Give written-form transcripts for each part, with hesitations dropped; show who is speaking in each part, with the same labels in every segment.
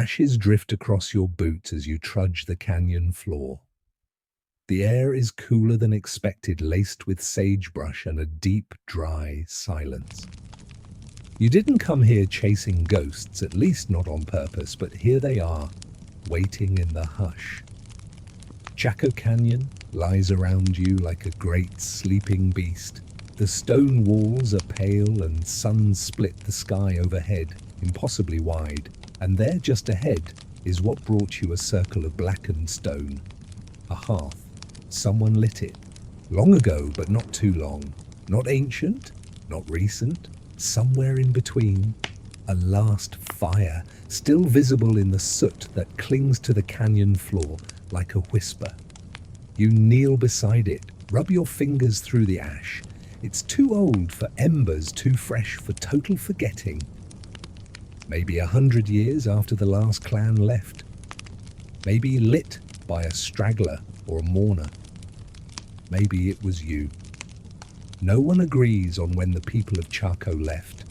Speaker 1: Ashes drift across your boots as you trudge the canyon floor. The air is cooler than expected, laced with sagebrush and a deep, dry silence. You didn't come here chasing ghosts, at least not on purpose, but here they are, waiting in the hush. Chaco Canyon lies around you like a great sleeping beast. The stone walls are pale and suns split the sky overhead, impossibly wide, and there just ahead is what brought you a circle of blackened stone. A hearth. Someone lit it. Long ago, but not too long. Not ancient, not recent. Somewhere in between. A last fire, still visible in the soot that clings to the canyon floor like a whisper. You kneel beside it, rub your fingers through the ash. It's too old for embers, too fresh for total forgetting. Maybe 100 years after the last clan left. Maybe lit by a straggler or a mourner. Maybe it was you. No one agrees on when the people of Chaco left.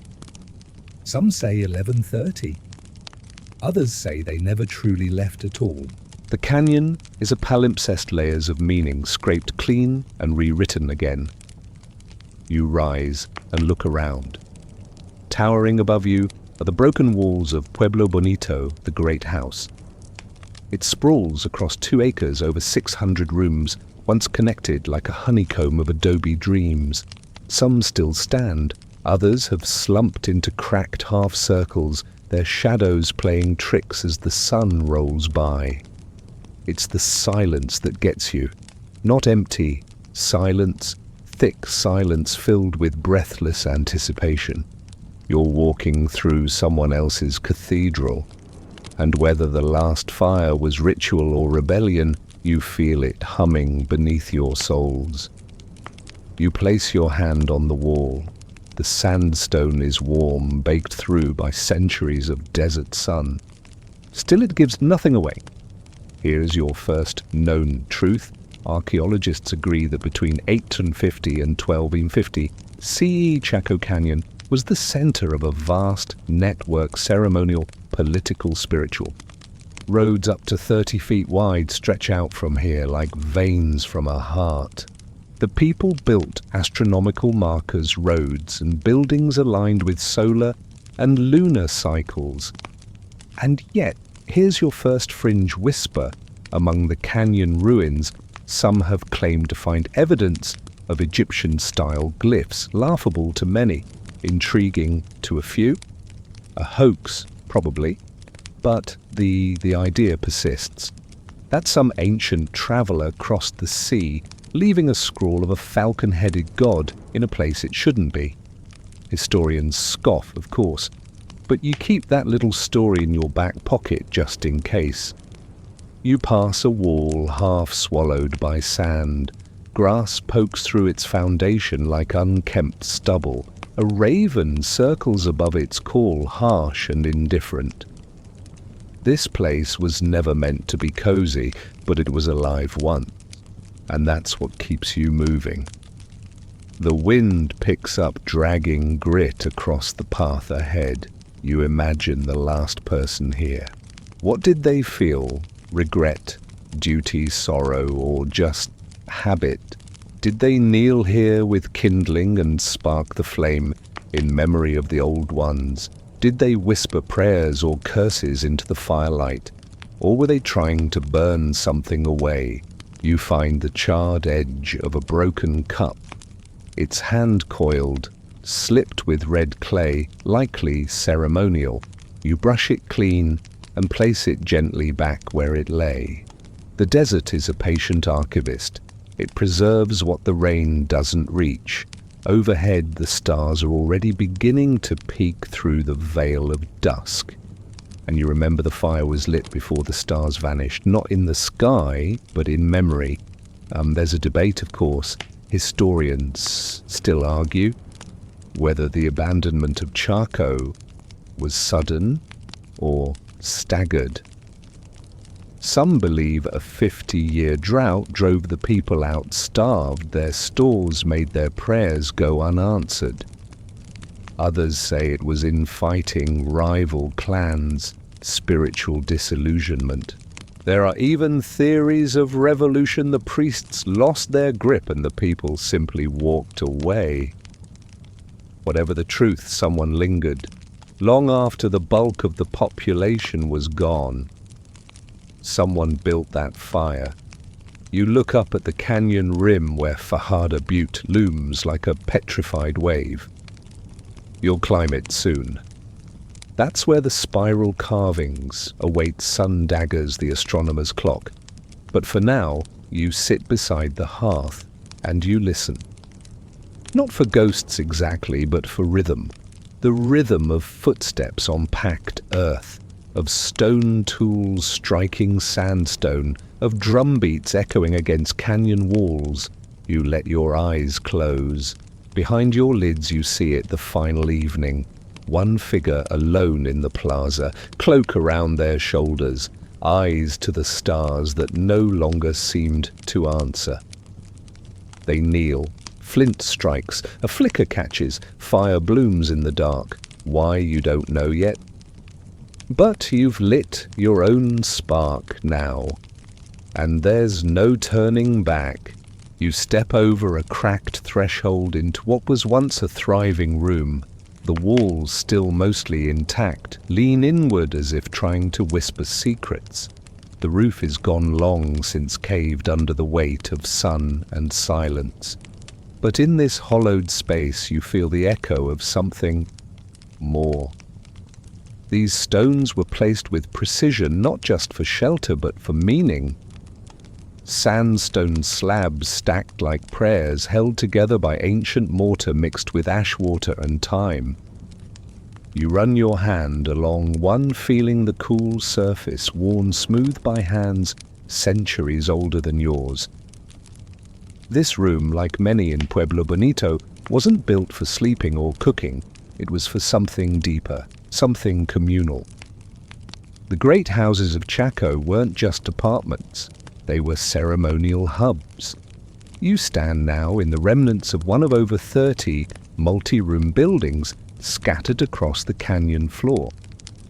Speaker 1: Some say 1130. Others say they never truly left at all.
Speaker 2: The canyon is a palimpsest, layers of meaning scraped clean and rewritten again. You rise and look around. Towering above you are the broken walls of Pueblo Bonito, the great house. It sprawls across 2 acres over 600 rooms, once connected like a honeycomb of adobe dreams. Some still stand, others have slumped into cracked half circles, their shadows playing tricks as the sun rolls by. It's the silence that gets you. Not empty, silence, thick silence filled with breathless anticipation. You're walking through someone else's cathedral, and whether the last fire was ritual or rebellion, you feel it humming beneath your soles. You place your hand on the wall. The sandstone is warm, baked through by centuries of desert sun. Still, it gives nothing away. Here's your first known truth. Archaeologists agree that between 850 and 1250, CE Chaco Canyon was the center of a vast network, ceremonial, political, spiritual. Roads up to 30 feet wide stretch out from here like veins from a heart. The people built astronomical markers, roads, and buildings aligned with solar and lunar cycles. And yet, here's your first fringe whisper. Among the canyon ruins, some have claimed to find evidence of Egyptian-style glyphs, laughable to many, intriguing to a few. A hoax, probably. But the idea persists that some ancient traveler crossed the sea, leaving a scrawl of a falcon-headed god in a place it shouldn't be. Historians scoff, of course, but you keep that little story in your back pocket just in case. You pass a wall half swallowed by sand. Grass pokes through its foundation like unkempt stubble. A raven circles above its call, harsh and indifferent. This place was never meant to be cozy, but it was alive once, and that's what keeps you moving. The wind picks up dragging grit across the path ahead. You imagine the last person here. What did they feel? Regret, duty, sorrow, or just habit? Did they kneel here with kindling and spark the flame in memory of the old ones? Did they whisper prayers or curses into the firelight? Or were they trying to burn something away? You find the charred edge of a broken cup. It's hand-coiled, slipped with red clay, likely ceremonial. You brush it clean and place it gently back where it lay. The desert is a patient archivist. It preserves what the rain doesn't reach. Overhead, the stars are already beginning to peek through the veil of dusk. And you remember the fire was lit before the stars vanished, not in the sky, but in memory. There's a debate, of course. Historians still argue whether the abandonment of Chaco was sudden or staggered. Some believe a 50-year drought drove the people out starved. Their stores made their prayers go unanswered. Others say it was infighting rival clans. spiritual disillusionment. There are even theories of revolution. The priests lost their grip and the people simply walked away. Whatever the truth, someone lingered, long after the bulk of the population was gone. Someone built that fire. You look up at the canyon rim where Fajada Butte looms like a petrified wave. You'll climb it soon. That's where the spiral carvings await sun daggers the astronomer's clock. But for now, you sit beside the hearth and you listen. Not for ghosts exactly, but for rhythm. The rhythm of footsteps on packed earth, of stone tools striking sandstone, of drum beats echoing against canyon walls. You let your eyes close. Behind your lids you see it, the final evening. One figure alone in the plaza, cloak around their shoulders, eyes to the stars that no longer seemed to answer. They kneel. Flint strikes, a flicker catches, fire blooms in the dark. Why, you don't know yet. But you've lit your own spark now, and there's no turning back. You step over a cracked threshold into what was once a thriving room. The walls still mostly intact, lean inward as if trying to whisper secrets. The roof is gone long since caved under the weight of sun and silence. But in this hollowed space you feel the echo of something more. These stones were placed with precision, not just for shelter but for meaning. Sandstone slabs stacked like prayers, held together by ancient mortar mixed with ash water and time. You run your hand along one, feeling the cool surface worn smooth by hands centuries older than yours. This room, like many in Pueblo Bonito, wasn't built for sleeping or cooking. It was for something deeper, something communal. The great houses of Chaco weren't just apartments. They were ceremonial hubs. You stand now in the remnants of one of over 30 multi-room buildings scattered across the canyon floor.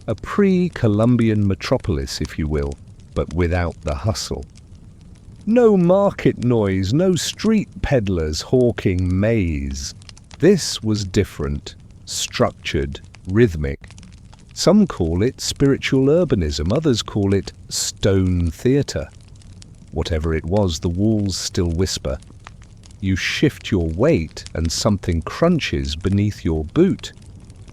Speaker 2: A pre-Columbian metropolis, if you will, but without the hustle. No market noise, no street peddlers hawking maize. This was different, structured, rhythmic. Some call it spiritual urbanism, others call it stone theatre. Whatever it was, the walls still whisper. You shift your weight and something crunches beneath your boot.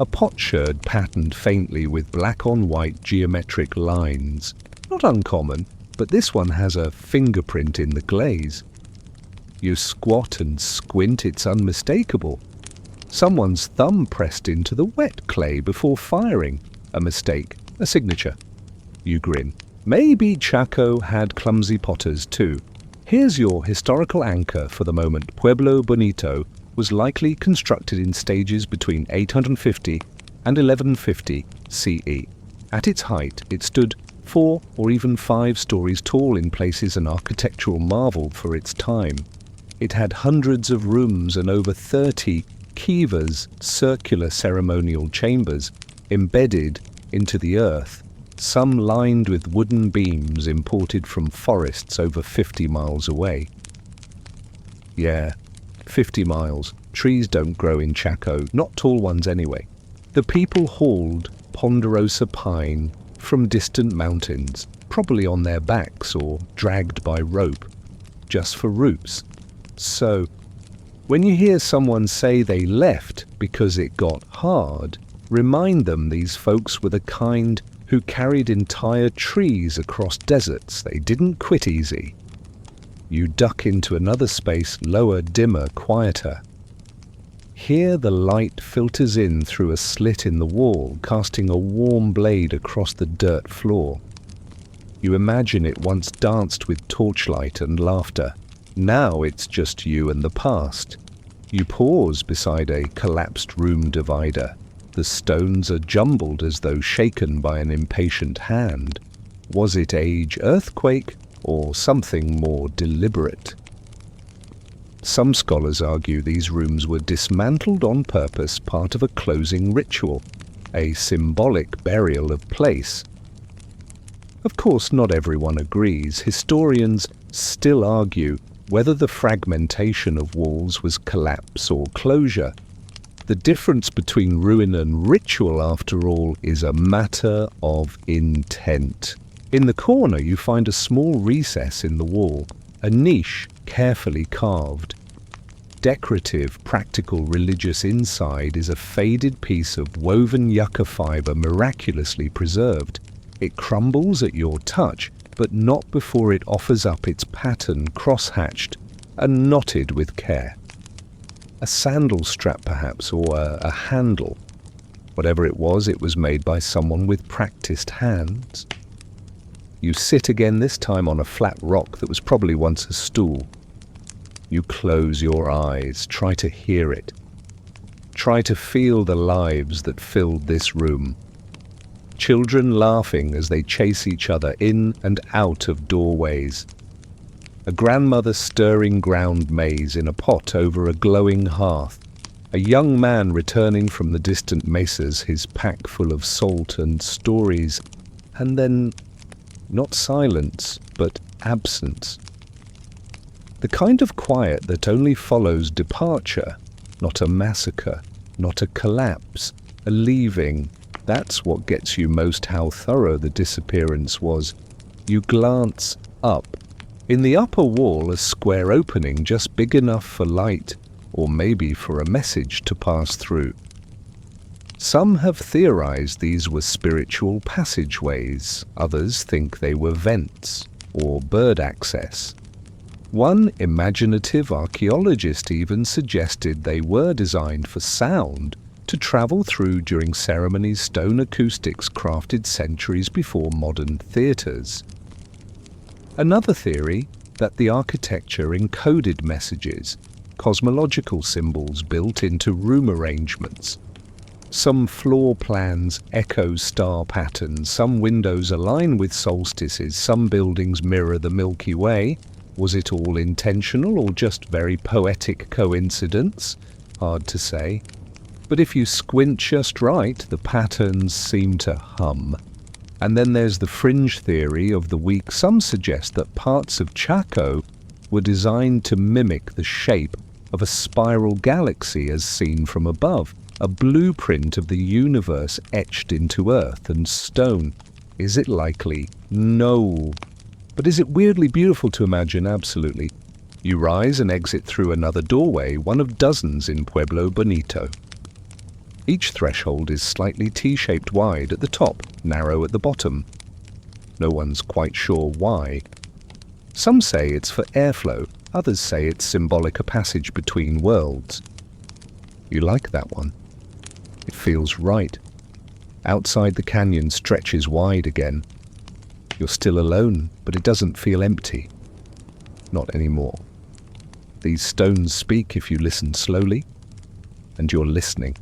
Speaker 2: A potsherd patterned faintly with black-on-white geometric lines. Not uncommon, but this one has a fingerprint in the glaze. You squat and squint, it's unmistakable. Someone's thumb pressed into the wet clay before firing. A mistake, a signature. You grin. Maybe Chaco had clumsy potters too. Here's your historical anchor for the moment. Pueblo Bonito was likely constructed in stages between 850 and 1150 CE. At its height, it stood 4 or even 5 stories tall, in places an architectural marvel for its time. It had hundreds of rooms and over 30 Kivas, circular ceremonial chambers, embedded into the earth, some lined with wooden beams imported from forests over 50 miles away. Yeah, 50 miles. Trees don't grow in Chaco, not tall ones anyway. The people hauled ponderosa pine from distant mountains, probably on their backs or dragged by rope, just for roots. So, when you hear someone say they left because it got hard, remind them these folks were the kind who carried entire trees across deserts. They didn't quit easy. You duck into another space, lower, dimmer, quieter. Here the light filters in through a slit in the wall, casting a warm blade across the dirt floor. You imagine it once danced with torchlight and laughter. Now it's just you and the past. You pause beside a collapsed room divider. The stones are jumbled as though shaken by an impatient hand. Was it age earthquake or something more deliberate? Some scholars argue these rooms were dismantled on purpose, part of a closing ritual, a symbolic burial of place. Of course, not everyone agrees. Historians still argue whether the fragmentation of walls was collapse or closure. The difference between ruin and ritual, after all, is a matter of intent. In the corner, you find a small recess in the wall, a niche carefully carved. Decorative, practical, religious inside is a faded piece of woven yucca fiber miraculously preserved. It crumbles at your touch, but not before it offers up its pattern cross-hatched and knotted with care. A sandal strap perhaps, or a handle. Whatever it was made by someone with practiced hands. You sit again, this time on a flat rock that was probably once a stool. You close your eyes, try to hear it. Try to feel the lives that filled this room. Children laughing as they chase each other in and out of doorways. A grandmother stirring ground maize in a pot over a glowing hearth. A young man returning from the distant mesas, his pack full of salt and stories. And then, not silence, but absence. The kind of quiet that only follows departure, not a massacre, not a collapse, a leaving. That's what gets you most how thorough the disappearance was. You glance up. In the upper wall, a square opening just big enough for light, or maybe for a message to pass through. Some have theorized these were spiritual passageways. Others think they were vents, or bird access. One imaginative archaeologist even suggested they were designed for sound to travel through during ceremonies, stone acoustics crafted centuries before modern theatres. Another theory that the architecture encoded messages, cosmological symbols built into room arrangements. Some floor plans echo star patterns, some windows align with solstices, some buildings mirror the Milky Way. Was it all intentional or just very poetic coincidence? Hard to say. But if you squint just right, the patterns seem to hum. And then there's the fringe theory of the week. Some suggest that parts of Chaco were designed to mimic the shape of a spiral galaxy as seen from above, a blueprint of the universe etched into earth and stone. Is it likely? No. But is it weirdly beautiful to imagine? Absolutely. You rise and exit through another doorway, one of dozens in Pueblo Bonito. Each threshold is slightly T-shaped wide at the top, narrow at the bottom. No one's quite sure why. Some say it's for airflow, others say it's symbolic a passage between worlds. You like that one? It feels right. Outside the canyon stretches wide again. You're still alone, but it doesn't feel empty. Not anymore. These stones speak if you listen slowly, and you're listening.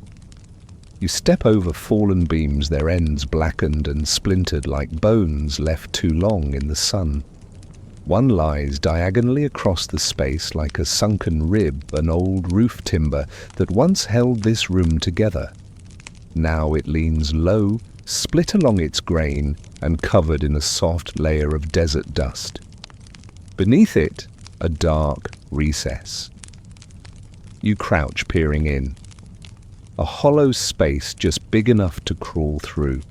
Speaker 2: You step over fallen beams, their ends blackened and splintered like bones left too long in the sun. One lies diagonally across the space like a sunken rib, an old roof timber that once held this room together. Now it leans low, split along its grain, and covered in a soft layer of desert dust. Beneath it, a dark recess. You crouch, peering in. A hollow space just big enough to crawl through.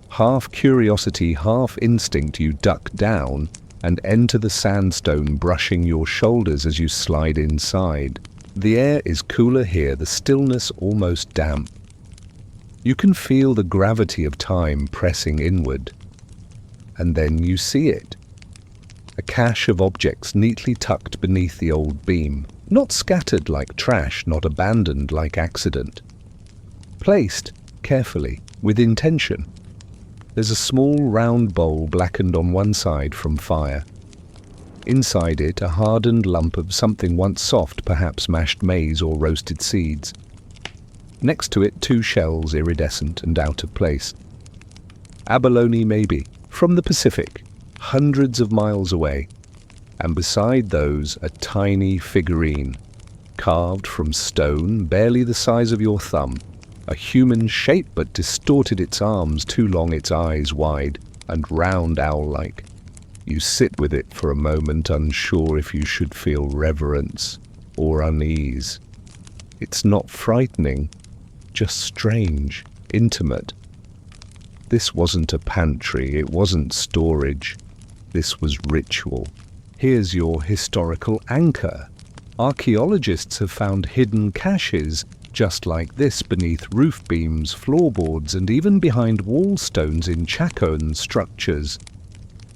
Speaker 2: Half curiosity, half instinct, you duck down and enter the sandstone, brushing your shoulders as you slide inside. The air is cooler here, the stillness almost damp. You can feel the gravity of time pressing inward. And then you see it. A cache of objects neatly tucked beneath the old beam. Not scattered like trash, not abandoned like accident. Placed carefully, with intention. There's a small round bowl blackened on one side from fire. Inside it, a hardened lump of something once soft, perhaps mashed maize or roasted seeds. Next to it, 2 shells, iridescent and out of place. Abalone maybe, from the Pacific, hundreds of miles away. And beside those, a tiny figurine, carved from stone, barely the size of your thumb. A human shape, but distorted its arms too long, its eyes wide. and round owl-like. You sit with it for a moment, unsure if you should feel reverence or unease. It's not frightening, just strange, intimate. This wasn't a pantry, it wasn't storage. This was ritual. Here's your historical anchor. Archaeologists have found hidden caches just like this beneath roof beams, floorboards, and even behind wall stones in Chaco structures.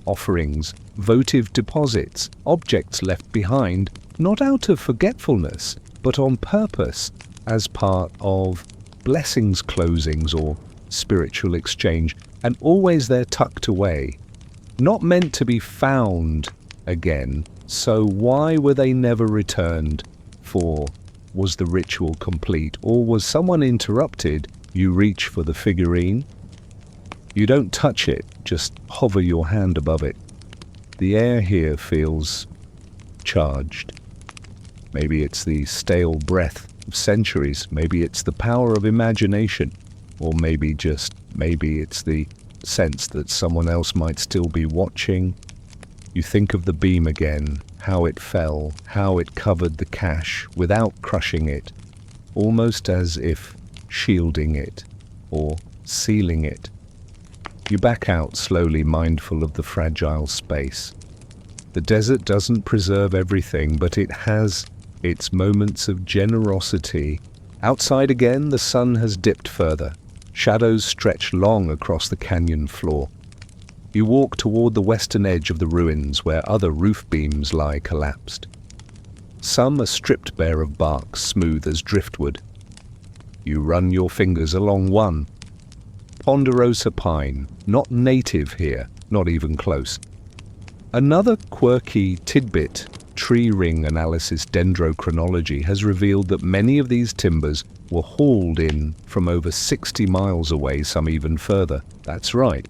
Speaker 2: Offerings, votive deposits, objects left behind, not out of forgetfulness, but on purpose, as part of blessings closings or spiritual exchange, and always there tucked away. Not meant to be found again, so why were they never returned? For was the ritual complete, or was someone interrupted? You reach for the figurine. You don't touch it, just hover your hand above it. The air here feels charged. Maybe it's the stale breath of centuries, maybe it's the power of imagination, or maybe it's the sense that someone else might still be watching. You think of the beam again, how it fell, how it covered the cache without crushing it, almost as if shielding it or sealing it. You back out slowly, mindful of the fragile space. The desert doesn't preserve everything, but it has its moments of generosity. Outside again, the sun has dipped further. Shadows stretch long across the canyon floor. You walk toward the western edge of the ruins where other roof beams lie collapsed. Some are stripped bare of bark, smooth as driftwood. You run your fingers along one. Ponderosa pine, not native here, not even close. Another quirky tidbit, tree ring analysis dendrochronology, has revealed that many of these timbers were hauled in from over 60 miles away, some even further. That's right.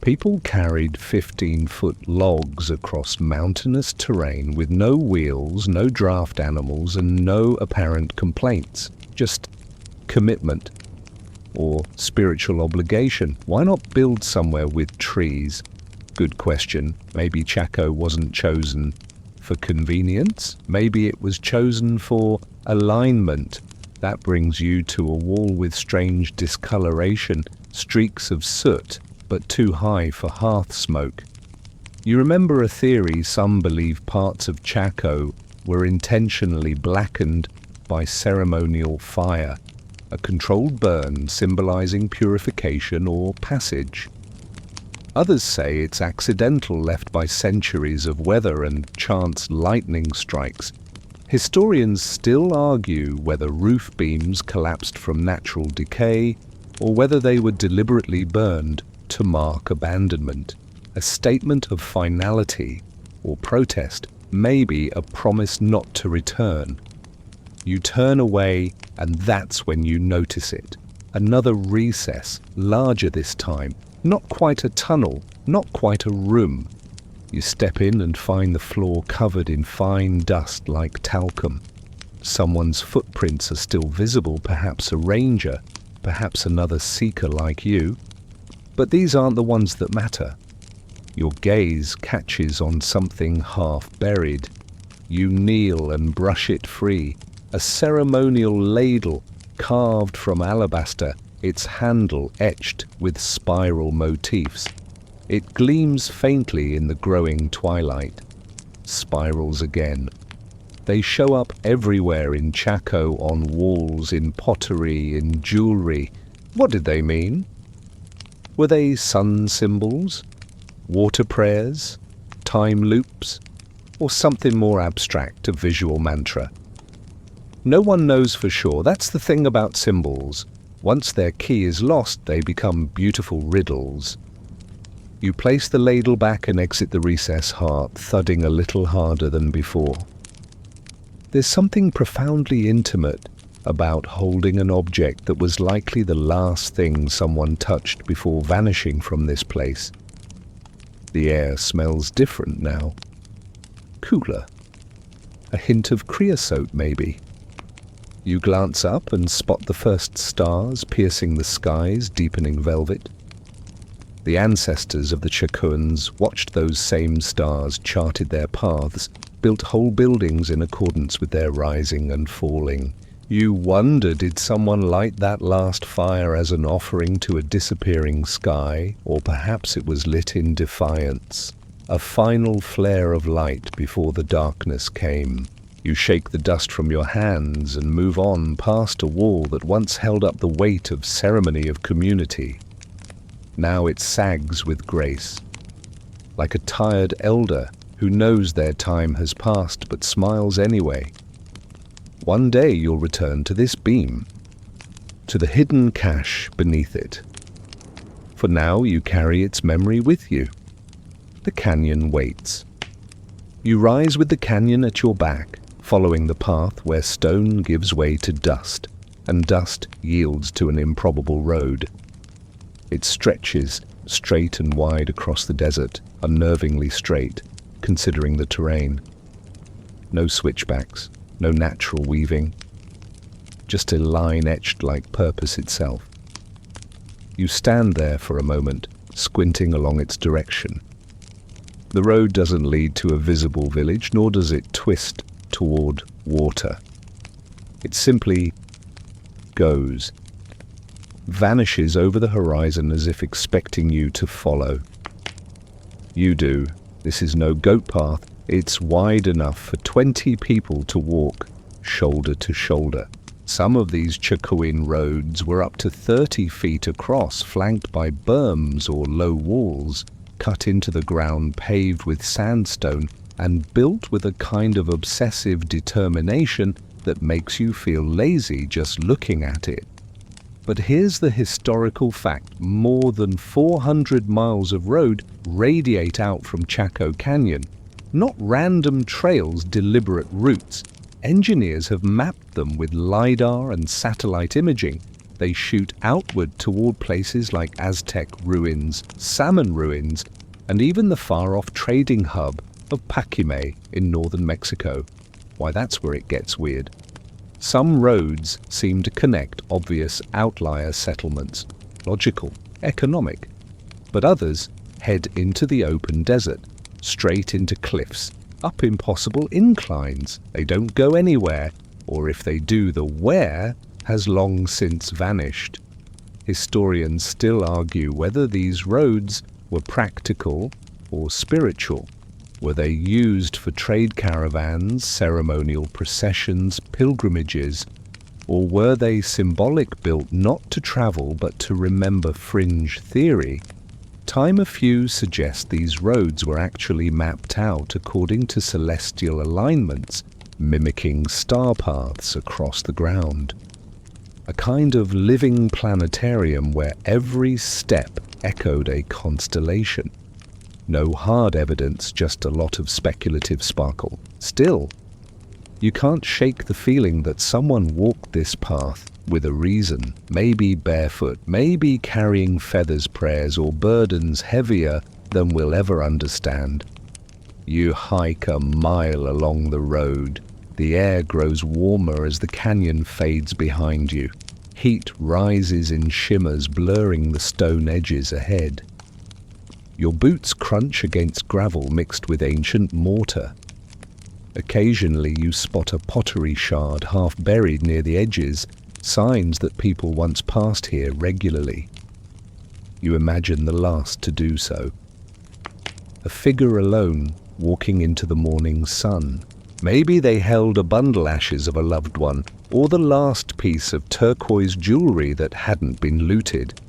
Speaker 2: People carried 15-foot logs across mountainous terrain with no wheels, no draft animals, and no apparent complaints. Just commitment or spiritual obligation. Why not build somewhere with trees? Good question. Maybe Chaco wasn't chosen for convenience. Maybe it was chosen for alignment. That brings you to a wall with strange discoloration, streaks of soot, but too high for hearth smoke. You remember a theory some believe parts of Chaco were intentionally blackened by ceremonial fire, a controlled burn symbolizing purification or passage. Others say it's accidental, left by centuries of weather and chance lightning strikes. Historians still argue whether roof beams collapsed from natural decay or whether they were deliberately burned to mark abandonment, a statement of finality or protest, maybe a promise not to return. You turn away, and that's when you notice it. Another recess, larger this time, not quite a tunnel, not quite a room. You step in and find the floor covered in fine dust like talcum. Someone's footprints are still visible, perhaps a ranger, perhaps another seeker like you. But these aren't the ones that matter. Your gaze catches on something half buried. You kneel and brush it free. A ceremonial ladle carved from alabaster, its handle etched with spiral motifs. It gleams faintly in the growing twilight. Spirals again. They show up everywhere in Chaco, on walls, in pottery, in jewelry. What did they mean? Were they sun symbols, water prayers, time loops, or something more abstract, a visual mantra? No one knows for sure. That's the thing about symbols. Once their key is lost, they become beautiful riddles. You place the ladle back and exit the recess, heart thudding a little harder than before. There's something profoundly intimate about holding an object that was likely the last thing someone touched before vanishing from this place. The air smells different now. Cooler. A hint of creosote, maybe. You glance up and spot the first stars piercing the skies, deepening velvet. The ancestors of the Chacoans watched those same stars, charted their paths, built whole buildings in accordance with their rising and falling. You wonder, did someone light that last fire as an offering to a disappearing sky, or perhaps it was lit in defiance, a final flare of light before the darkness came. You shake the dust from your hands and move on past a wall that once held up the weight of ceremony of community. Now it sags with grace, like a tired elder who knows their time has passed but smiles anyway. One day you'll return to this beam, to the hidden cache beneath it. For now you carry its memory with you. The canyon waits. You rise with the canyon at your back, following the path where stone gives way to dust, and dust yields to an improbable road. It stretches straight and wide across the desert, unnervingly straight, considering the terrain. No switchbacks, no natural weaving, just a line etched like purpose itself. You stand there for a moment, squinting along its direction. The road doesn't lead to a visible village, nor does it twist toward water. It simply goes, vanishes over the horizon as if expecting you to follow. You do. This is no goat path. It's wide enough for 20 people to walk, shoulder to shoulder. Some of these Chacoan roads were up to 30 feet across, flanked by berms or low walls, cut into the ground, paved with sandstone, and built with a kind of obsessive determination that makes you feel lazy just looking at it. But here's the historical fact. More than 400 miles of road radiate out from Chaco Canyon. Not random trails, deliberate routes. Engineers have mapped them with LiDAR and satellite imaging. They shoot outward toward places like Aztec ruins, salmon ruins, and even the far-off trading hub of Paquime in northern Mexico. Why, that's where it gets weird. Some roads seem to connect obvious outlier settlements, logical, economic, but others head into the open desert, straight into cliffs, up impossible inclines. They don't go anywhere, or if they do, the where has long since vanished. Historians still argue whether these roads were practical or spiritual. Were they used for trade caravans, ceremonial processions, pilgrimages, or were they symbolic, built not to travel but to remember? Fringe theory. Time a few suggest these roads were actually mapped out according to celestial alignments, mimicking star paths across the ground. A kind of living planetarium where every step echoed a constellation. No hard evidence, just a lot of speculative sparkle. Still, you can't shake the feeling that someone walked this path with a reason, maybe barefoot, maybe carrying feathers, prayers, or burdens heavier than we'll ever understand. You hike a mile along the road. The air grows warmer as the canyon fades behind you. Heat rises in shimmers, blurring the stone edges ahead. Your boots crunch against gravel mixed with ancient mortar. Occasionally you spot a pottery shard half buried near the edges, signs that people once passed here regularly. You imagine the last to do so. A figure alone walking into the morning sun. Maybe they held a bundle ashes of a loved one, or the last piece of turquoise jewelry that hadn't been looted.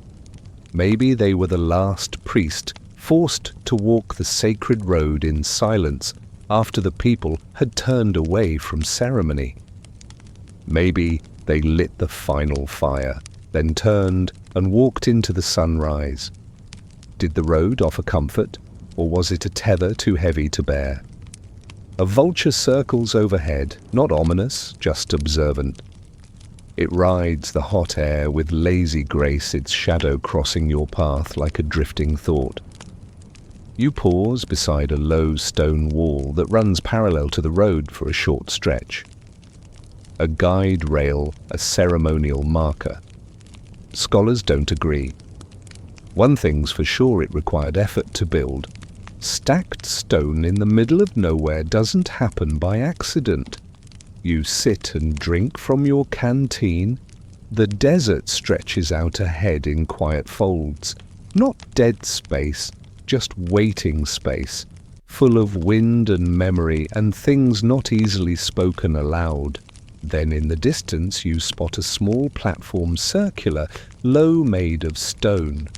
Speaker 2: Maybe they were the last priest forced to walk the sacred road in silence after the people had turned away from ceremony. Maybe they lit the final fire, then turned and walked into the sunrise. Did the road offer comfort, or was it a tether too heavy to bear? A vulture circles overhead, not ominous, just observant. It rides the hot air with lazy grace, its shadow crossing your path like a drifting thought. You pause beside a low stone wall that runs parallel to the road for a short stretch. A guide rail, a ceremonial marker. Scholars don't agree. One thing's for sure, it required effort to build. Stacked stone in the middle of nowhere doesn't happen by accident. You sit and drink from your canteen. The desert stretches out ahead in quiet folds. Not dead space, just waiting space, full of wind and memory and things not easily spoken aloud. Then in the distance you spot a small platform, circular, low, made of stone.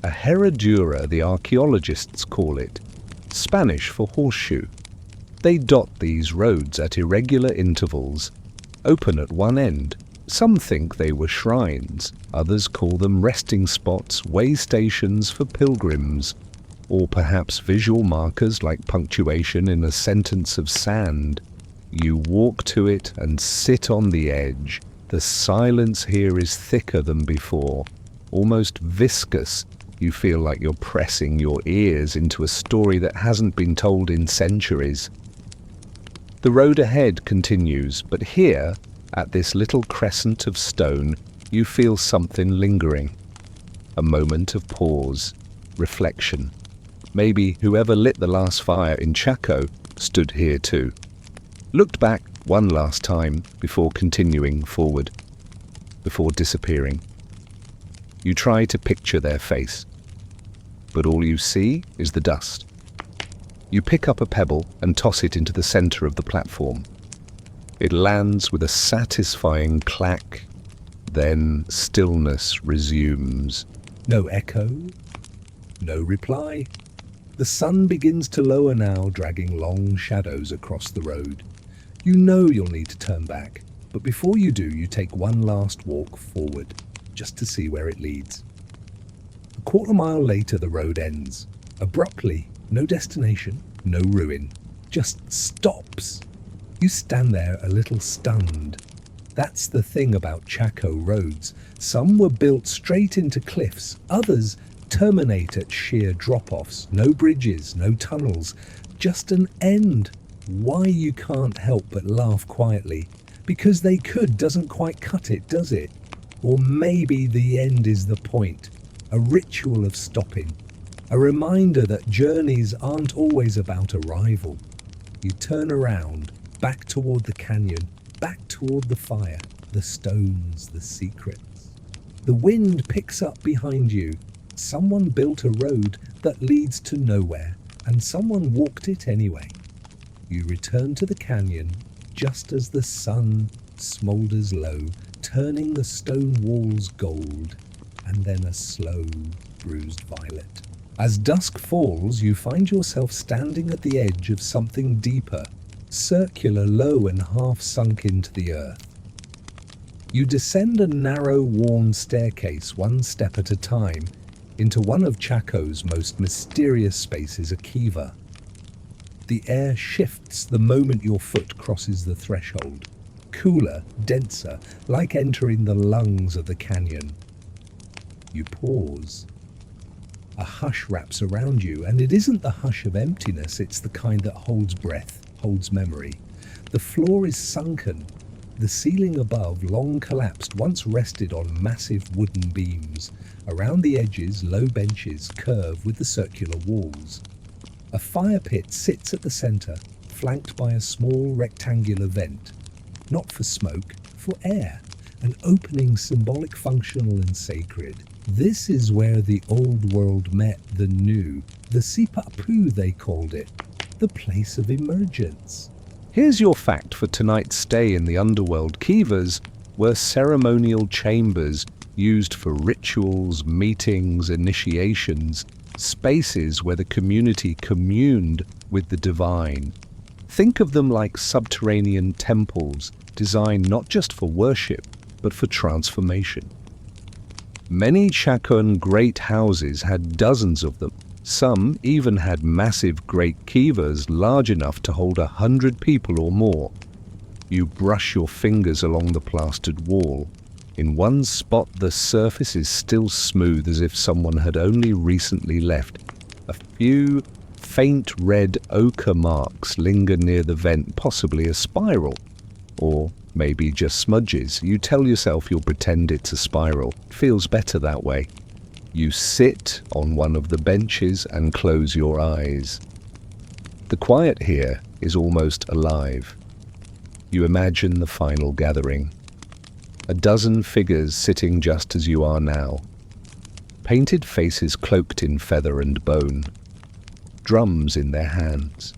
Speaker 2: A herradura, the archaeologists call it, Spanish for horseshoe. They dot these roads at irregular intervals, open at one end. Some think they were shrines, others call them resting spots, way stations for pilgrims, or perhaps visual markers like punctuation in a sentence of sand. You walk to it and sit on the edge. The silence here is thicker than before, almost viscous. You feel like you're pressing your ears into a story that hasn't been told in centuries. The road ahead continues, but here, at this little crescent of stone, you feel something lingering. A moment of pause, reflection. Maybe whoever lit the last fire in Chaco stood here too. Looked back one last time before continuing forward, before disappearing. You try to picture their face, but all you see is the dust. You pick up a pebble and toss it into the center of the platform. It lands with a satisfying clack, then stillness resumes.
Speaker 1: No echo, no reply. The sun begins to lower now, dragging long shadows across the road. You know you'll need to turn back, but before you do, you take one last walk forward, just to see where it leads. A quarter-mile later, the road ends. Abruptly, no destination, no ruin, just stops. You stand there a little stunned. That's the thing about Chaco roads. Some were built straight into cliffs, others terminate at sheer drop-offs. No bridges, no tunnels, just an end. Why you can't help but laugh quietly? Because they could doesn't quite cut it, does it? Or maybe the end is the point, a ritual of stopping, a reminder that journeys aren't always about arrival. You turn around, back toward the canyon, back toward the fire, the stones, the secrets. The wind picks up behind you. Someone built a road that leads to nowhere, and someone walked it anyway. You return to the canyon just as the sun smolders low, turning the stone walls gold, and then a slow, bruised violet. As dusk falls, you find yourself standing at the edge of something deeper, circular, low, and half sunk into the earth. You descend a narrow, worn staircase, one step at a time, into one of Chaco's most mysterious spaces, a kiva. The air shifts the moment your foot crosses the threshold. Cooler, denser, like entering the lungs of the canyon. You pause. A hush wraps around you, and it isn't the hush of emptiness, it's the kind that holds breath, holds memory. The floor is sunken. The ceiling above, long collapsed, once rested on massive wooden beams. Around the edges, low benches curve with the circular walls. A fire pit sits at the center, flanked by a small rectangular vent. Not for smoke, for air. An opening symbolic, functional, and sacred. This is where the old world met the new. The Sipapu, they called it. The place of emergence.
Speaker 2: Here's your fact for tonight's stay in the underworld. Kivas were ceremonial chambers used for rituals, meetings, initiations, spaces where the community communed with the divine. Think of them like subterranean temples, designed not just for worship, but for transformation. Many Chacan great houses had dozens of them. Some even had massive great kivas large enough to hold 100 people or more. You brush your fingers along the plastered wall. In one spot, the surface is still smooth as if someone had only recently left. A few faint red ochre marks linger near the vent, possibly a spiral. Or maybe just smudges. You tell yourself you'll pretend it's a spiral. It feels better that way. You sit on one of the benches and close your eyes. The quiet here is almost alive. You imagine the final gathering. A dozen figures sitting just as you are now. Painted faces cloaked in feather and bone. Drums in their hands.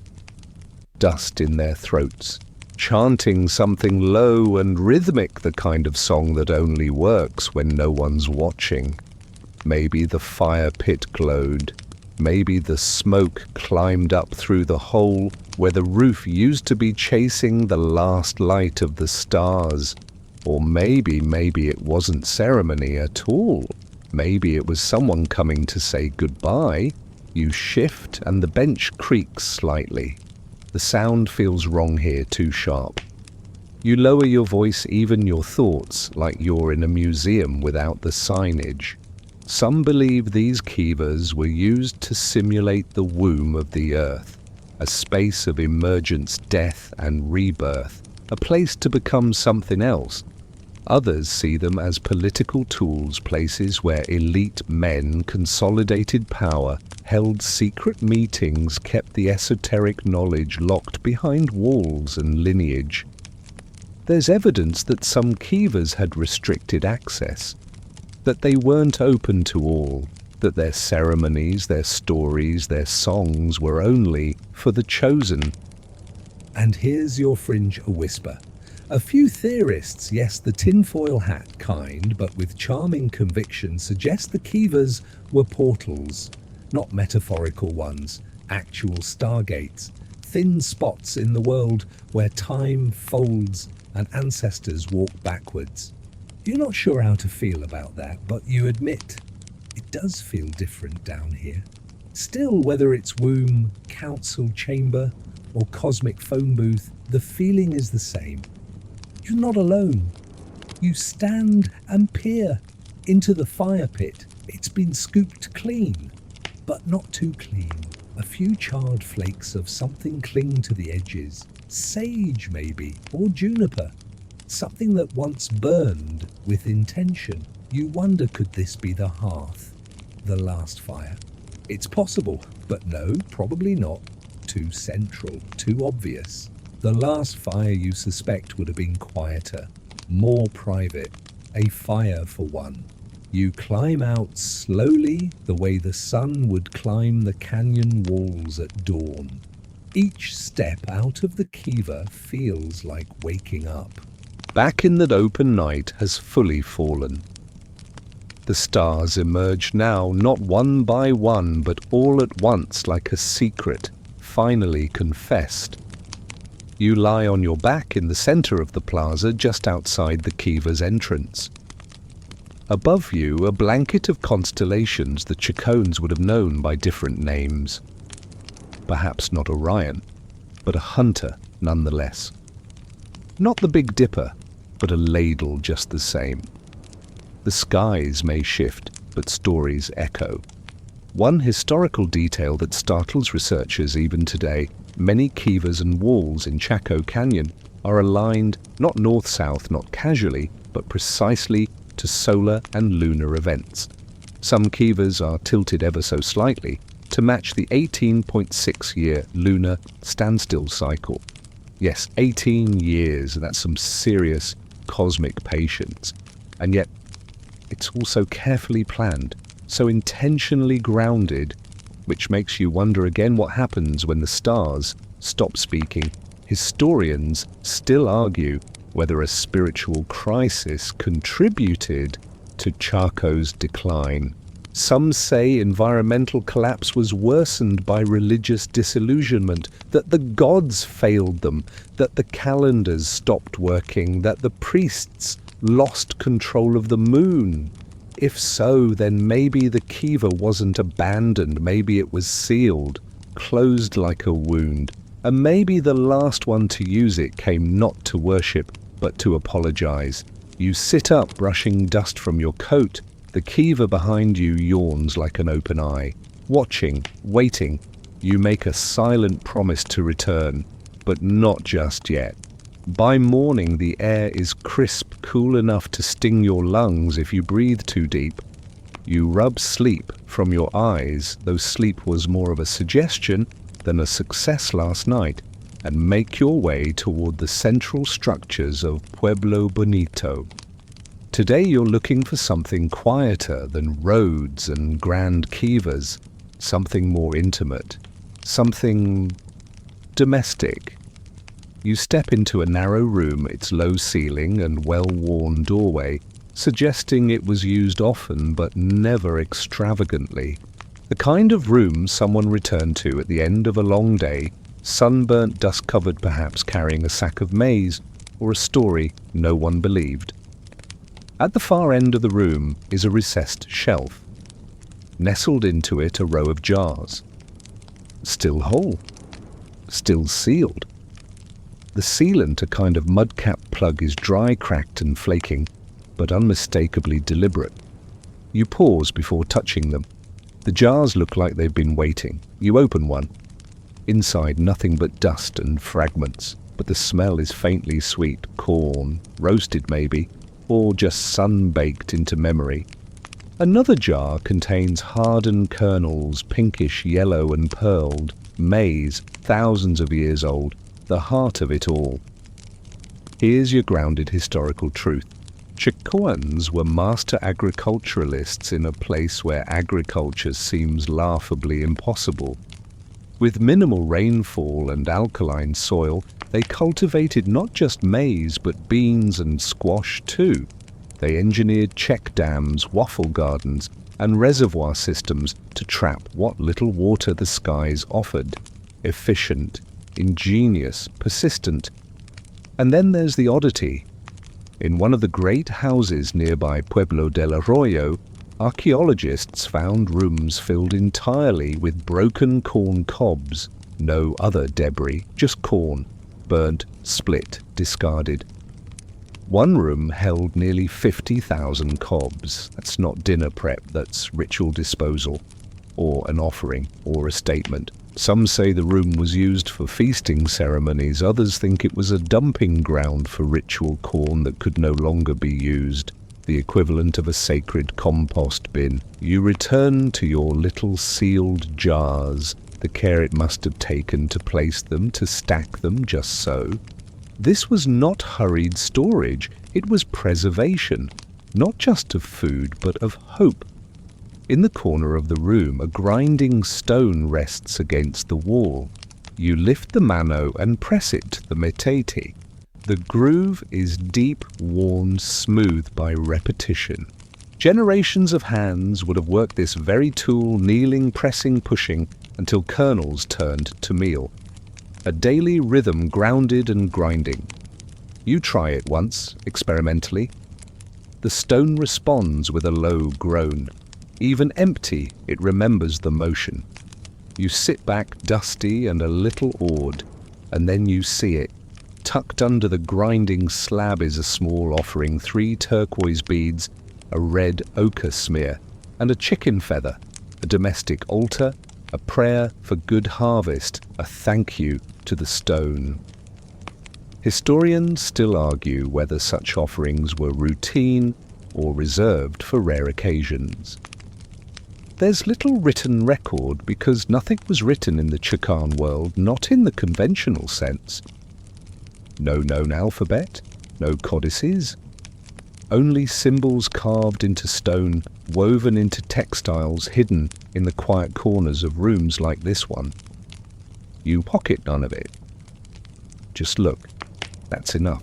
Speaker 2: Dust in their throats. Chanting something low and rhythmic, the kind of song that only works when no one's watching. Maybe the fire pit glowed. Maybe the smoke climbed up through the hole where the roof used to be chasing the last light of the stars. Or maybe it wasn't ceremony at all. Maybe it was someone coming to say goodbye. You shift and the bench creaks slightly. The sound feels wrong here, too sharp. You lower your voice, even your thoughts, like you're in a museum without the signage. Some believe these kivas were used to simulate the womb of the earth, a space of emergence, death and rebirth, a place to become something else. Others see them as political tools, places where elite men consolidated power, held secret meetings, kept the esoteric knowledge locked behind walls and lineage. There's evidence that some kivas had restricted access, that they weren't open to all, that their ceremonies, their stories, their songs were only for the chosen.
Speaker 1: And here's your fringe a whisper. A few theorists, yes, the tinfoil hat kind, but with charming conviction, suggest the kivas were portals, not metaphorical ones, actual stargates, thin spots in the world where time folds and ancestors walk backwards. You're not sure how to feel about that, but you admit it does feel different down here. Still, whether it's womb, council chamber, or cosmic phone booth, the feeling is the same. You're not alone. You stand and peer into the fire pit. It's been scooped clean, but not too clean. A few charred flakes of something cling to the edges. Sage, maybe, or juniper. Something that once burned with intention. You wonder, could this be the hearth, the last fire? It's possible, but no, probably not. Too central, too obvious. The last fire, you suspect, would have been quieter, more private, a fire for one. You climb out slowly, the way the sun would climb the canyon walls at dawn. Each step out of the kiva feels like waking up.
Speaker 2: Back in that open night has fully fallen. The stars emerge now, not one by one, but all at once, like a secret, finally confessed. You lie on your back in the center of the plaza, just outside the kiva's entrance. Above you, a blanket of constellations the Chacones would have known by different names. Perhaps not Orion, but a hunter nonetheless. Not the Big Dipper, but a ladle just the same. The skies may shift, but stories echo. One historical detail that startles researchers even today: many kivas and walls in Chaco Canyon are aligned not north-south, not casually, but precisely to solar and lunar events. Some kivas are tilted ever so slightly to match the 18.6-year lunar standstill cycle. Yes, 18 years, that's some serious cosmic patience. And yet, it's also carefully planned, so intentionally grounded, which makes you wonder again what happens when the stars stop speaking. Historians still argue whether a spiritual crisis contributed to Chaco's decline. Some say environmental collapse was worsened by religious disillusionment, that the gods failed them, that the calendars stopped working, that the priests lost control of the moon. If so, then maybe the kiva wasn't abandoned, maybe it was sealed, closed like a wound, and maybe the last one to use it came not to worship, but to apologize. You sit up, brushing dust from your coat. The kiva behind you yawns like an open eye. Watching, waiting, you make a silent promise to return, but not just yet. By morning, the air is crisp, cool enough to sting your lungs if you breathe too deep. You rub sleep from your eyes, though sleep was more of a suggestion than a success last night, and make your way toward the central structures of Pueblo Bonito. Today you're looking for something quieter than roads and grand Kivas, something more intimate, something domestic. You step into a narrow room, its low ceiling and well-worn doorway, suggesting it was used often but never extravagantly. The kind of room someone returned to at the end of a long day, sunburnt, dust-covered, perhaps carrying a sack of maize or a story no one believed. At the far end of the room is a recessed shelf. Nestled into it a row of jars. Still whole. Still sealed. The sealant, a kind of mudcap plug, is dry, cracked and flaking, but unmistakably deliberate. You pause before touching them. The jars look like they've been waiting. You open one. Inside, nothing but dust and fragments, but the smell is faintly sweet. Corn, roasted maybe, or just sun-baked into memory. Another jar contains hardened kernels, pinkish yellow and pearled, maize, thousands of years old, the heart of it all. Here's your grounded historical truth. Chacoans were master agriculturalists in a place where agriculture seems laughably impossible. With minimal rainfall and alkaline soil, they cultivated not just maize but beans and squash too. They engineered check dams, waffle gardens, and reservoir systems to trap what little water the skies offered. Efficient, ingenious, persistent. And then there's the oddity. In one of the great houses nearby Pueblo del Arroyo, archaeologists found rooms filled entirely with broken corn cobs. No other debris, just corn, burnt, split, discarded. One room held nearly 50,000 cobs. That's not dinner prep, that's ritual disposal, or an offering, or a statement. Some say the room was used for feasting ceremonies, others think it was a dumping ground for ritual corn that could no longer be used, the equivalent of a sacred compost bin. You return to your little sealed jars, the care it must have taken to place them, to stack them just so. This was not hurried storage, it was preservation, not just of food, but of hope. In the corner of the room, a grinding stone rests against the wall. You lift the mano and press it, the metete. The groove is deep, worn, smooth by repetition. Generations of hands would have worked this very tool, kneeling, pressing, pushing, until kernels turned to meal. A daily rhythm grounded and grinding. You try it once, experimentally. The stone responds with a low groan. Even empty, it remembers the motion. You sit back, dusty and a little awed, and then you see it. Tucked under the grinding slab is a small offering, 3 turquoise beads, a red ochre smear, and a chicken feather, a domestic altar, a prayer for good harvest, a thank you to the stone. Historians still argue whether such offerings were routine or reserved for rare occasions. There's little written record because nothing was written in the Chacan world, not in the conventional sense. No known alphabet, no codices, only symbols carved into stone, woven into textiles, hidden in the quiet corners of rooms like this one. You pocket none of it. Just look, that's enough.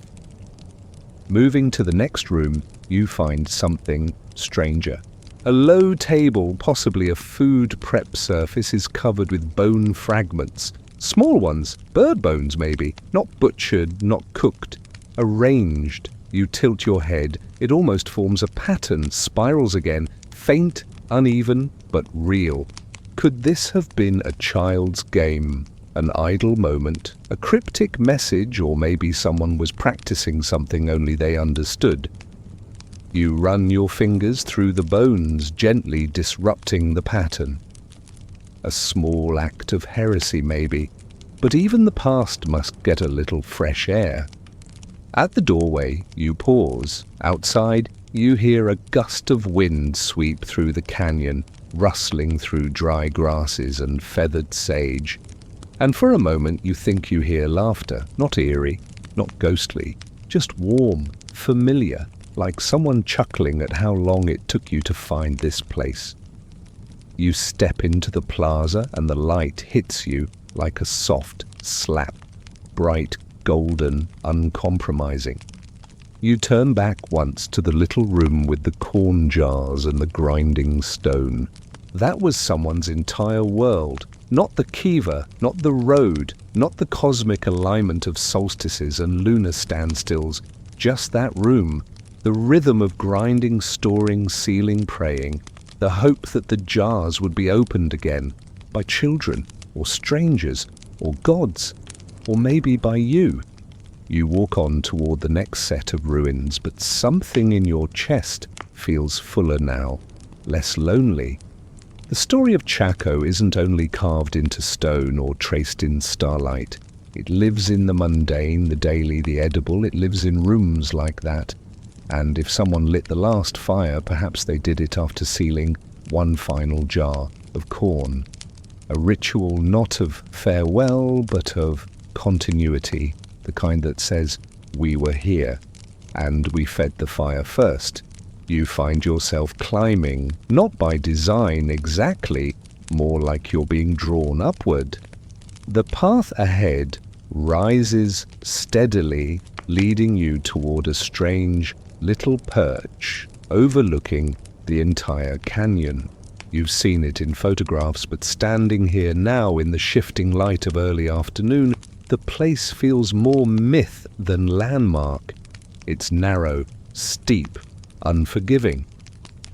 Speaker 2: Moving to the next room, you find something stranger. A low table, possibly a food prep surface, is covered with bone fragments. Small ones, bird bones maybe, not butchered, not cooked. Arranged, you tilt your head, it almost forms a pattern, spirals again, faint, uneven, but real. Could this have been a child's game? An idle moment, a cryptic message, or maybe someone was practicing something only they understood. You run your fingers through the bones, gently disrupting the pattern. A small act of heresy, maybe, but even the past must get a little fresh air. At the doorway, you pause. Outside, You hear a gust of wind sweep through the canyon, rustling through dry grasses and feathered sage. And for a moment you think you hear laughter, not eerie, not ghostly, just warm, familiar, like someone chuckling at how long it took you to find this place. You step into the plaza and the light hits you like a soft slap, bright, golden, uncompromising. You turn back once to the little room with the corn jars and the grinding stone. That was someone's entire world, not the kiva, not the road, not the cosmic alignment of solstices and lunar standstills, just that room, the rhythm of grinding, storing, sealing, praying, the hope that the jars would be opened again, by children, or strangers, or gods, or maybe by you. You walk on toward the next set of ruins, but something in your chest feels fuller now, less lonely. The story of Chaco isn't only carved into stone or traced in starlight. It lives in the mundane, the daily, the edible. It lives in rooms like that. And if someone lit the last fire, perhaps they did it after sealing one final jar of corn. A ritual not of farewell, but of continuity, the kind that says, we were here, and we fed the fire first. You find yourself climbing, not by design exactly, more like you're being drawn upward. The path ahead rises steadily, leading you toward a strange little perch overlooking the entire canyon. You've seen it in photographs, but standing here now in the shifting light of early afternoon, the place feels more myth than landmark. It's narrow, steep, unforgiving.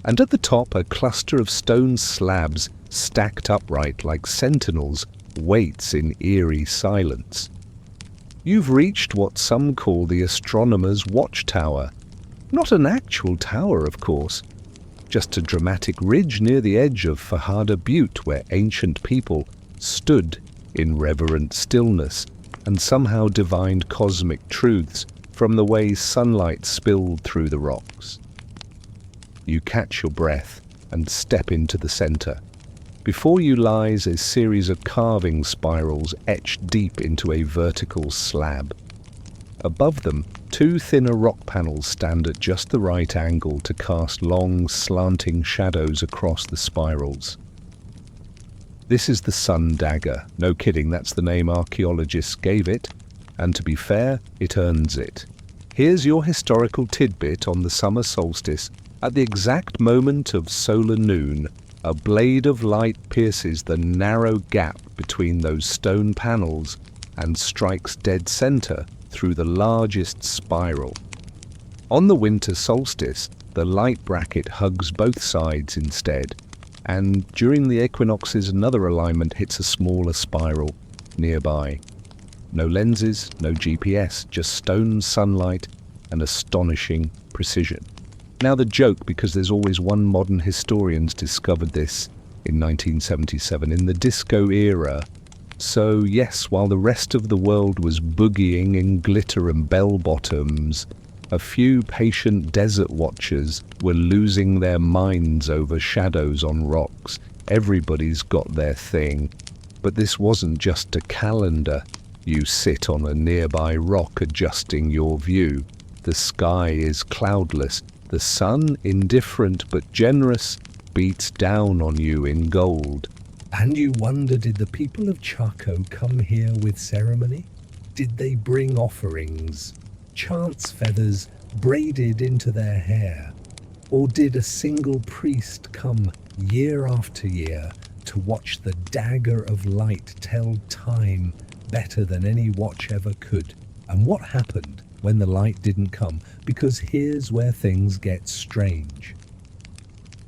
Speaker 2: And at the top, a cluster of stone slabs stacked upright like sentinels waits in eerie silence. You've reached what some call the astronomer's watchtower. Not an actual tower, of course, just a dramatic ridge near the edge of Fajada Butte where ancient people stood in reverent stillness and somehow divined cosmic truths from the way sunlight spilled through the rocks. You catch your breath and step into the center. Before you lies a series of carving spirals etched deep into a vertical slab. Above them, two thinner rock panels stand at just the right angle to cast long, slanting shadows across the spirals. This is the Sun Dagger. No kidding, that's the name archaeologists gave it, and to be fair, it earns it. Here's your historical tidbit on the summer solstice. At the exact moment of solar noon, a blade of light pierces the narrow gap between those stone panels and strikes dead center through the largest spiral. On the winter solstice, the light bracket hugs both sides instead, and during the equinoxes another alignment hits a smaller spiral nearby. No lenses, no GPS, just stone sunlight and astonishing precision. Now the joke, because there's always one modern historian's discovered this in 1977 in the disco era. So yes, while the rest of the world was boogieing in glitter and bell-bottoms, a few patient desert watchers were losing their minds over shadows on rocks. Everybody's got their thing. But this wasn't just a calendar. You sit on a nearby rock adjusting your view. The sky is cloudless. The sun, indifferent but generous, beats down on you in gold.
Speaker 1: And you wonder, did the people of Chaco come here with ceremony? Did they bring offerings, chance feathers braided into their hair? Or did a single priest come year after year to watch the dagger of light tell time better than any watch ever could? And what happened when the light didn't come? Because here's where things get strange.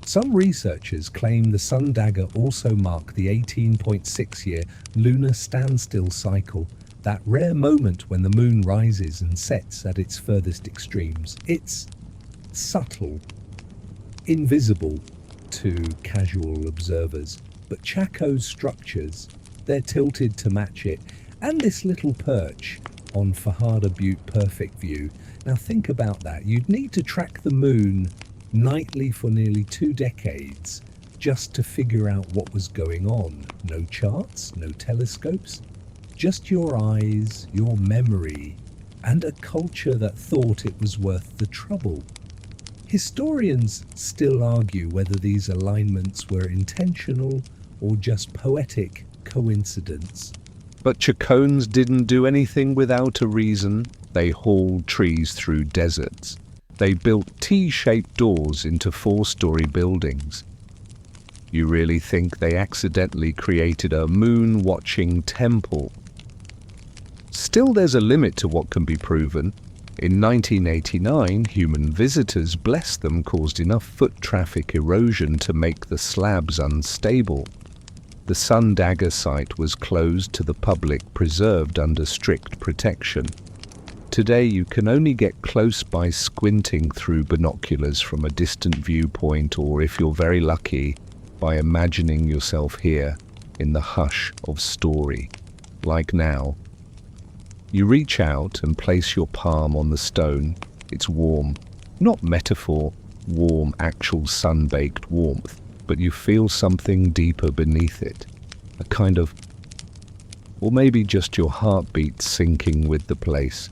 Speaker 1: Some researchers claim the sun dagger also marked the 18.6-year lunar standstill cycle, that rare moment when the moon rises and sets at its furthest extremes. It's subtle, invisible to casual observers, but Chaco's structures, they're tilted to match it. And this little perch, on Fajada Butte Perfect View. Now think about that. You'd need to track the moon nightly for nearly 2 decades just to figure out what was going on. No charts, no telescopes, just your eyes, your memory, and a culture that thought it was worth the trouble. Historians still argue whether these alignments were intentional or just poetic coincidence.
Speaker 2: But Chacoans didn't do anything without a reason. They hauled trees through deserts. They built T-shaped doors into 4-story buildings. You really think they accidentally created a moon-watching temple? Still, there's a limit to what can be proven. In 1989, human visitors, bless them, caused enough foot traffic erosion to make the slabs unstable. The Sun Dagger site was closed to the public, preserved under strict protection. Today you can only get close by squinting through binoculars from a distant viewpoint, or if you're very lucky, by imagining yourself here in the hush of story. Like now. You reach out and place your palm on the stone. It's warm, not metaphor, warm, actual sun-baked warmth, but you feel something deeper beneath it, a kind of, or maybe just your heartbeat syncing with the place.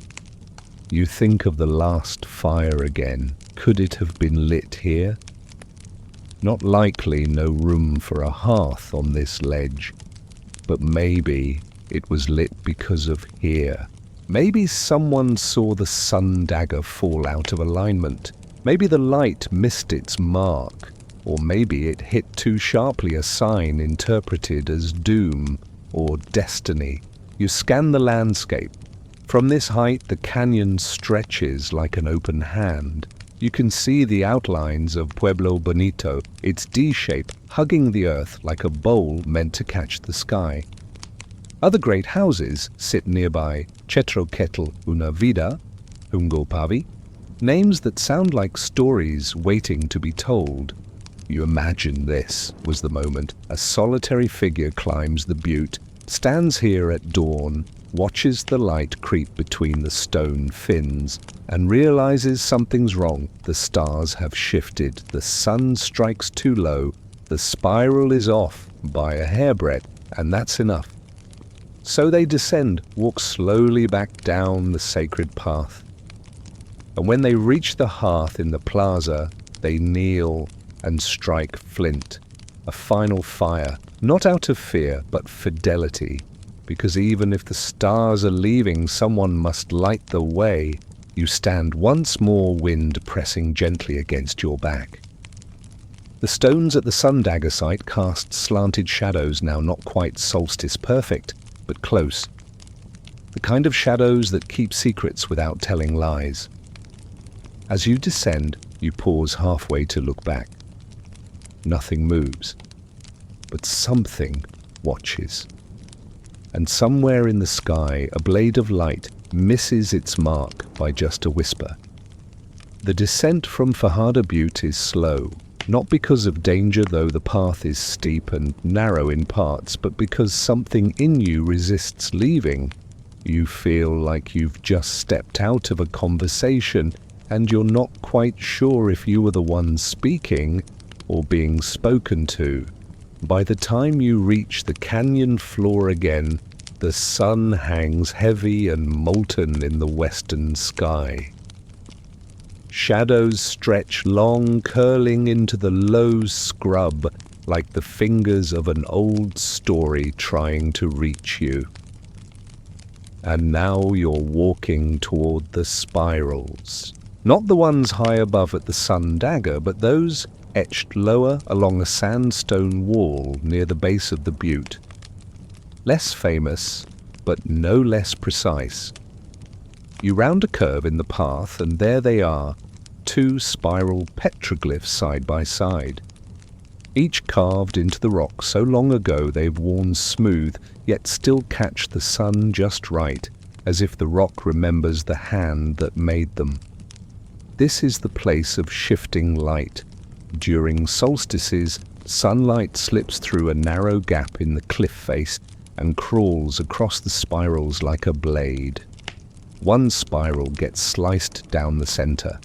Speaker 2: You think of the last fire again. Could it have been lit here? Not likely, no room for a hearth on this ledge, but maybe it was lit because of here. Maybe someone saw the Sun Dagger fall out of alignment. Maybe the light missed its mark. Or maybe it hit too sharply, a sign interpreted as doom or destiny. You scan the landscape. From this height, the canyon stretches like an open hand. You can see the outlines of Pueblo Bonito, its D-shape hugging the earth like a bowl meant to catch the sky. Other great houses sit nearby: Chetroquetl una vida, Hungopavi, names that sound like stories waiting to be told. You imagine this was the moment. A solitary figure climbs the butte, stands here at dawn, watches the light creep between the stone fins, and realizes something's wrong. The stars have shifted, the sun strikes too low, the spiral is off by a hairbreadth, and that's enough. So they descend, walk slowly back down the sacred path. And when they reach the hearth in the plaza, they kneel and strike flint, a final fire, not out of fear, but fidelity, because even if the stars are leaving, someone must light the way. You stand once more, wind pressing gently against your back. The stones at the Sun Dagger site cast slanted shadows, now not quite solstice perfect, but close. The kind of shadows that keep secrets without telling lies. As you descend, you pause halfway to look back. Nothing moves, but something watches. And somewhere in the sky, a blade of light misses its mark by just a whisper. The descent from Fajada Butte is slow, not because of danger, though the path is steep and narrow in parts, but because something in you resists leaving. You feel like you've just stepped out of a conversation, and you're not quite sure if you were the one speaking or being spoken to. By the time you reach the canyon floor again, the sun hangs heavy and molten in the western sky. Shadows stretch long, curling into the low scrub like the fingers of an old story trying to reach you. And now you're walking toward the spirals. Not the ones high above at the Sun Dagger, but those etched lower along a sandstone wall near the base of the butte. Less famous, but no less precise. You round a curve in the path, and there they are, 2 spiral petroglyphs side by side. Each carved into the rock so long ago they've worn smooth, yet still catch the sun just right, as if the rock remembers the hand that made them. This is the place of shifting light. During solstices, sunlight slips through a narrow gap in the cliff face and crawls across the spirals like a blade. One spiral gets sliced down the center,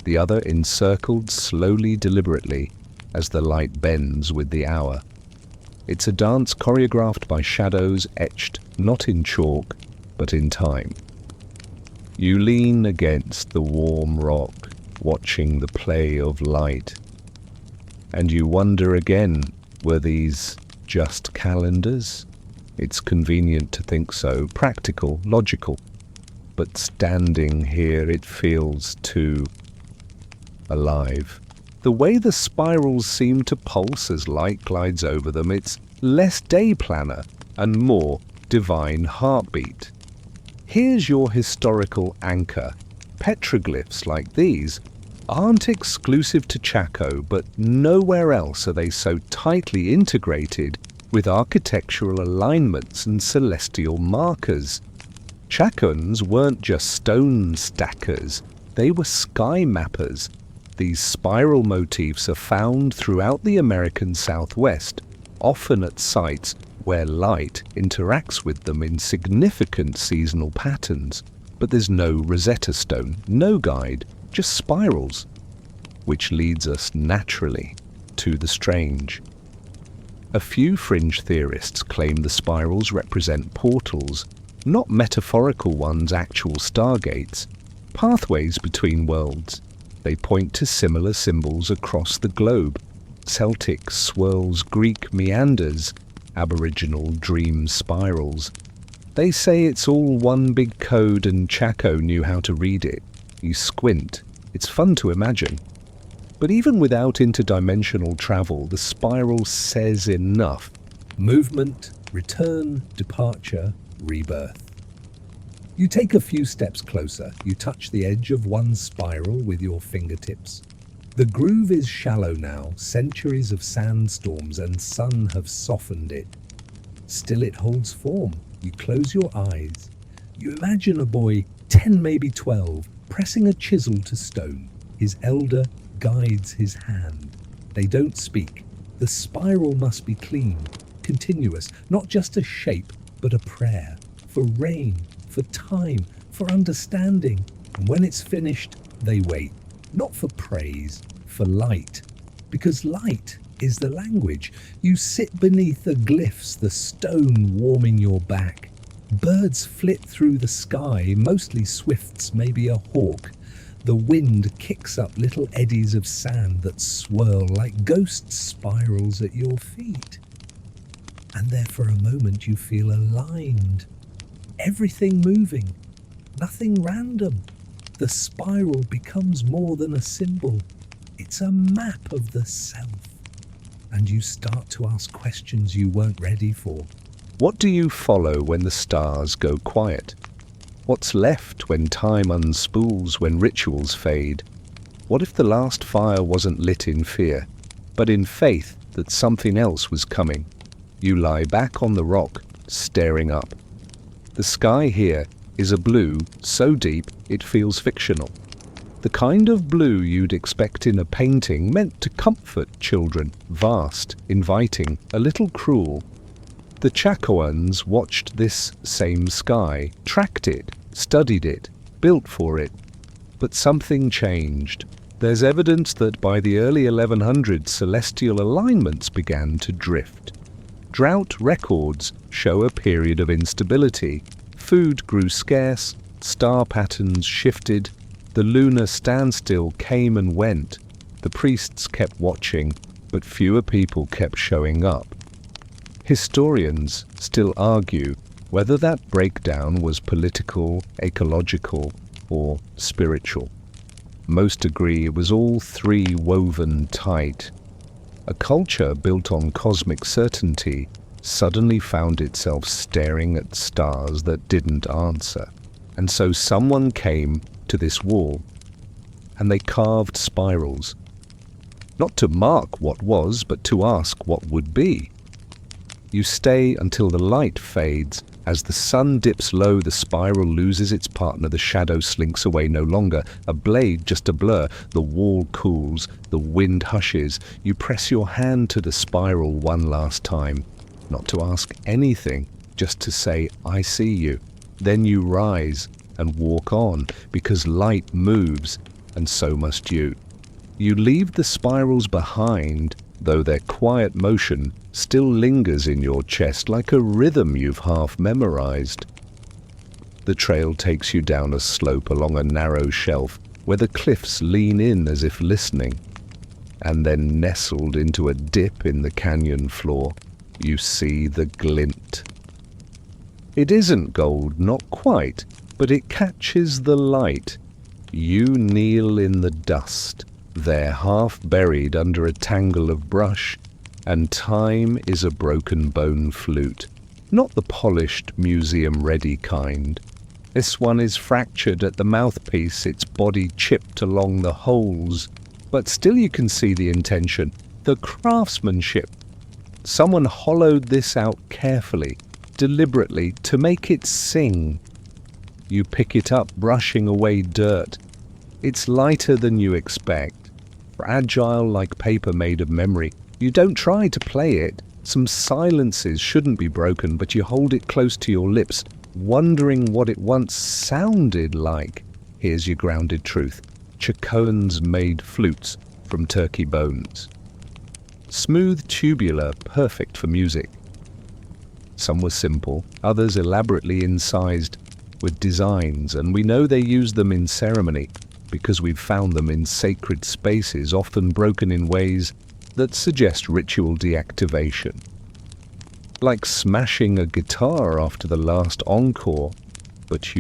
Speaker 2: the other encircled slowly, deliberately, as the light bends with the hour. It's a dance choreographed by shadows etched not in chalk, but in time. You lean against the warm rock, watching the play of light. And you wonder again, were these just calendars? It's convenient to think so, practical, logical. But standing here, it feels too alive. The way the spirals seem to pulse as light glides over them, it's less day planner and more divine heartbeat. Here's your historical anchor. Petroglyphs like these aren't exclusive to Chaco, but nowhere else are they so tightly integrated with architectural alignments and celestial markers. Chacons weren't just stone stackers, they were sky mappers. These spiral motifs are found throughout the American Southwest, often at sites where light interacts with them in significant seasonal patterns. But there's no Rosetta Stone, no guide, just spirals, which leads us naturally to the strange. A few fringe theorists claim the spirals represent portals, not metaphorical ones, actual stargates, pathways between worlds. They point to similar symbols across the globe: Celtic swirls, Greek meanders, Aboriginal dream spirals. They say it's all one big code, and Chaco knew how to read it. You squint. It's fun to imagine. But even without interdimensional travel, the spiral says enough.
Speaker 1: Movement, return, departure, rebirth. You take a few steps closer. You touch the edge of one spiral with your fingertips. The groove is shallow now. Centuries of sandstorms and sun have softened it. Still it holds form. You close your eyes. You imagine a boy, 10, maybe 12, pressing a chisel to stone. His elder guides his hand. They don't speak. The spiral must be clean, continuous, not just a shape, but a prayer. For rain, for time, for understanding. And when it's finished, they wait. Not for praise, for light. Because light is the language. You sit beneath the glyphs, the stone warming your back. Birds flit through the sky, mostly swifts, maybe a hawk. The wind kicks up little eddies of sand that swirl like ghost spirals at your feet. And there for a moment you feel aligned. Everything moving, nothing random. The spiral becomes more than a symbol. It's a map of the self. And you start to ask questions you weren't ready for.
Speaker 2: What do you follow when the stars go quiet? What's left when time unspools, when rituals fade? What if the last fire wasn't lit in fear, but in faith that something else was coming? You lie back on the rock, staring up. The sky here is a blue so deep it feels fictional. The kind of blue you'd expect in a painting meant to comfort children, vast, inviting, a little cruel. The Chacoans watched this same sky, tracked it, studied it, built for it. But something changed. There's evidence that by the early 1100s, celestial alignments began to drift. Drought records show a period of instability. Food grew scarce, star patterns shifted, the lunar standstill came and went. The priests kept watching, but fewer people kept showing up. Historians still argue whether that breakdown was political, ecological, or spiritual. Most agree it was all three woven tight. A culture built on cosmic certainty suddenly found itself staring at stars that didn't answer. And so someone came to this wall, and they carved spirals, not to mark what was, but to ask what would be. You stay until the light fades. As the sun dips low, the spiral loses its partner. The shadow slinks away, no longer a blade, just a blur. The wall cools, the wind hushes. You press your hand to the spiral one last time, not to ask anything, just to say, I see you. Then you rise, and walk on, because light moves, and so must you. You leave the spirals behind, though their quiet motion still lingers in your chest like a rhythm you've half memorized. The trail takes you down a slope along a narrow shelf where the cliffs lean in as if listening, and then nestled into a dip in the canyon floor, you see the glint. It isn't gold, not quite, but it catches the light. You kneel in the dust, there half buried under a tangle of brush, and time is a broken bone flute, not the polished museum-ready kind. This one is fractured at the mouthpiece, its body chipped along the holes, but still you can see the intention, the craftsmanship. Someone hollowed this out carefully, deliberately, to make it sing. You pick it up, brushing away dirt. It's lighter than you expect, fragile like paper made of memory. You don't try to play it. Some silences shouldn't be broken, but you hold it close to your lips, wondering what it once sounded like. Here's your grounded truth. Chacoans made flutes from turkey bones. Smooth, tubular, perfect for music. Some were simple, others elaborately incised with designs, and we know they used them in ceremony because we've found them in sacred spaces, often broken in ways that suggest ritual deactivation. Like smashing a guitar after the last encore, but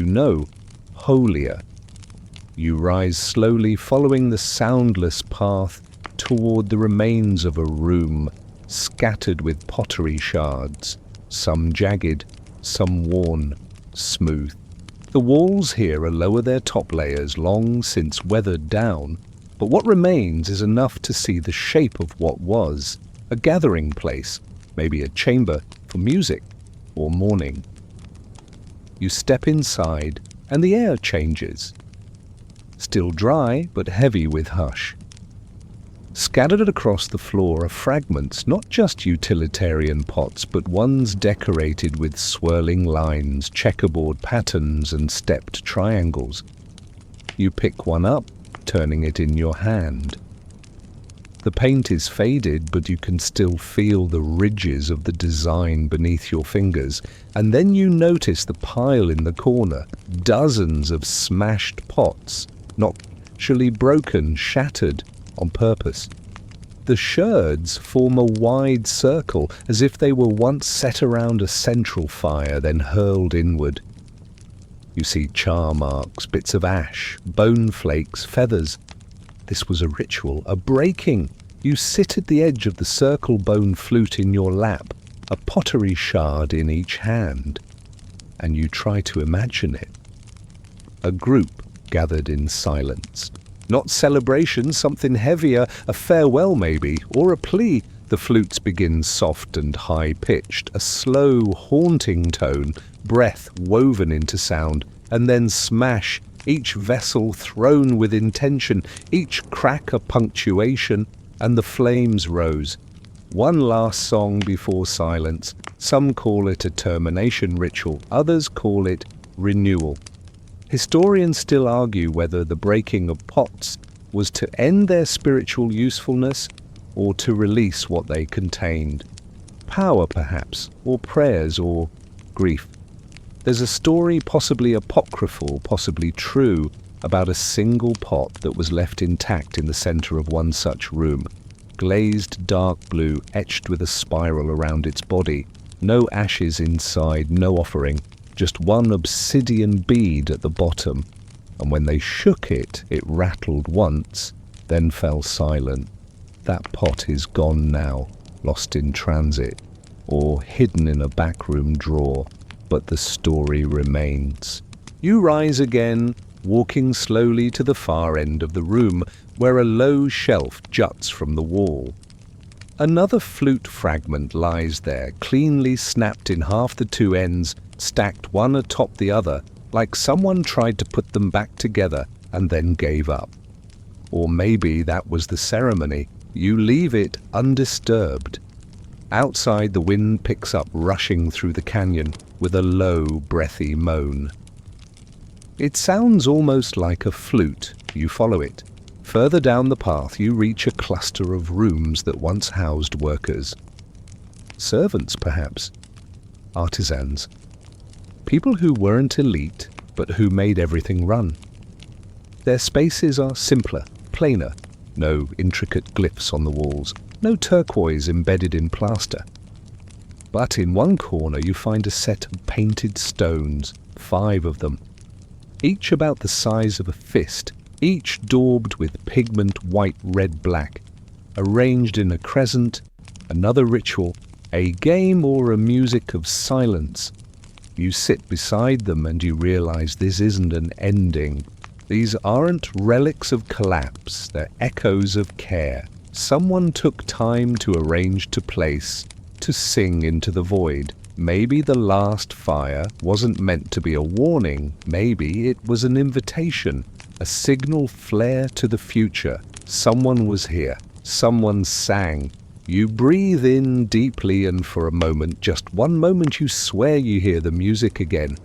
Speaker 2: holier. You rise slowly, following the soundless path toward the remains of a room scattered with pottery shards, some jagged, some worn, smooth. The walls here are lower, their top layers long since weathered down, but what remains is enough to see the shape of what was a gathering place, maybe a chamber for music or mourning. You step inside and the air changes. Still dry, but heavy with hush. Scattered across the floor are fragments, not just utilitarian pots, but ones decorated with swirling lines, checkerboard patterns, and stepped triangles. You pick one up, turning it in your hand. The paint is faded, but you can still feel the ridges of the design beneath your fingers, and then you notice the pile in the corner, dozens of smashed pots, not actually broken, shattered on purpose. The sherds form a wide circle, as if they were once set around a central fire, then hurled inward. You see char marks, bits of ash, bone flakes, feathers. This was a ritual, a breaking. You sit at the edge of the circle bone flute in your lap, a pottery shard in each hand, and you try to imagine it. A group gathered in silence. Not celebration, something heavier, a farewell maybe, or a plea. The flutes begin soft and high-pitched, a slow, haunting tone, breath woven into sound, and then smash, each vessel thrown with intention, each crack a punctuation, and the flames rose. One last song before silence. Some call it a termination ritual, others call it renewal. Historians still argue whether the breaking of pots was to end their spiritual usefulness or to release what they contained. Power, perhaps, or prayers, or grief. There's a story, possibly apocryphal, possibly true, about a single pot that was left intact in the center of one such room, glazed dark blue, etched with a spiral around its body. No ashes inside, no offering. Just one obsidian bead at the bottom, and when they shook it, it rattled once, then fell silent. That pot is gone now, lost in transit, or hidden in a backroom drawer, but the story remains. You rise again, walking slowly to the far end of the room, where a low shelf juts from the wall. Another flute fragment lies there, cleanly snapped in half the two ends, stacked one atop the other, like someone tried to put them back together and then gave up. Or maybe that was the ceremony. You leave it undisturbed. Outside, the wind picks up, rushing through the canyon with a low, breathy moan. It sounds almost like a flute. You follow it. Further down the path, you reach a cluster of rooms that once housed workers. Servants, perhaps. Artisans. People who weren't elite, but who made everything run. Their spaces are simpler, plainer. No intricate glyphs on the walls. No turquoise embedded in plaster. But in one corner you find a set of painted stones, 5 of them. Each about the size of a fist, each daubed with pigment white, red, black, arranged in a crescent, another ritual, a game or a music of silence. You sit beside them and you realize this isn't an ending. These aren't relics of collapse, they're echoes of care. Someone took time to arrange to place, to sing into the void. Maybe the last fire wasn't meant to be a warning. Maybe it was an invitation, a signal flare to the future. Someone was here. Someone sang. You breathe in deeply and for a moment, just one moment, you swear you hear the music again.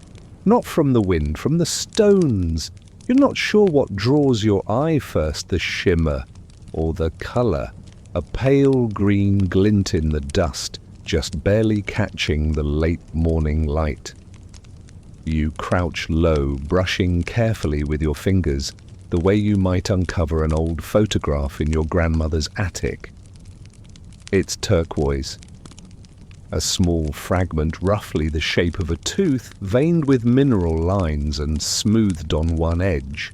Speaker 2: Not from the wind, from the stones. You're not sure what draws your eye first, the shimmer or the color. A pale green glint in the dust, just barely catching the late morning light. You crouch low, brushing carefully with your fingers, the way you might uncover an old photograph in your grandmother's attic. It's turquoise. A small fragment roughly the shape of a tooth, veined with mineral lines and smoothed on one edge.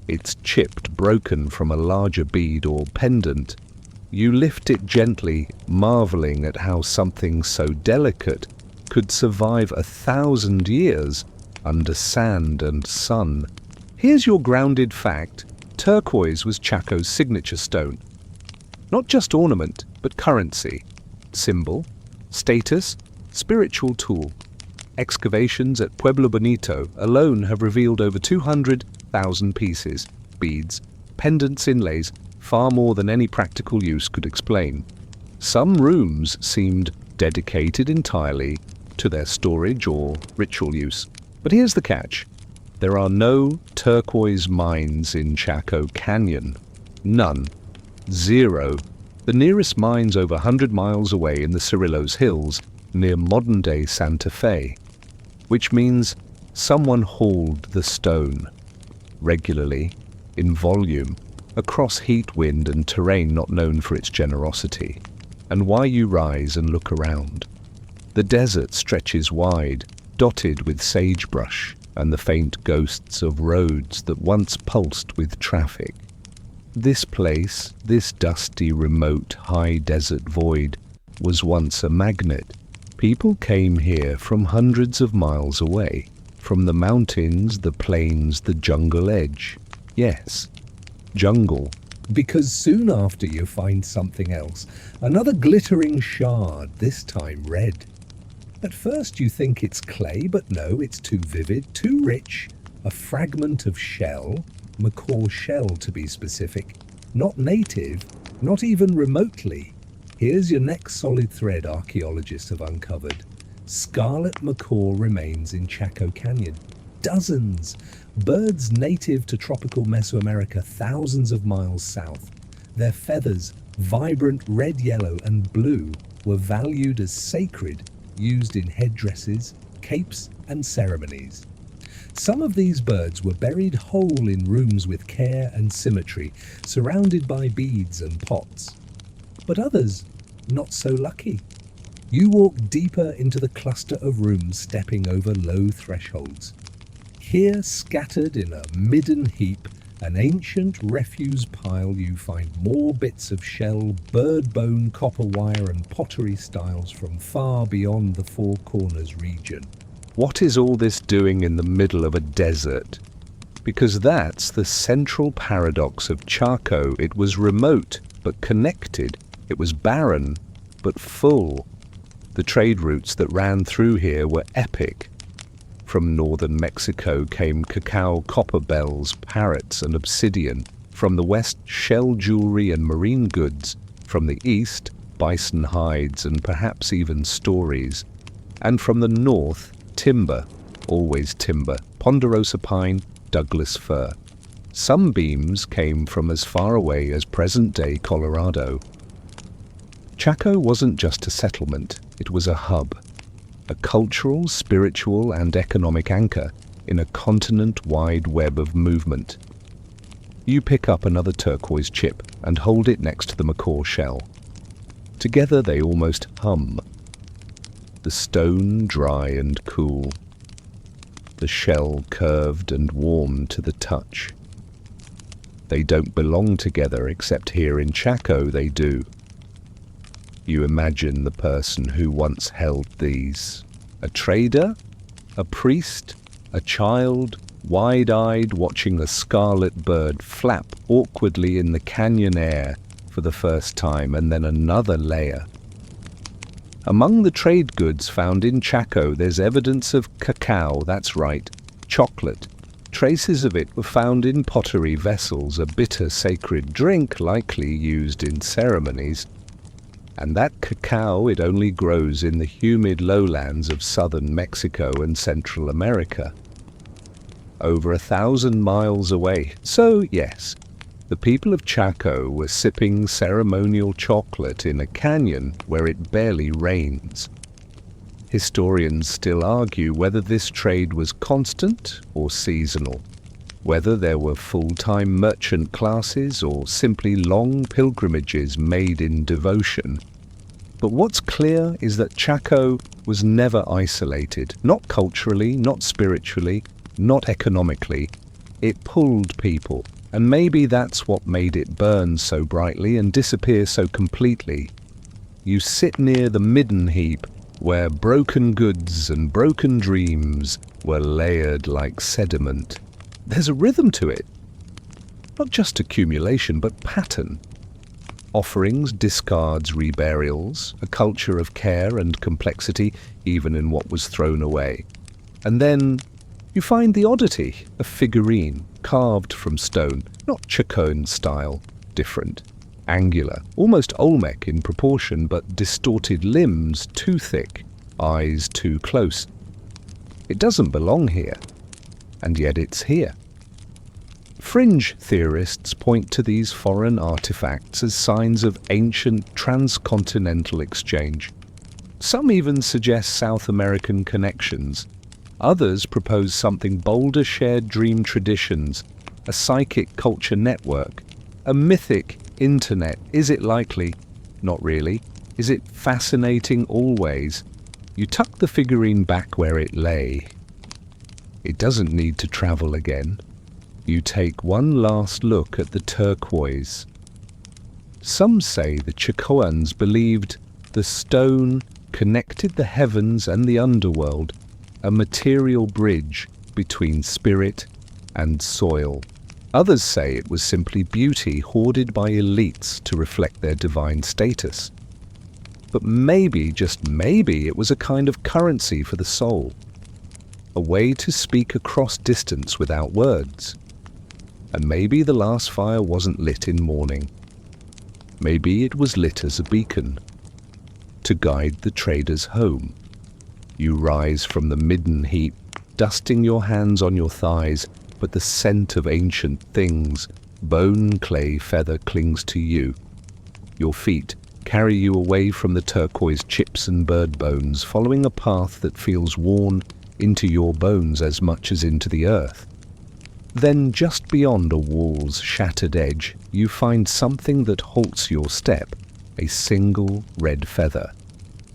Speaker 2: It's chipped, broken from a larger bead or pendant. You lift it gently, marveling at how something so delicate could survive 1,000 years under sand and sun. Here's your grounded fact. Turquoise was Chaco's signature stone. Not just ornament, but currency, symbol, status, spiritual tool. Excavations at Pueblo Bonito alone have revealed over 200,000 pieces, beads, pendants, inlays, far more than any practical use could explain. Some rooms seemed dedicated entirely to their storage or ritual use. But here's the catch. There are no turquoise mines in Chaco Canyon. None. 0. The nearest mine's over 100 miles away in the Cerrillos Hills, near modern-day Santa Fe. Which means someone hauled the stone. Regularly, in volume, across heat, wind and terrain not known for its generosity. And why you rise and look around. The desert stretches wide, dotted with sagebrush and the faint ghosts of roads that once pulsed with traffic. This place, this dusty, remote, high desert void, was once a magnet. People came here from hundreds of miles away, from the mountains, the plains, the jungle edge. Yes, jungle.
Speaker 1: Because soon after you find something else, another glittering shard, this time red. At first you think it's clay, but no, it's too vivid, too rich. A fragment of shell, macaw shell to be specific, not native, not even remotely. Here's your next solid thread archaeologists have uncovered. Scarlet macaw remains in Chaco Canyon. Dozens! Birds native to tropical Mesoamerica thousands of miles south. Their feathers, vibrant red, yellow and blue, were valued as sacred, used in headdresses, capes and ceremonies. Some of these birds were buried whole in rooms with care and symmetry, surrounded by beads and pots. But others, not so lucky. You walk deeper into the cluster of rooms, stepping over low thresholds. Here, scattered in a Midden heap, an ancient refuse pile, you find more bits of shell, bird bone, copper wire and pottery styles from far beyond the Four Corners region.
Speaker 2: What is all this doing in the middle of a desert? Because that's the central paradox of Chaco. It was remote, but connected. It was barren, but full. The trade routes that ran through here were epic. From northern Mexico came cacao, copper bells, parrots and obsidian. From the west, shell jewelry and marine goods. From the east, bison hides and perhaps even stories. And from the north, timber, always timber, ponderosa pine, Douglas fir. Some beams came from as far away as present-day Colorado. Chaco wasn't just a settlement, it was a hub, a cultural, spiritual, and economic anchor in a continent-wide web of movement. You pick up another turquoise chip and hold it next to the macaw shell. Together they almost hum. The stone dry and cool. The shell curved and warm to the touch. They don't belong together, except here in Chaco they do. You imagine the person who once held these. A trader? A priest? A child? Wide-eyed, watching a scarlet bird flap awkwardly in the canyon air for the first time, and then another layer. Among the trade goods found in Chaco, there's evidence of cacao, that's right, chocolate. Traces of it were found in pottery vessels, a bitter sacred drink likely used in ceremonies. And that cacao, it only grows in the humid lowlands of southern Mexico and Central America. Over 1,000 miles away. So, yes, the people of Chaco were sipping ceremonial chocolate in a canyon where it barely rains. Historians still argue whether this trade was constant or seasonal, whether there were full-time merchant classes or simply long pilgrimages made in devotion. But what's clear is that Chaco was never isolated, not culturally, not spiritually, not economically. It pulled people, and maybe that's what made it burn so brightly and disappear so completely. You sit near the Midden heap, where broken goods and broken dreams were layered like sediment. There's a rhythm to it. Not just accumulation, but pattern. Offerings, discards, reburials, a culture of care and complexity, even in what was thrown away. And then you find the oddity, a figurine, carved from stone, not Chacon style, different, angular, almost Olmec in proportion, but distorted limbs too thick, eyes too close. It doesn't belong here, and yet it's here. Fringe theorists point to these foreign artifacts as signs of ancient transcontinental exchange. Some even suggest South American connections. Others propose something bolder: shared dream traditions, a psychic culture network, a mythic internet. Is it likely? Not really. Is it fascinating? Always. You tuck the figurine back where it lay. It doesn't need to travel again. You take one last look at the turquoise. Some say the Chacoans believed the stone connected the heavens and the underworld, a material bridge between spirit and soil. Others say it was simply beauty hoarded by elites to reflect their divine status. But maybe, just maybe, it was a kind of currency for the soul, a way to speak across distance without words. And maybe the last fire wasn't lit in mourning. Maybe it was lit as a beacon, to guide the traders home. You rise from the Midden heap, dusting your hands on your thighs, but the scent of ancient things, bone, clay, feather, clings to you. Your feet carry you away from the turquoise chips and bird bones, following a path that feels worn into your bones as much as into the earth. Then, just beyond a wall's shattered edge, you find something that halts your step, a single red feather.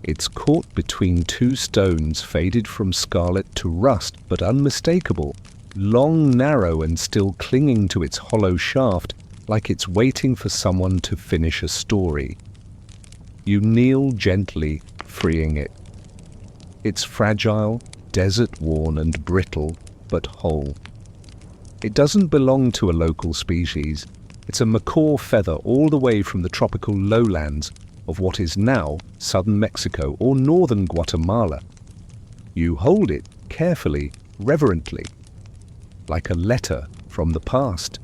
Speaker 2: It's caught between two stones, faded from scarlet to rust, but unmistakable, long, narrow, and still clinging to its hollow shaft, like it's waiting for someone to finish a story. You kneel gently, freeing it. It's fragile, desert-worn and brittle, but whole. It doesn't belong to a local species. It's a macaw feather all the way from the tropical lowlands of what is now southern Mexico or northern Guatemala. You hold it carefully, reverently, like a letter from the past.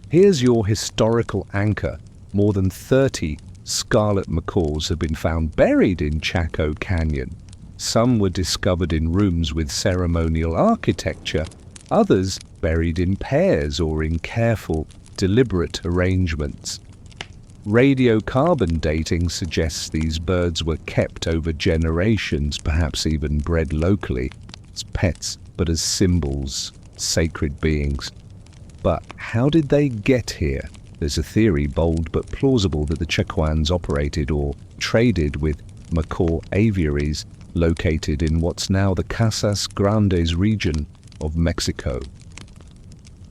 Speaker 2: Here's your historical anchor. More than 30 scarlet macaws have been found buried in Chaco Canyon. Some were discovered in rooms with ceremonial architecture, others buried in pairs or in careful, deliberate arrangements. Radiocarbon dating suggests these birds were kept over generations, perhaps even bred locally, as pets, but as symbols, sacred beings. But how did they get here? There's a theory, bold but plausible, that the Chacoans operated or traded with macaw aviaries located in what's now the Casas Grandes region of Mexico.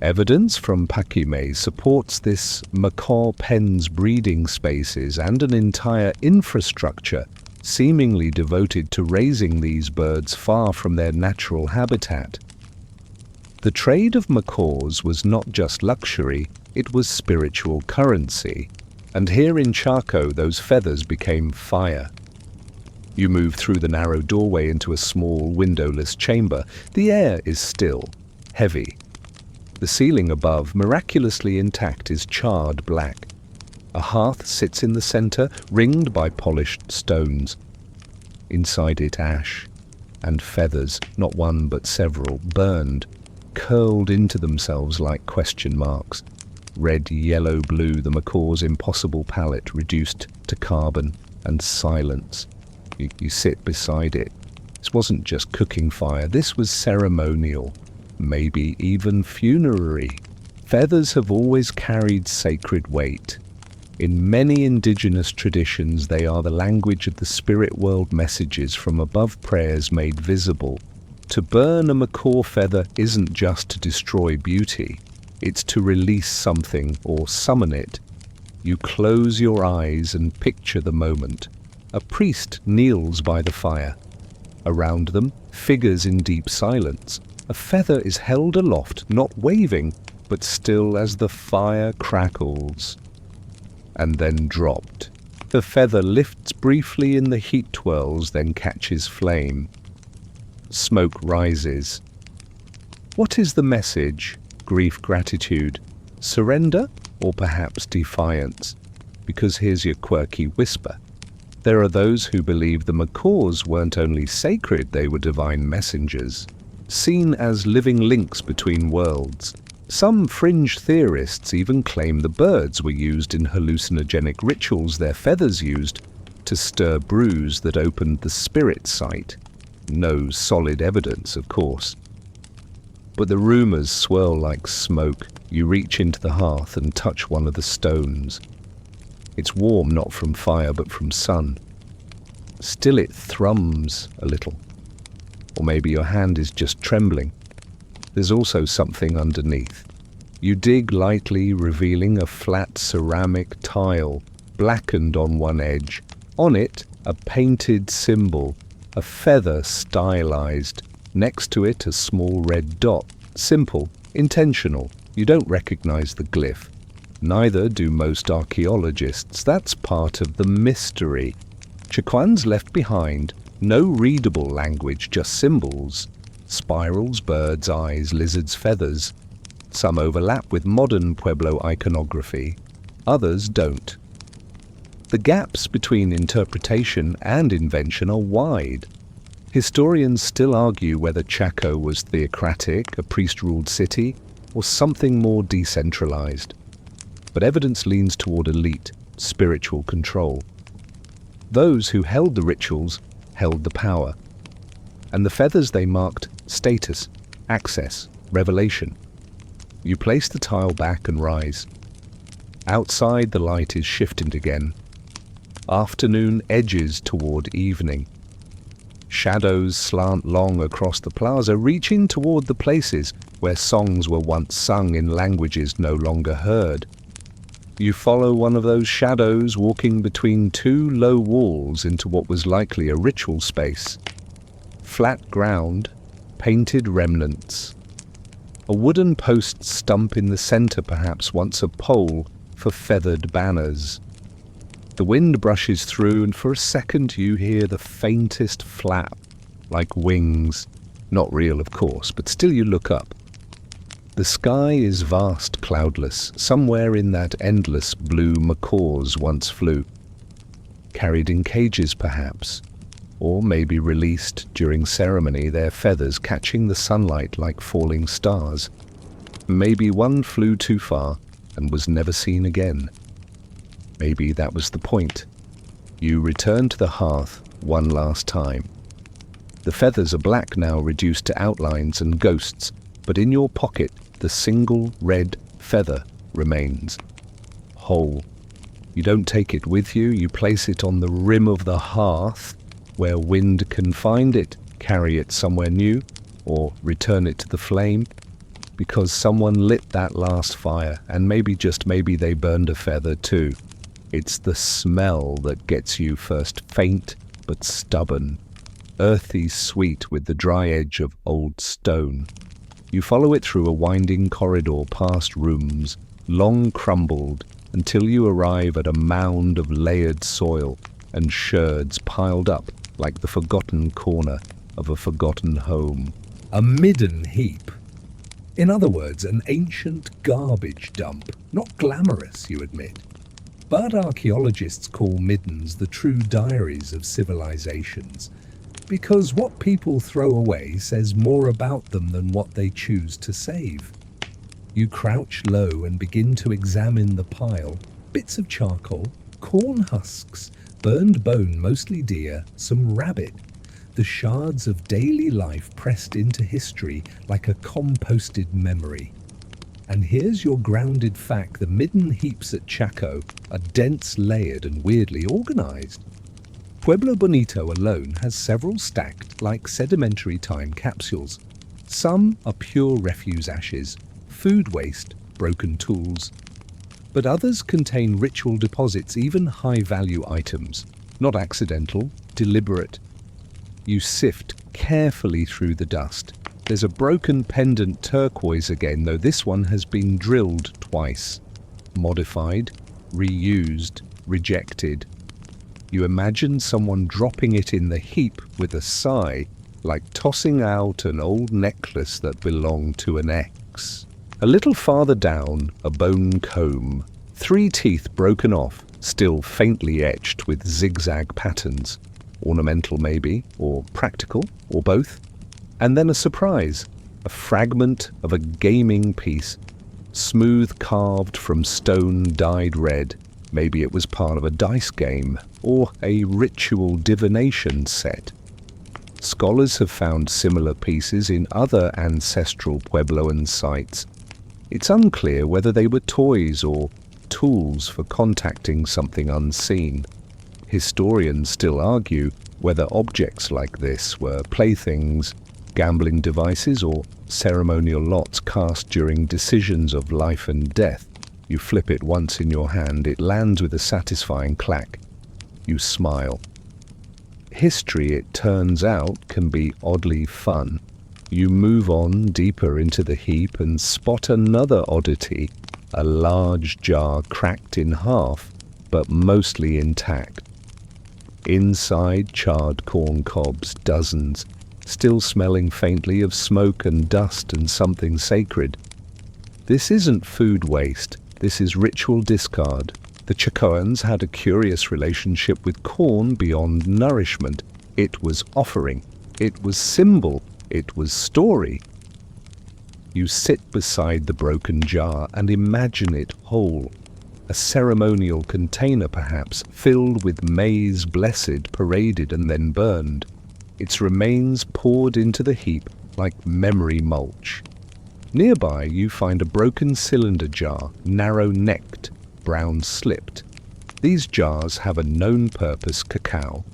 Speaker 2: Evidence from Paquimé supports this macaw pens breeding spaces and an entire infrastructure seemingly devoted to raising these birds far from their natural habitat. The trade of macaws was not just luxury, it was spiritual currency, and here in Chaco those feathers became fire. You move through the narrow doorway into a small, windowless chamber. The air is still, heavy. The ceiling above, miraculously intact, is charred black. A hearth sits in the center, ringed by polished stones. Inside it, ash and feathers, not one but several, burned, curled into themselves like question marks. Red, yellow, blue, the macaw's impossible palette reduced to carbon and silence. You sit beside it. This wasn't just cooking fire, this was ceremonial, maybe even funerary. Feathers have always carried sacred weight. In many indigenous traditions, they are the language of the spirit world, messages from above, prayers made visible. To burn a macaw feather isn't just to destroy beauty, it's to release something or summon it. You close your eyes and picture the moment. A priest kneels by the fire. Around them, figures in deep silence. A feather is held aloft, not waving, but still as the fire crackles. And then dropped. The feather lifts briefly in the heat twirls, then catches flame. Smoke rises. What is the message? Grief, gratitude, surrender, or perhaps defiance? Because here's your quirky whisper. There are those who believe the macaws weren't only sacred, they were divine messengers, seen as living links between worlds. Some fringe theorists even claim the birds were used in hallucinogenic rituals, their feathers used to stir brews that opened the spirit sight. No solid evidence, of course. But the rumors swirl like smoke. You reach into the hearth and touch one of the stones. It's warm, not from fire, but from sun. Still it thrums a little. Or maybe your hand is just trembling. There's also something underneath. You dig lightly, revealing a flat ceramic tile, blackened on one edge. On it, a painted symbol, a feather stylized. Next to it, a small red dot. Simple, intentional. You don't recognize the glyph. Neither do most archaeologists. That's part of the mystery. Chacoans left behind no readable language, just symbols. Spirals, birds' eyes, lizards' feathers. Some overlap with modern Pueblo iconography. Others don't. The gaps between interpretation and invention are wide. Historians still argue whether Chaco was theocratic, a priest-ruled city, or something more decentralized. But evidence leans toward elite, spiritual control. Those who held the rituals held the power. And the feathers they marked status, access, revelation. You place the tile back and rise. Outside, the light is shifting again. Afternoon edges toward evening. Shadows slant long across the plaza, reaching toward the places where songs were once sung in languages no longer heard. You follow one of those shadows, walking between two low walls into what was likely a ritual space. Flat ground, painted remnants. A wooden post stump in the center, perhaps once a pole for feathered banners. The wind brushes through, and for a second you hear the faintest flap, like wings. Not real, of course, but still you look up. The sky is vast, cloudless, somewhere in that endless blue macaws once flew. Carried in cages, perhaps, or maybe released during ceremony, their feathers catching the sunlight like falling stars. Maybe one flew too far and was never seen again. Maybe that was the point. You return to the hearth one last time. The feathers are black now, reduced to outlines and ghosts, but in your pocket the single red feather remains, whole. You don't take it with you, you place it on the rim of the hearth, where wind can find it, carry it somewhere new, or return it to the flame, because someone lit that last fire, and maybe, just maybe, they burned a feather too. It's the smell that gets you, first faint but stubborn, earthy sweet with the dry edge of old stone. You follow it through a winding corridor past rooms, long crumbled, until you arrive at a mound of layered soil and sherds piled up like the forgotten corner of a forgotten home.
Speaker 1: A Midden heap. In other words, an ancient garbage dump. Not glamorous, you admit. But archaeologists call Middens the true diaries of civilizations, because what people throw away says more about them than what they choose to save. You crouch low and begin to examine the pile. Bits of charcoal, corn husks, burned bone, mostly deer, some rabbit. The shards of daily life pressed into history like a composted memory. And here's your grounded fact: the Midden heaps at Chaco are dense, layered, and weirdly organized. Pueblo Bonito alone has several stacked like sedimentary time capsules. Some are pure refuse ashes, food waste, broken tools. But others contain ritual deposits, even high-value items. Not accidental, deliberate. You sift carefully through the dust. There's a broken pendant turquoise again, though this one has been drilled twice. Modified, reused, rejected. You imagine someone dropping it in the heap with a sigh, like tossing out an old necklace that belonged to an ex. A little farther down, a bone comb. 3 teeth broken off, still faintly etched with zigzag patterns. Ornamental maybe, or practical, or both. And then a surprise, a fragment of a gaming piece, smooth carved from stone dyed red. Maybe it was part of a dice game, or a ritual divination set. Scholars have found similar pieces in other ancestral Puebloan sites. It's unclear whether they were toys or tools for contacting something unseen. Historians still argue whether objects like this were playthings, gambling devices, or ceremonial lots cast during decisions of life and death. You flip it once in your hand, it lands with a satisfying clack. You smile. History, it turns out, can be oddly fun. You move on deeper into the heap and spot another oddity, a large jar cracked in half, but mostly intact. Inside, charred corn cobs, dozens, still smelling faintly of smoke and dust and something sacred. This isn't food waste, this is ritual discard. The Chacoans had a curious relationship with corn beyond nourishment. It was offering, it was symbol, it was story. You sit beside the broken jar and imagine it whole. A ceremonial container perhaps, filled with maize blessed, paraded and then burned. Its remains poured into the heap like memory mulch. Nearby you find a broken cylinder jar, narrow-necked, brown-slipped. These jars have a known purpose: cacao.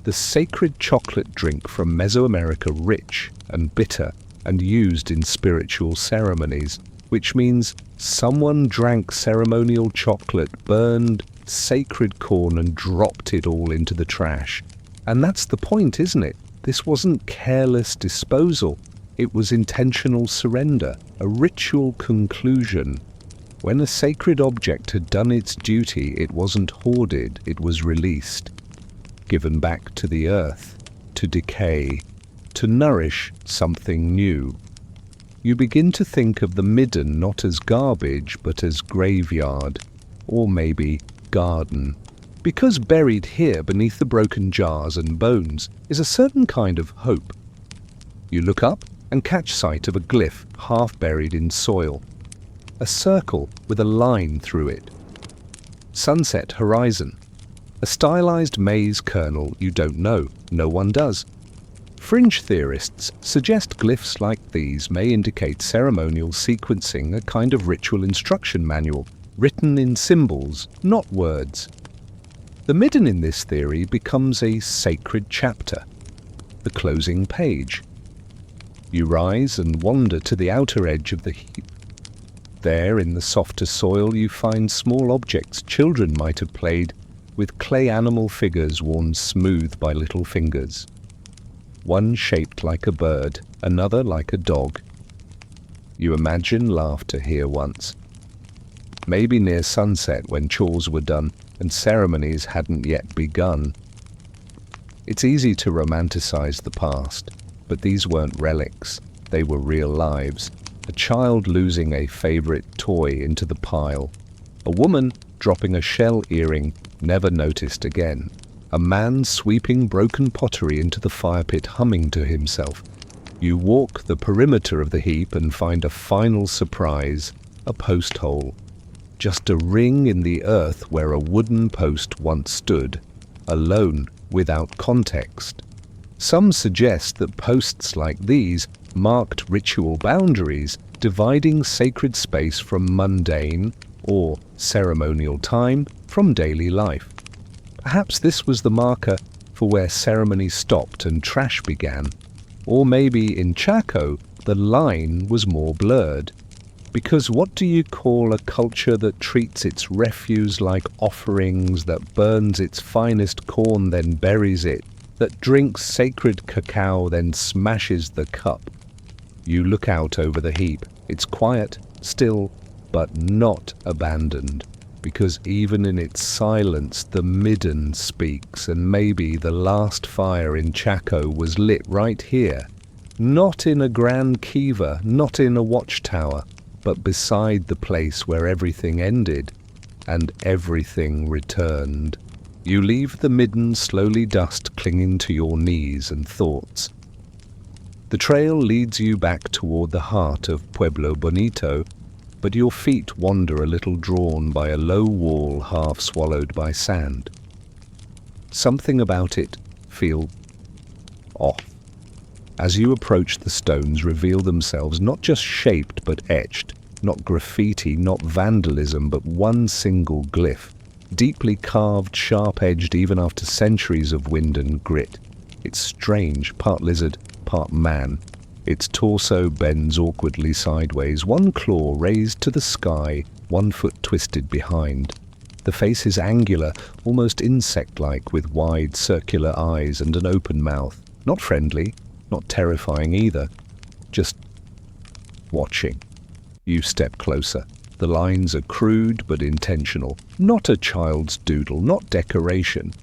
Speaker 1: The sacred chocolate drink from Mesoamerica, rich and bitter and used in spiritual ceremonies, which means someone drank ceremonial chocolate, burned sacred corn and dropped it all into the trash. And that's the point, isn't it? This wasn't careless disposal. It was intentional surrender, a ritual conclusion. When a sacred object had done its duty, it wasn't hoarded, it was released, given back to the earth, to decay, to nourish something new. You begin to think of the Midden not as garbage, but as graveyard, or maybe garden.
Speaker 2: Because buried here beneath the broken jars and bones is a certain kind of hope. You look up and catch sight of a glyph half buried in soil. A circle with a line through it. Sunset horizon. A stylized maize kernel you don't know. No one does. Fringe theorists suggest glyphs like these may indicate ceremonial sequencing, a kind of ritual instruction manual, written in symbols, not words. The Midden in this theory becomes a sacred chapter, the closing page. You rise and wander to the outer edge of the heap. There, in the softer soil, you find small objects children might have played with, clay animal figures worn smooth by little fingers. One shaped like a bird, another like a dog. You imagine laughter here once. Maybe near sunset when chores were done and ceremonies hadn't yet begun. It's easy to romanticize the past, but these weren't relics. They were real lives. A child losing a favorite toy into the pile. A woman dropping a shell earring never noticed again. A man sweeping broken pottery into the fire pit humming to himself. You walk the perimeter of the heap and find a final surprise, a post hole. Just a ring in the earth where a wooden post once stood, alone, without context. Some suggest that posts like these marked ritual boundaries, dividing sacred space from mundane or ceremonial time from daily life. Perhaps this was the marker for where ceremony stopped and trash began. Or maybe in Chaco, the line was more blurred. Because what do you call a culture that treats its refuse like offerings, that burns its finest corn then buries it, that drinks sacred cacao then smashes the cup? You look out over the heap. It's quiet, still, but not abandoned. Because even in its silence the Midden speaks, and maybe the last fire in Chaco was lit right here. Not in a grand kiva, not in a watchtower, but beside the place where everything ended and everything returned. You leave the Midden slowly, dust clinging to your knees and thoughts. The trail leads you back toward the heart of Pueblo Bonito, but your feet wander a little, drawn by a low wall half swallowed by sand. Something about it feels off. As you approach, the stones reveal themselves not just shaped but etched, not graffiti, not vandalism, but one single glyph, deeply carved, sharp-edged even after centuries of wind and grit. It's strange, part lizard, part man. Its torso bends awkwardly sideways, one claw raised to the sky, one foot twisted behind. The face is angular, almost insect-like, with wide circular eyes and an open mouth. Not friendly, not terrifying either, just watching. You step closer. The lines are crude but intentional, not a child's doodle, not decoration.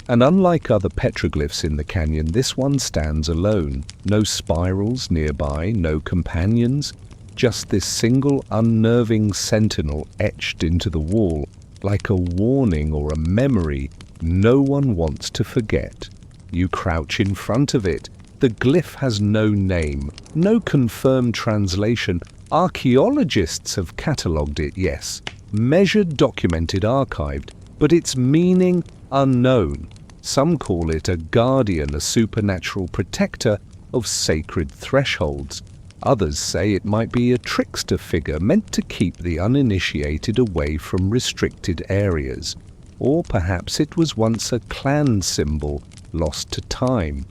Speaker 2: And unlike other petroglyphs in the canyon, this one stands alone. No spirals nearby, no companions, just this single unnerving sentinel etched into the wall, like a warning or a memory no one wants to forget. You crouch in front of it. The glyph has no name, no confirmed translation. Archaeologists have catalogued it, yes, measured, documented, archived, but its meaning unknown. Some call it a guardian, a supernatural protector of sacred thresholds. Others say it might be a trickster figure meant to keep the uninitiated away from restricted areas. Or perhaps it was once a clan symbol, lost to time.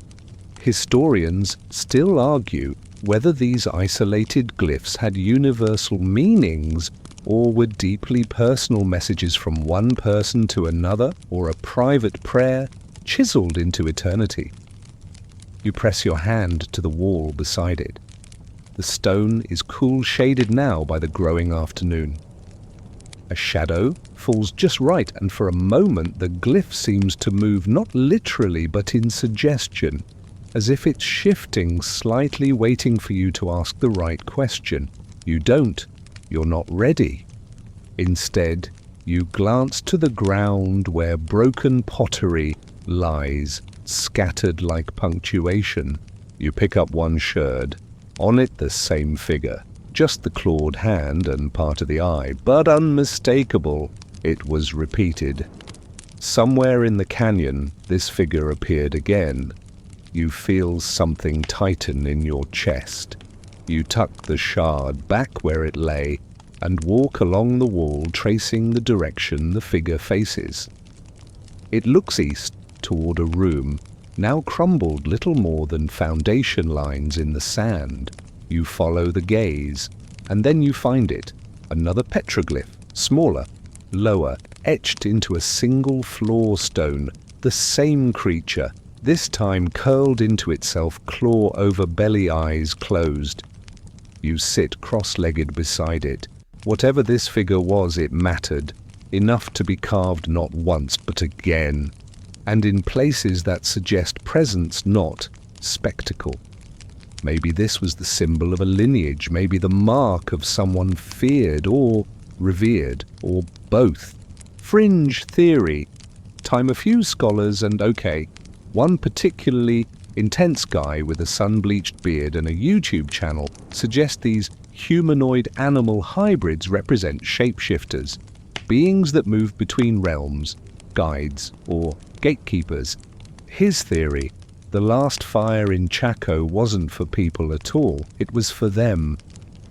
Speaker 2: Historians still argue whether these isolated glyphs had universal meanings or were deeply personal messages from one person to another, or a private prayer chiseled into eternity. You press your hand to the wall beside it. The stone is cool, shaded now by the growing afternoon. A shadow falls just right, and for a moment the glyph seems to move, not literally but in suggestion, as if it's shifting slightly, waiting for you to ask the right question. You don't. You're not ready. Instead, You glance to the ground where broken pottery lies, scattered like punctuation. You pick up one sherd. On it the same figure, just the clawed hand and part of the eye, but unmistakable. It was repeated. Somewhere in the canyon, this figure appeared again. You feel something tighten in your chest. You tuck the shard back where it lay and walk along the wall, tracing the direction the figure faces. It looks east toward a room, now crumbled little more than foundation lines in the sand. You follow the gaze, and then you find it, another petroglyph, smaller, lower, etched into a single floor stone, the same creature, this time curled into itself, claw over belly, eyes closed. You sit cross-legged beside it. Whatever this figure was, it mattered, enough to be carved not once but again, and in places that suggest presence, not spectacle. Maybe this was the symbol of a lineage, maybe the mark of someone feared or revered, or both. Fringe theory. Time a few scholars and okay, one particularly intense guy with a sun-bleached beard and a YouTube channel suggests these humanoid animal hybrids represent shapeshifters, beings that move between realms, guides or gatekeepers. His theory, the last fire in Chaco wasn't for people at all, it was for them.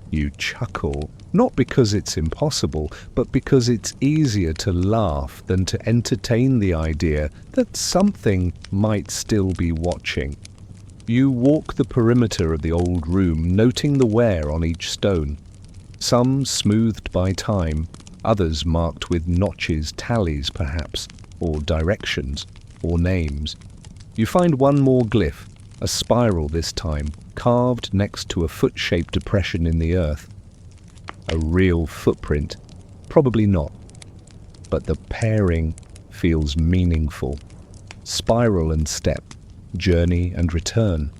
Speaker 2: You chuckle, not because it's impossible, but because it's easier to laugh than to entertain the idea that something might still be watching. You walk the perimeter of the old room, noting the wear on each stone. Some smoothed by time, others marked with notches, tallies perhaps, or directions, or names. You find one more glyph, a spiral this time, carved next to a foot-shaped depression in the earth. A real footprint? Probably not. But the pairing feels meaningful. Spiral and step, journey and return.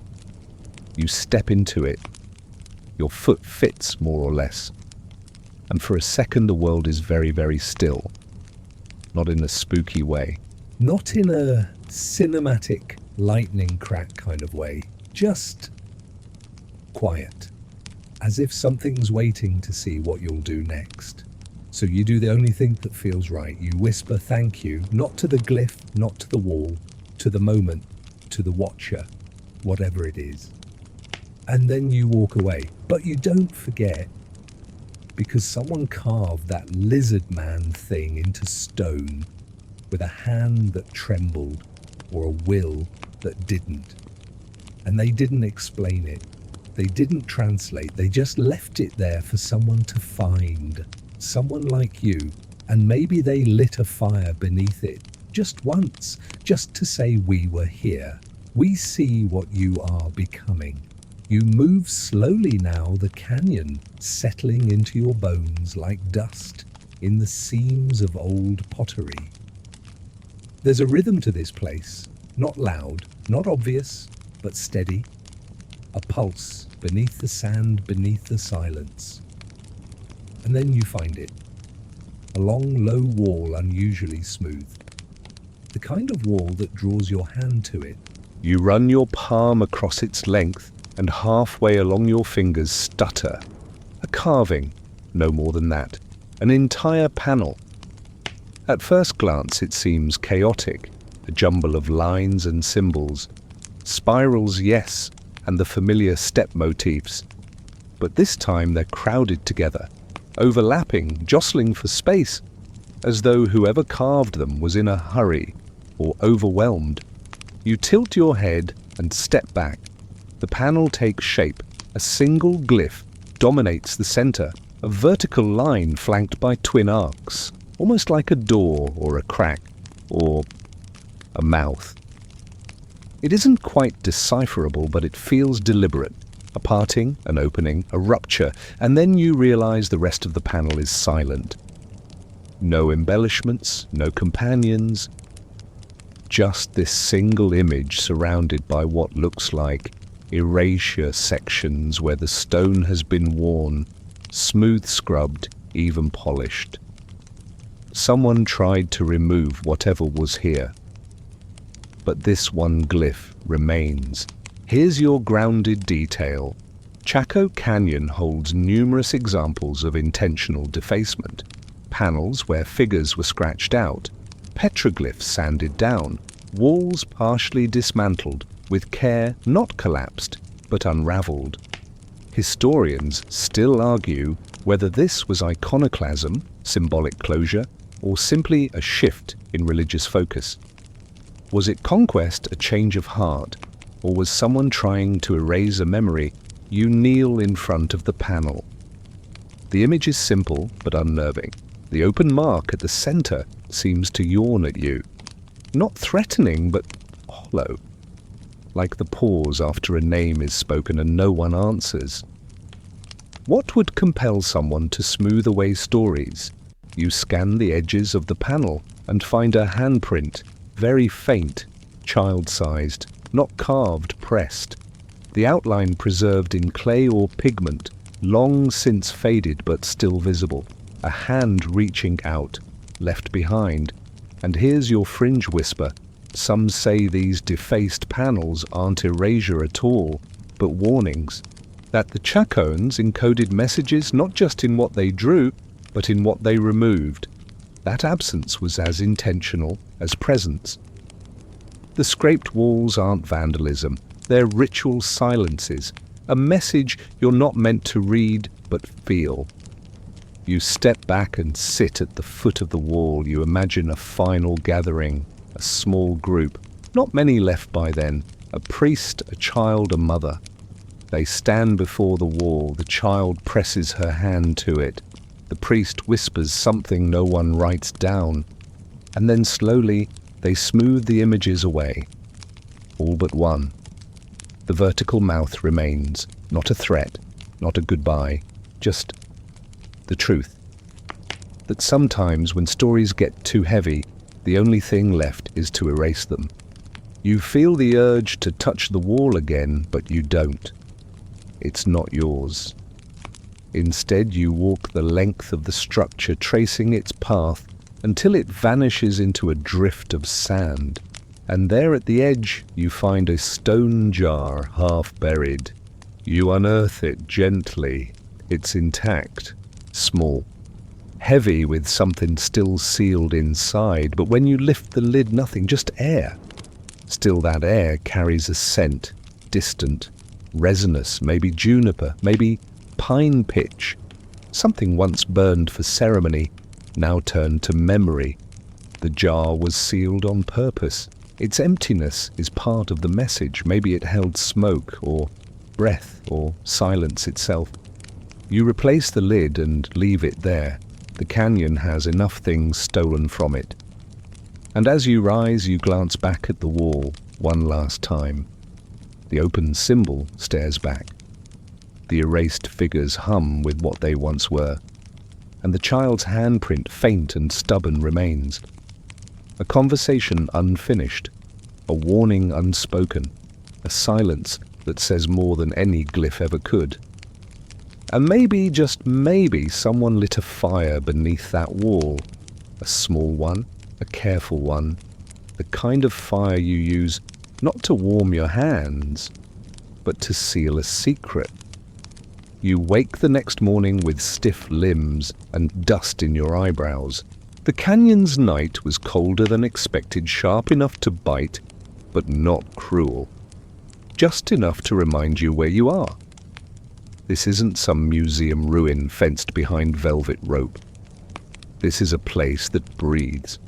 Speaker 2: You step into it. Your foot fits, more or less. And for a second the world is very, very still. Not in a spooky way.
Speaker 1: Not in a cinematic lightning crack kind of way. Just quiet. As if something's waiting to see what you'll do next. So you do the only thing that feels right. You whisper thank you, not to the glyph, not to the wall, to the moment, to the watcher, whatever it is. And then you walk away. But you don't forget, because someone carved that lizard man thing into stone with a hand that trembled or a will that didn't. And they didn't explain it. They didn't translate. They just left it there for someone to find. Someone like you. And maybe they lit a fire beneath it. Just once. Just to say we were here. We see what you are becoming. You move slowly now, the canyon, settling into your bones like dust in the seams of old pottery. There's a rhythm to this place. Not loud, not obvious, but steady. A pulse beneath the sand, beneath the silence. And then you find it. A long, low wall, unusually smooth. The kind of wall that draws your hand to it.
Speaker 2: You run your palm across its length, and halfway along your fingers stutter. A carving, no more than that. An entire panel. At first glance it seems chaotic, a jumble of lines and symbols. Spirals, yes, and the familiar step motifs. But this time they're crowded together, overlapping, jostling for space, as though whoever carved them was in a hurry or overwhelmed. You tilt your head and step back. The panel takes shape. A single glyph dominates the center, a vertical line flanked by twin arcs, almost like a door or a crack or a mouth. It isn't quite decipherable, but it feels deliberate. A parting, an opening, a rupture, and then you realize the rest of the panel is silent. No embellishments, no companions, just this single image surrounded by what looks like erasure sections where the stone has been worn, smooth scrubbed, even polished. Someone tried to remove whatever was here. But this one glyph remains. Here's your grounded detail. Chaco Canyon holds numerous examples of intentional defacement. Panels where figures were scratched out, petroglyphs sanded down, walls partially dismantled, with care not collapsed, but unraveled. Historians still argue whether this was iconoclasm, symbolic closure, or simply a shift in religious focus. Was it conquest, a change of heart, or was someone trying to erase a memory? You kneel in front of the panel. The image is simple but unnerving. The open mark at the center seems to yawn at you. Not threatening, but hollow. Like the pause after a name is spoken and no one answers. What would compel someone to smooth away stories? You scan the edges of the panel and find a handprint, very faint, child-sized, not carved, pressed. The outline preserved in clay or pigment, long since faded but still visible. A hand reaching out, left behind. And here's your fringe whisper. Some say these defaced panels aren't erasure at all, but warnings. That the Chacons encoded messages not just in what they drew, but in what they removed. That absence was as intentional as presence. The scraped walls aren't vandalism, they're ritual silences, a message you're not meant to read but feel. You step back and sit at the foot of the wall. You imagine a final gathering, a small group, not many left by then, a priest, a child, a mother. They stand before the wall. The child presses her hand to it. The priest whispers something no one writes down. And then slowly they smooth the images away. All but one. The vertical mouth remains, not a threat, not a goodbye, just the truth. That sometimes when stories get too heavy, the only thing left is to erase them. You feel the urge to touch the wall again, but you don't. It's not yours. Instead, you walk the length of the structure, tracing its path until it vanishes into a drift of sand. And there at the edge, you find a stone jar half buried. You unearth it gently. It's intact, small, heavy with something still sealed inside. But when you lift the lid, nothing, just air. Still, that air carries a scent, distant, resinous, maybe juniper, maybe pine pitch. Something once burned for ceremony, now turned to memory. The jar was sealed on purpose. Its emptiness is part of the message. Maybe it held smoke or breath or silence itself. You replace the lid and leave it there. The canyon has enough things stolen from it. And as you rise, you glance back at the wall one last time. The open symbol stares back. The erased figures hum with what they once were. And the child's handprint, faint and stubborn, remains. A conversation unfinished, a warning unspoken, a silence that says more than any glyph ever could. And maybe, just maybe, someone lit a fire beneath that wall. A small one, a careful one, the kind of fire you use not to warm your hands, but to seal a secret. You wake the next morning with stiff limbs and dust in your eyebrows. The canyon's night was colder than expected, sharp enough to bite, but not cruel. Just enough to remind you where you are. This isn't some museum ruin fenced behind velvet rope. This is a place that breathes.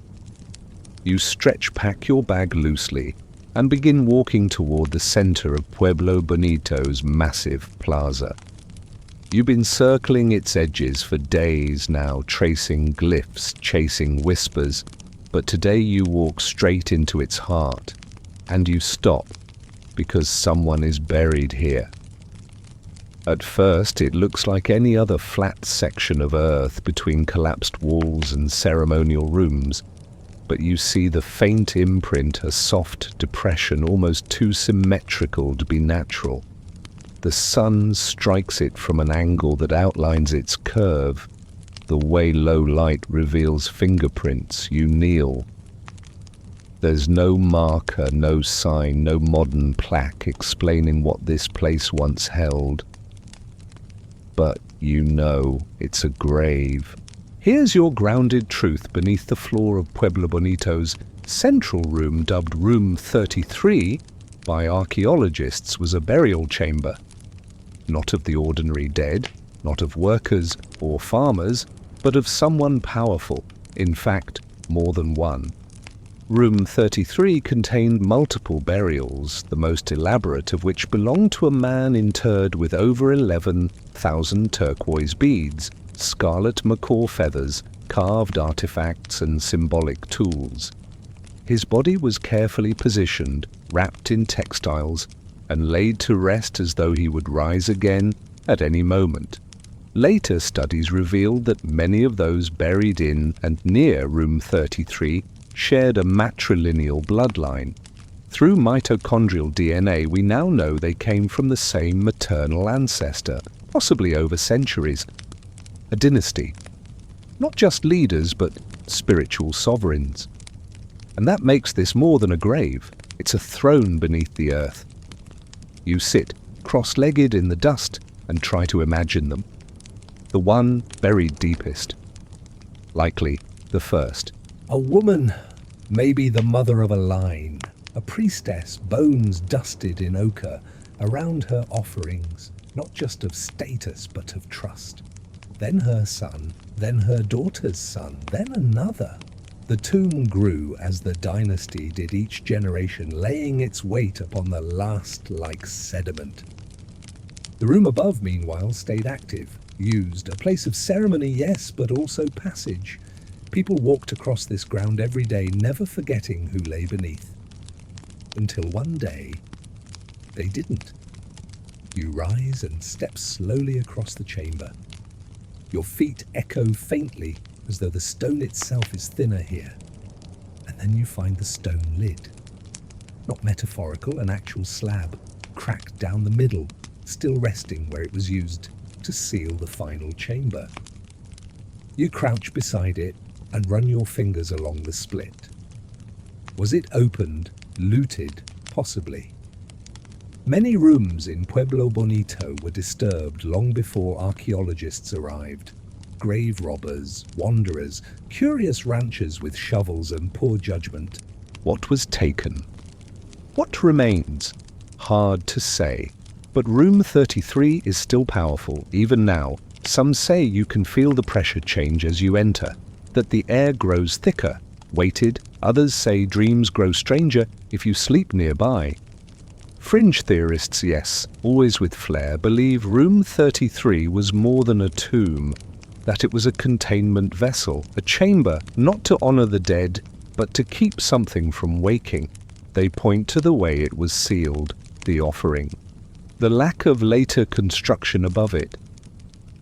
Speaker 2: You pack your bag loosely, and begin walking toward the center of Pueblo Bonito's massive plaza. You've been circling its edges for days now, tracing glyphs, chasing whispers, but today you walk straight into its heart, and you stop, because someone is buried here. At first, it looks like any other flat section of earth between collapsed walls and ceremonial rooms, but you see the faint imprint, a soft depression, almost too symmetrical to be natural. The sun strikes it from an angle that outlines its curve. The way low light reveals fingerprints, you kneel. There's no marker, no sign, no modern plaque explaining what this place once held. But you know it's a grave. Here's your grounded truth beneath the floor of Pueblo Bonito's central room, dubbed Room 33 by archaeologists, was a burial chamber. Not of the ordinary dead, not of workers or farmers, but of someone powerful, in fact, more than one. Room 33 contained multiple burials, the most elaborate of which belonged to a man interred with over 11,000 turquoise beads, scarlet macaw feathers, carved artifacts and symbolic tools. His body was carefully positioned, wrapped in textiles, and laid to rest as though he would rise again at any moment. Later studies revealed that many of those buried in and near Room 33 shared a matrilineal bloodline. Through mitochondrial DNA, we now know they came from the same maternal ancestor, possibly over centuries. A dynasty. Not just leaders, but spiritual sovereigns. And that makes this more than a grave. It's a throne beneath the earth. You sit, cross-legged in the dust, and try to imagine them. The one buried deepest. Likely the first.
Speaker 1: A woman, maybe the mother of a line, a priestess, bones dusted in ochre, around her offerings, not just of status but of trust. Then her son, then her daughter's son, then another. The tomb grew as the dynasty did each generation, laying its weight upon the last like sediment. The room above, meanwhile, stayed active, used, a place of ceremony, yes, but also passage. People walked across this ground every day, never forgetting who lay beneath. Until one day, they didn't. You rise and step slowly across the chamber. Your feet echo faintly, as though the stone itself is thinner here. And then you find the stone lid. Not metaphorical, an actual slab, cracked down the middle, still resting where it was used to seal the final chamber. You crouch beside it and run your fingers along the split. Was it opened, looted, possibly? Many rooms in Pueblo Bonito were disturbed long before archaeologists arrived. Grave robbers, wanderers, curious ranchers with shovels and poor judgment.
Speaker 2: What was taken? What remains? Hard to say. But Room 33 is still powerful, even now. Some say you can feel the pressure change as you enter, that the air grows thicker, weighted. Others say dreams grow stranger if you sleep nearby. Fringe theorists, yes, always with flair, believe Room 33 was more than a tomb, that it was a containment vessel, a chamber, not to honor the dead, but to keep something from waking. They point to the way it was sealed, the offering. The lack of later construction above it.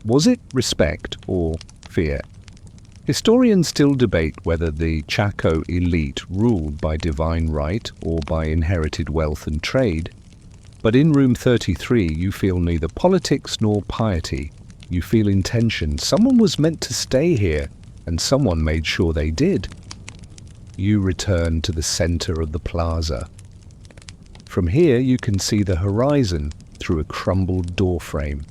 Speaker 2: Was it respect or fear? Historians still debate whether the Chaco elite ruled by divine right or by inherited wealth and trade. But in Room 33 you feel neither politics nor piety. You feel intention. Someone was meant to stay here, and someone made sure they did. You return to the center of the plaza. From here you can see the horizon through a crumbled doorframe.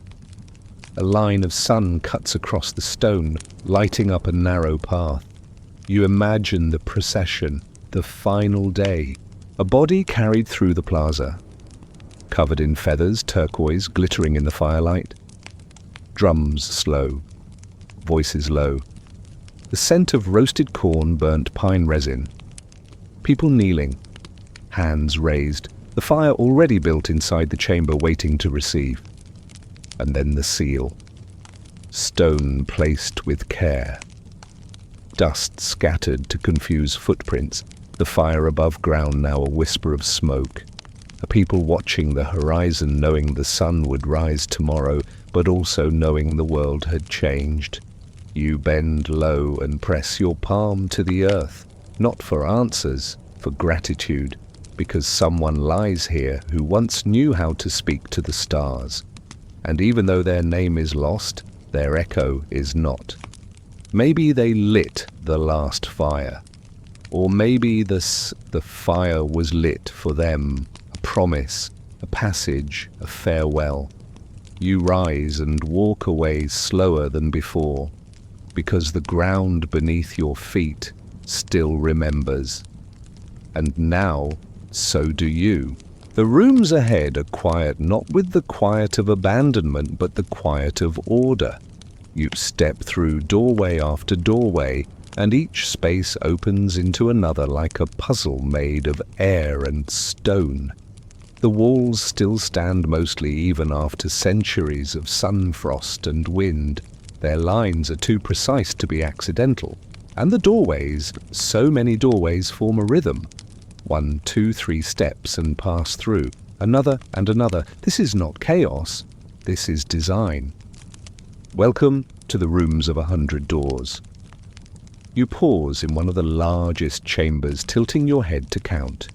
Speaker 2: A line of sun cuts across the stone, lighting up a narrow path. You imagine the procession, the final day. A body carried through the plaza, covered in feathers, turquoise, glittering in the firelight. Drums slow, voices low. The scent of roasted corn, burnt pine resin. People kneeling, hands raised. The fire already built inside the chamber waiting to receive. And then the seal. Stone placed with care. Dust scattered to confuse footprints. The fire above ground now a whisper of smoke. A people watching the horizon, knowing the sun would rise tomorrow, but also knowing the world had changed. You bend low and press your palm to the earth, not for answers, for gratitude, because someone lies here who once knew how to speak to the stars. And even though their name is lost, their echo is not. Maybe they lit the last fire. Or maybe the fire was lit for them, a promise, a passage, a farewell. You rise and walk away slower than before, because the ground beneath your feet still remembers. And now, so do you. The rooms ahead are quiet, not with the quiet of abandonment, but the quiet of order. You step through doorway after doorway, and each space opens into another like a puzzle made of air and stone. The walls still stand mostly even after centuries of sun frost and wind. Their lines are too precise to be accidental. And the doorways, so many doorways form a rhythm. 1, 2, 3 steps and pass through. Another and another. This is not chaos. This is design. Welcome to the rooms of 100 doors. You pause in one of the largest chambers, tilting your head to count.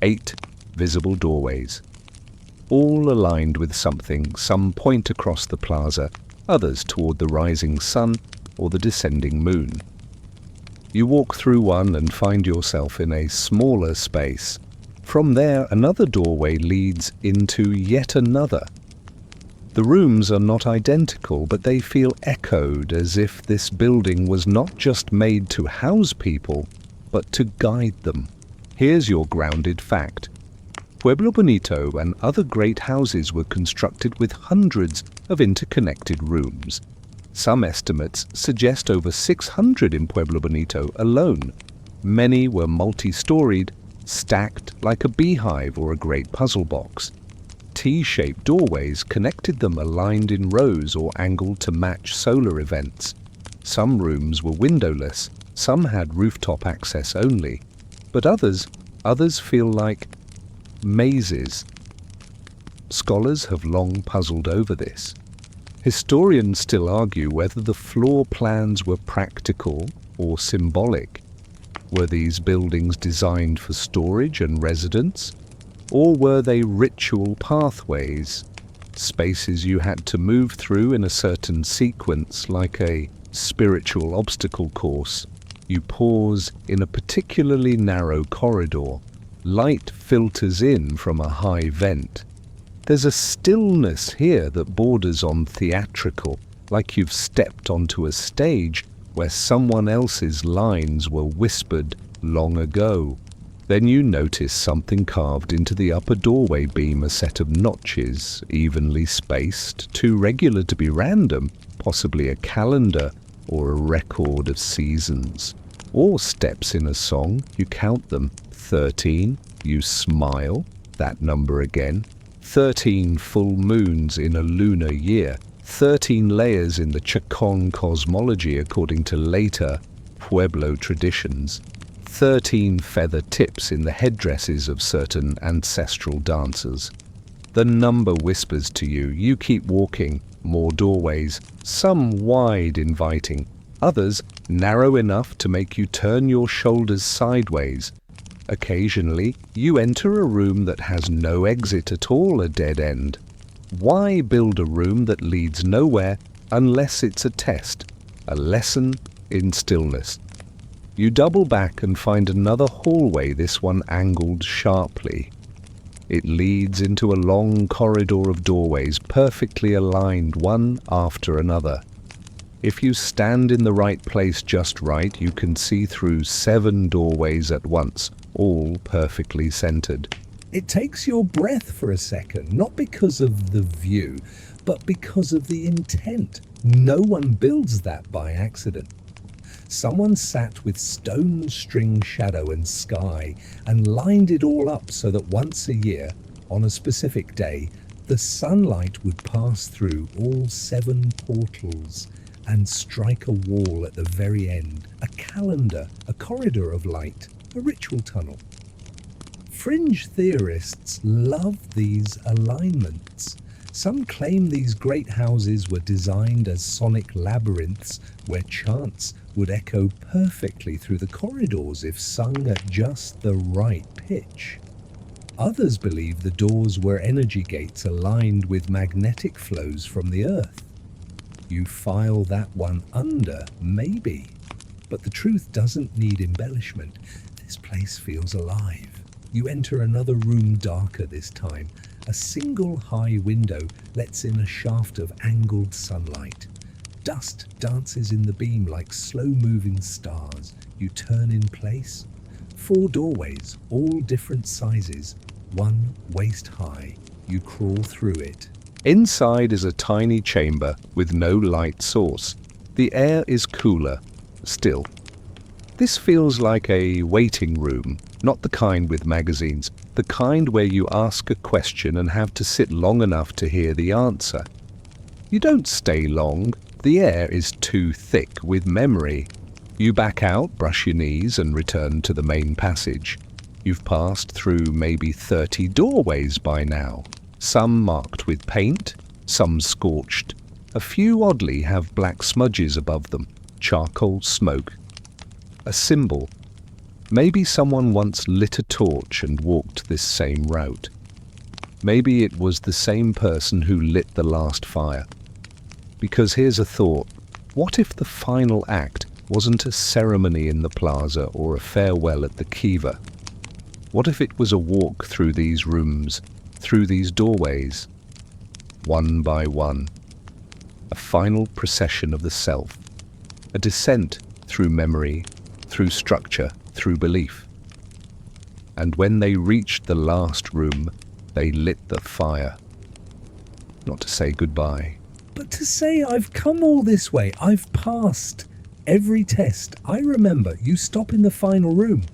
Speaker 2: 8 visible doorways, all aligned with something. Some point across the plaza, others toward the rising sun or the descending moon. You walk through one and find yourself in a smaller space. From there, another doorway leads into yet another. The rooms are not identical, but they feel echoed, as if this building was not just made to house people, but to guide them. Here's your grounded fact. Pueblo Bonito and other great houses were constructed with hundreds of interconnected rooms. Some estimates suggest over 600 in Pueblo Bonito alone. Many were multi-storied, stacked like a beehive or a great puzzle box. T-shaped doorways connected them, aligned in rows or angled to match solar events. Some rooms were windowless, some had rooftop access only, but others feel like mazes. Scholars have long puzzled over this. Historians still argue whether the floor plans were practical or symbolic. Were these buildings designed for storage and residence? Or were they ritual pathways, spaces you had to move through in a certain sequence, like a spiritual obstacle course? You pause in a particularly narrow corridor. Light filters in from a high vent. There's a stillness here that borders on theatrical, like you've stepped onto a stage where someone else's lines were whispered long ago. Then you notice something carved into the upper doorway beam, a set of notches, evenly spaced, too regular to be random, possibly a calendar or a record of seasons. Or steps in a song, you count them, 13, you smile, that number again. 13 full moons in a lunar year, 13 layers in the Chaco cosmology according to later Pueblo traditions, 13 feather tips in the headdresses of certain ancestral dancers. The number whispers to you. You keep walking, more doorways, some wide, inviting, others narrow enough to make you turn your shoulders sideways. Occasionally, you enter a room that has no exit at all, a dead end. Why build a room that leads nowhere unless it's a test, a lesson in stillness? You double back and find another hallway, this one angled sharply. It leads into a long corridor of doorways, perfectly aligned one after another. If you stand in the right place just right, you can see through 7 doorways at once, all perfectly centered.
Speaker 1: It takes your breath for a second, not because of the view, but because of the intent. No one builds that by accident. Someone sat with stone string shadow and sky and lined it all up so that once a year, on a specific day, the sunlight would pass through all 7 portals and strike a wall at the very end, a calendar, a corridor of light, a ritual tunnel. Fringe theorists love these alignments. Some claim these great houses were designed as sonic labyrinths where chants would echo perfectly through the corridors if sung at just the right pitch. Others believe the doors were energy gates aligned with magnetic flows from the earth. You file that one under, maybe. But the truth doesn't need embellishment. This place feels alive. You enter another room, darker this time. A single high window lets in a shaft of angled sunlight. Dust dances in the beam like slow-moving stars. You turn in place. 4 doorways, all different sizes, one waist high. You crawl through it.
Speaker 2: Inside is a tiny chamber with no light source. The air is cooler, still. This feels like a waiting room, not the kind with magazines, the kind where you ask a question and have to sit long enough to hear the answer. You don't stay long. The air is too thick with memory. You back out, brush your knees, and return to the main passage. You've passed through maybe 30 doorways by now. Some marked with paint, some scorched. A few oddly have black smudges above them, charcoal smoke. A symbol. Maybe someone once lit a torch and walked this same route. Maybe it was the same person who lit the last fire. Because here's a thought. What if the final act wasn't a ceremony in the plaza or a farewell at the Kiva? What if it was a walk through these rooms, through these doorways, one by one? A final procession of the self, a descent through memory, through structure, through belief. And when they reached the last room, they lit the fire. Not to say goodbye.
Speaker 1: But to say I've come all this way, I've passed every test. I remember you stop in the final room.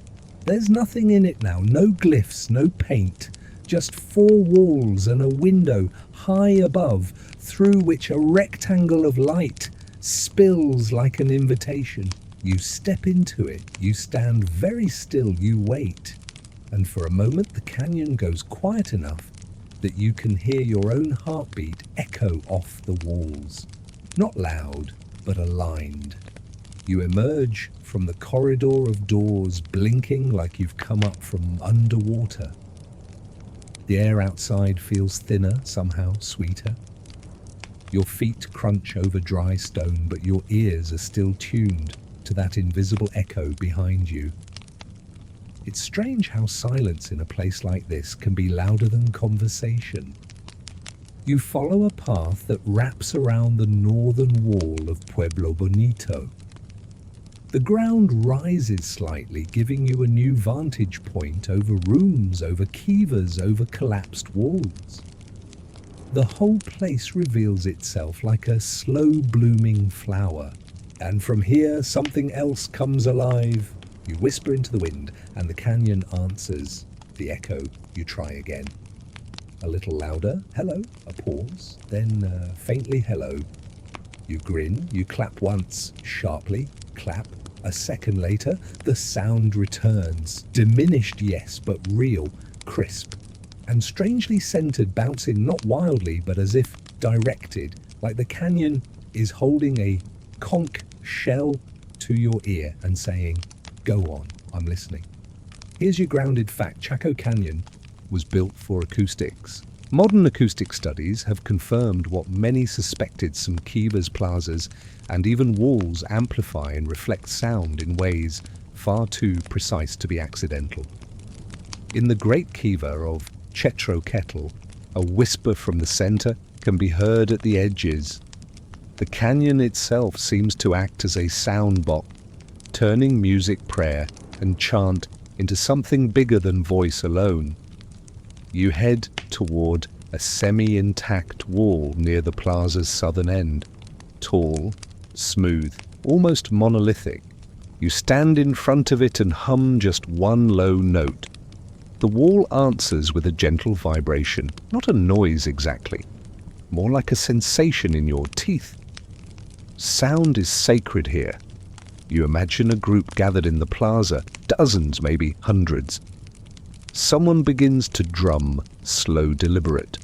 Speaker 1: There's nothing in it now, no glyphs, no paint, just 4 walls and a window high above through which a rectangle of light spills like an invitation. You step into it, you stand very still, you wait. And for a moment the canyon goes quiet enough that you can hear your own heartbeat echo off the walls. Not loud, but aligned. You emerge from the corridor of doors, blinking like you've come up from underwater. The air outside feels thinner, somehow sweeter. Your feet crunch over dry stone, but your ears are still tuned to that invisible echo behind you. It's strange how silence in a place like this can be louder than conversation. You follow a path that wraps around the northern wall of Pueblo Bonito. The ground rises slightly, giving you a new vantage point over rooms, over kivas, over collapsed walls. The whole place reveals itself like a slow-blooming flower. And from here, something else comes alive. You whisper into the wind, and the canyon answers. The echo, you try again. A little louder, hello, a pause, then faintly hello. You grin, you clap once, sharply, clap. A second later, the sound returns. Diminished, yes, but real, crisp, and strangely centered, bouncing not wildly, but as if directed, like the canyon is holding a conch shell to your ear and saying, go on, I'm listening. Here's your grounded fact. Chaco Canyon was built for acoustics. Modern acoustic studies have confirmed what many suspected: some Kivas, plazas, and even walls amplify and reflect sound in ways far too precise to be accidental. In the Great Kiva of Chetro Kettle, a whisper from the center can be heard at the edges. The canyon itself seems to act as a sound box, turning music, prayer, and chant into something bigger than voice alone. You head toward a semi-intact wall near the plaza's southern end. Tall, smooth, almost monolithic. You stand in front of it and hum just one low note. The wall answers with a gentle vibration, not a noise exactly, more like a sensation in your teeth. Sound is sacred here. You imagine a group gathered in the plaza, dozens, maybe hundreds. Someone begins to drum, slow, deliberate.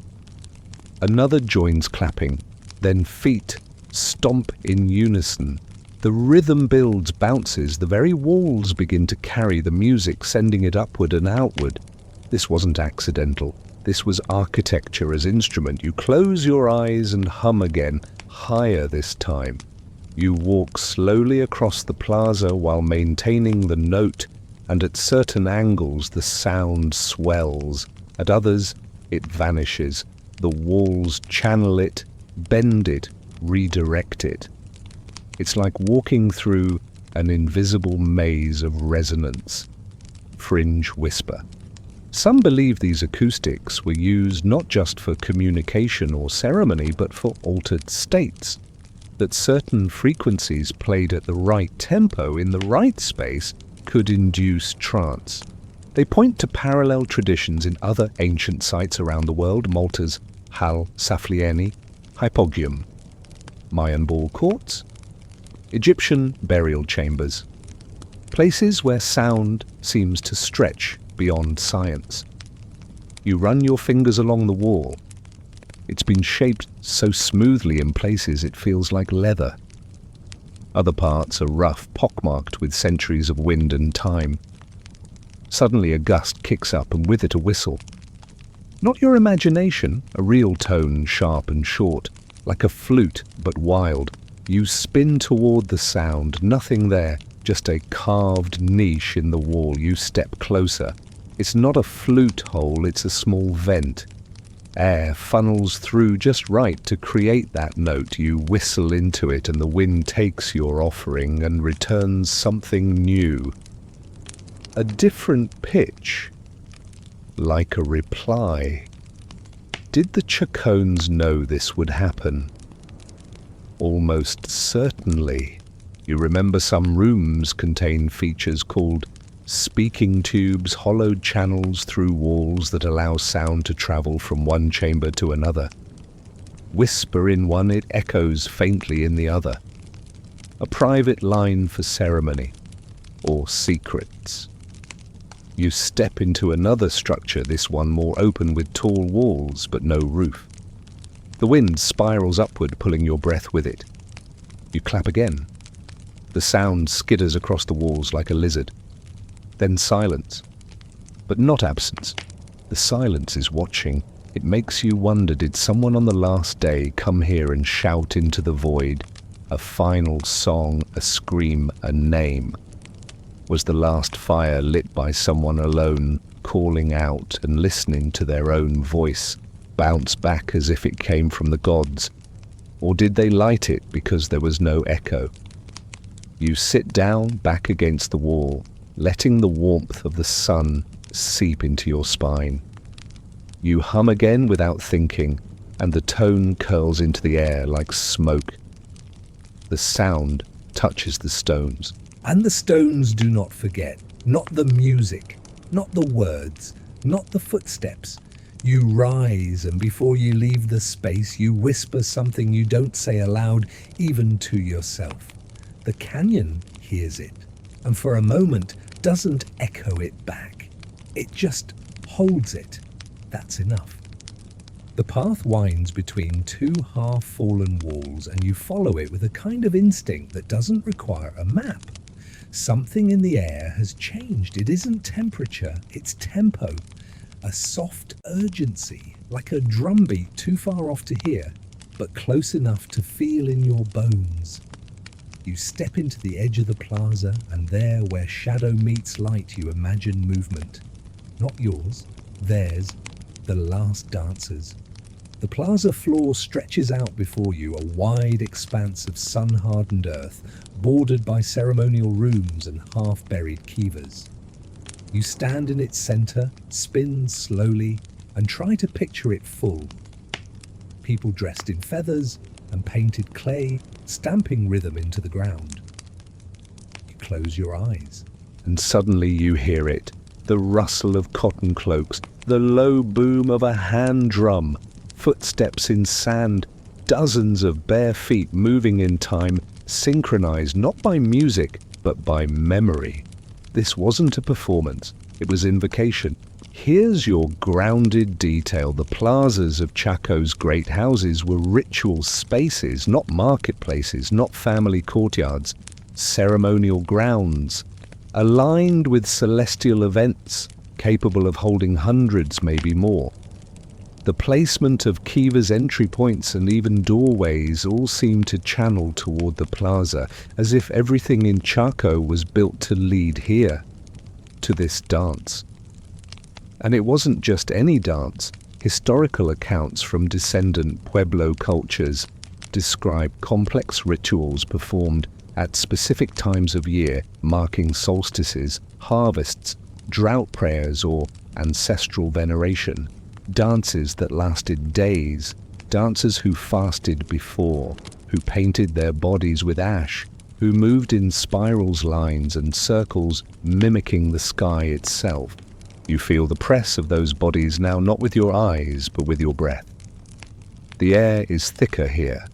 Speaker 1: Another joins clapping, then feet stomp in unison. The rhythm builds, bounces, the very walls begin to carry the music, sending it upward and outward. This wasn't accidental. This was architecture as instrument. You close your eyes and hum again,
Speaker 2: higher this time. You walk slowly across the plaza while maintaining the note, and at certain angles the sound swells. At others, it vanishes. The walls channel it, bend it, redirect it. It's like walking through an invisible maze of resonance. Fringe whisper. Some believe these acoustics were used not just for communication or ceremony, but for altered states. That certain frequencies played at the right tempo in the right space could induce trance. They point to parallel traditions in other ancient sites around the world: Malta's Hal Saflieni, Hypogeum, Mayan ball courts, Egyptian burial chambers. Places where sound seems to stretch beyond science. You run your fingers along the wall. It's been shaped so smoothly in places it feels like leather. Other parts are rough, pockmarked with centuries of wind and time. Suddenly a gust kicks up, and with it a whistle. Not your imagination, a real tone, sharp and short, like a flute but wild. You spin toward the sound, nothing there, just a carved niche in the wall. You step closer. It's not a flute hole, it's a small vent. Air funnels through just right to create that note. You whistle into it, and the wind takes your offering and returns something new. A different pitch, like a reply. Did the Chacones know this would happen? Almost certainly. You remember some rooms contain features called speaking tubes, hollowed channels through walls that allow sound to travel from one chamber to another. Whisper in one, it echoes faintly in the other. A private line for ceremony or secrets. You step into another structure, this one more open with tall walls but no roof. The wind spirals upward, pulling your breath with it. You clap again. The sound skitters across the walls like a lizard. Then silence. But not absence. The silence is watching. It makes you wonder, did someone on the last day come here and shout into the void? A final song, a scream, a name. Was the last fire lit by someone alone, calling out and listening to their own voice, bounce back as if it came from the gods? Or did they light it because there was no echo? You sit down back against the wall, letting the warmth of the sun seep into your spine. You hum again without thinking, and the tone curls into the air like smoke. The sound touches the stones.
Speaker 1: And the stones do not forget. Not the music, not the words, not the footsteps. You rise, and before you leave the space, you whisper something you don't say aloud, even to yourself. The canyon hears it, and for a moment doesn't echo it back. It just holds it. That's enough. The path winds between two half-fallen walls, and you follow it with a kind of instinct that doesn't require a map. Something in the air has changed. It isn't temperature, it's tempo. A soft urgency, like a drumbeat too far off to hear, but close enough to feel in your bones. You step into the edge of the plaza, and there, where shadow meets light, you imagine movement. Not yours, theirs, the last dancers. The plaza floor stretches out before you, a wide expanse of sun-hardened earth, bordered by ceremonial rooms and half-buried kivas. You stand in its center, spin slowly, and try to picture it full. People dressed in feathers and painted clay, stamping rhythm into the ground. You close your eyes,
Speaker 2: And suddenly you hear it, the rustle of cotton cloaks, the low boom of a hand drum, footsteps in sand, dozens of bare feet moving in time, synchronized not by music, but by memory. This wasn't a performance, it was invocation. Here's your grounded detail. The plazas of Chaco's great houses were ritual spaces, not marketplaces, not family courtyards, ceremonial grounds, aligned with celestial events, capable of holding hundreds, maybe more. The placement of Kivas entry points and even doorways all seem to channel toward the plaza, as if everything in Chaco was built to lead here, to this dance. And it wasn't just any dance. Historical accounts from descendant Pueblo cultures describe complex rituals performed at specific times of year, marking solstices, harvests, drought prayers, or ancestral veneration. Dances that lasted days, dancers who fasted before, who painted their bodies with ash, who moved in spirals, lines, and circles, mimicking the sky itself. You feel the press of those bodies now, not with your eyes, but with your breath. The air is thicker here,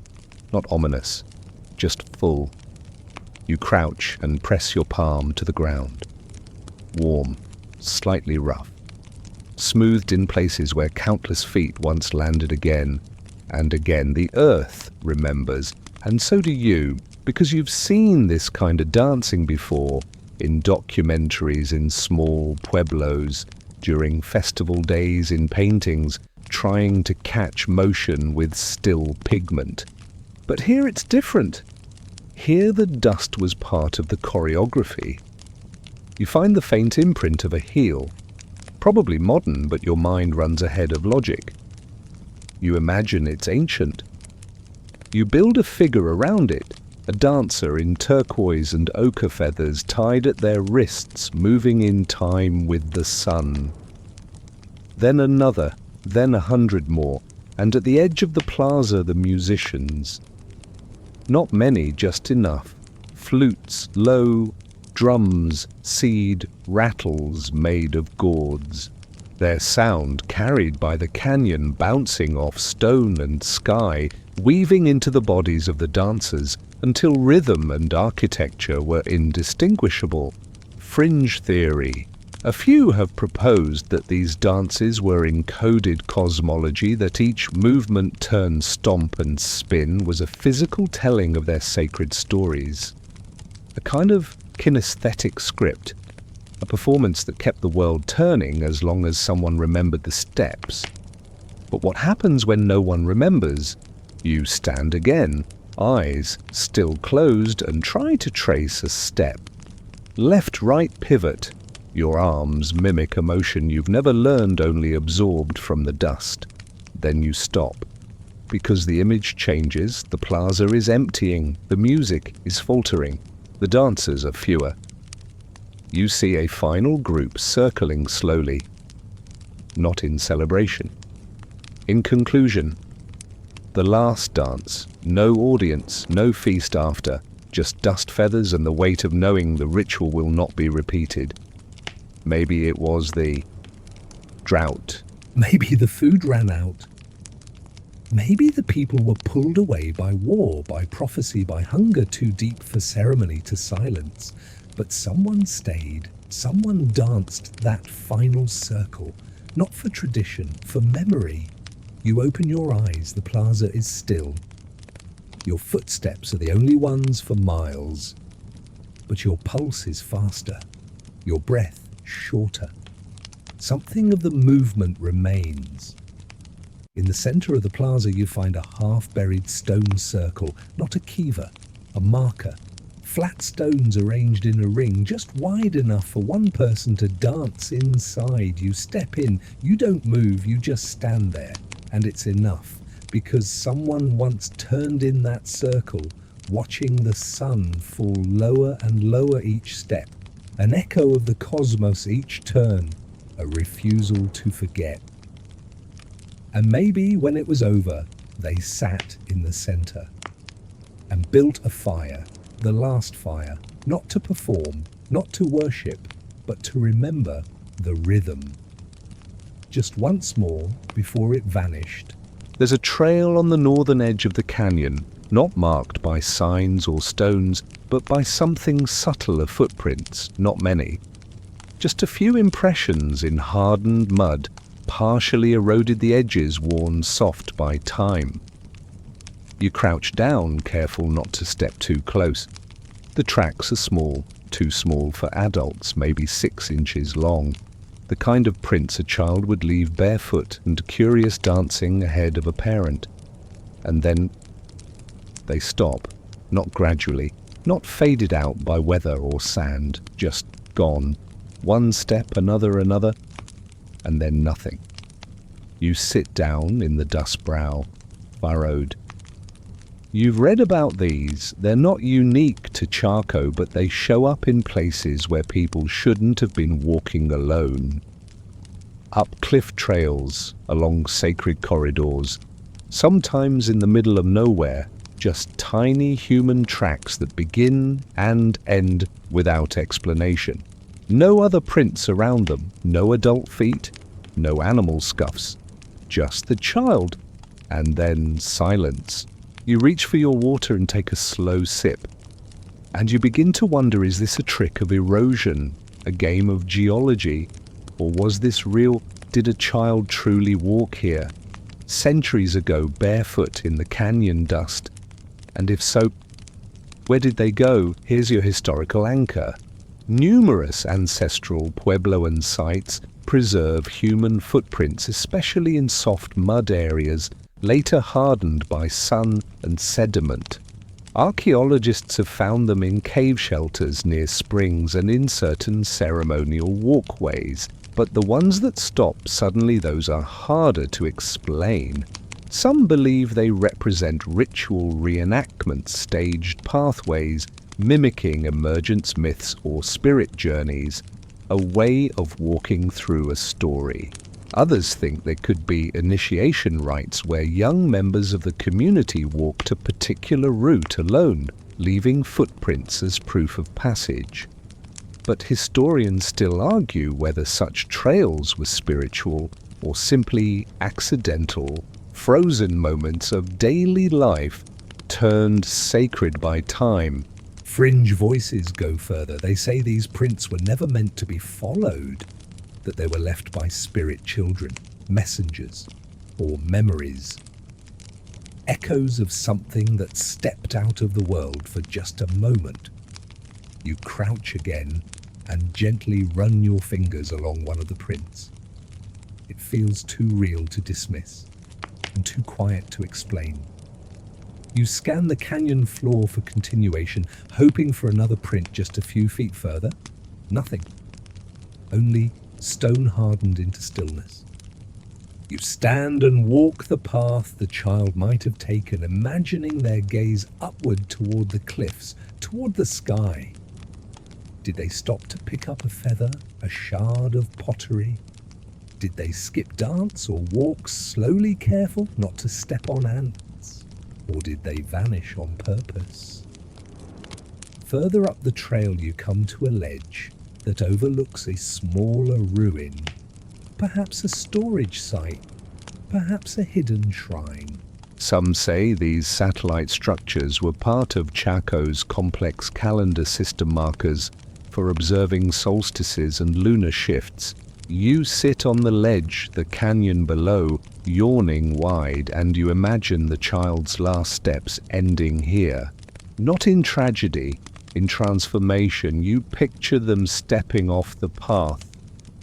Speaker 2: not ominous, just full. You crouch and press your palm to the ground. Warm, slightly rough, smoothed in places where countless feet once landed again and again. The earth remembers, and so do you, because you've seen this kind of dancing before in documentaries, in small pueblos, during festival days, in paintings, trying to catch motion with still pigment. But here it's different. Here the dust was part of the choreography. You find the faint imprint of a heel, probably modern, but your mind runs ahead of logic. You imagine it's ancient. You build a figure around it, a dancer in turquoise and ochre feathers tied at their wrists, moving in time with the sun. Then another, then 100 more, and at the edge of the plaza the musicians. Not many, just enough. Flutes, low, drums, seed, rattles made of gourds. Their sound carried by the canyon, bouncing off stone and sky, weaving into the bodies of the dancers until rhythm and architecture were indistinguishable. Fringe theory. A few have proposed that these dances were encoded cosmology, that each movement, turn, stomp and spin was a physical telling of their sacred stories. A kind of kinesthetic script, a performance that kept the world turning as long as someone remembered the steps. But what happens when no one remembers? You stand again, eyes still closed, and try to trace a step. Left-right pivot. Your arms mimic a motion you've never learned, only absorbed from the dust. Then you stop. Because the image changes, the plaza is emptying, the music is faltering, the dancers are fewer. You see a final group circling slowly, not in celebration. In conclusion, the last dance, no audience, no feast after, just dust feathers and the weight of knowing the ritual will not be repeated. Maybe it was the drought.
Speaker 1: Maybe the food ran out. Maybe the people were pulled away by war, by prophecy, by hunger too deep for ceremony to silence. But someone stayed, someone danced that final circle, not for tradition, for memory. You open your eyes, the plaza is still. Your footsteps are the only ones for miles. But your pulse is faster, your breath shorter. Something of the movement remains. In the center of the plaza you find a half-buried stone circle, not a kiva, a marker. Flat stones arranged in a ring, just wide enough for one person to dance inside. You step in, you don't move, you just stand there. And it's enough, because someone once turned in that circle, watching the sun fall lower and lower each step. An echo of the cosmos each turn, a refusal to forget. And maybe when it was over, they sat in the center and built a fire, the last fire, not to perform, not to worship, but to remember the rhythm. Just once more before it vanished.
Speaker 2: There's a trail on the northern edge of the canyon, not marked by signs or stones, but by something subtler footprints, not many. Just a few impressions in hardened mud, partially eroded the edges worn soft by time. You crouch down, careful not to step too close. The tracks are small, too small for adults, maybe 6 inches long. the kind of prints a child would leave barefoot and curious dancing ahead of a parent. And then they stop, not gradually, not faded out by weather or sand, just gone. One step, another, and then nothing. You sit down in the dust brow, furrowed. You've read about these. They're not unique to Chaco, but they show up in places where people shouldn't have been walking alone. Up cliff trails, along sacred corridors, sometimes in the middle of nowhere, just tiny human tracks that begin and end without explanation. No other prints around them, no adult feet, no animal scuffs, just the child, and then silence. You reach for your water and take a slow sip, and you begin to wonder, is this a trick of erosion, a game of geology, or was this real? Did a child truly walk here, centuries ago, barefoot in the canyon dust? And if so, where did they go? Here's your historical anchor. Numerous ancestral Puebloan sites preserve human footprints, especially in soft mud areas, later hardened by sun and sediment. Archaeologists have found them in cave shelters near springs and in certain ceremonial walkways, but the ones that stop, suddenly those are harder to explain. Some believe they represent ritual reenactments, staged pathways, mimicking emergence myths or spirit journeys, a way of walking through a story. Others think they could be initiation rites where young members of the community walked a particular route alone, leaving footprints as proof of passage. But historians still argue whether such trails were spiritual or simply accidental, frozen moments of daily life turned sacred by time.
Speaker 1: Fringe voices go further. They say these prints were never meant to be followed, that they were left by spirit children, messengers, or memories. Echoes of something that stepped out of the world for just a moment. You crouch again and gently run your fingers along one of the prints. It feels too real to dismiss and too quiet to explain. You scan the canyon floor for continuation, hoping for another print just a few feet further. Nothing. Only stone hardened into stillness. You stand and walk the path the child might have taken, imagining their gaze upward toward the cliffs, toward the sky. Did they stop to pick up a feather, a shard of pottery? Did they skip dance or walk slowly, careful not to step on ants? Or did they vanish on purpose? Further up the trail you come to a ledge that overlooks a smaller ruin, perhaps a storage site, perhaps a hidden shrine.
Speaker 2: Some say these satellite structures were part of Chaco's complex calendar system markers for observing solstices and lunar shifts. You sit on the ledge, the canyon below, yawning wide, and you imagine the child's last steps ending here. Not in tragedy, in transformation. You picture them stepping off the path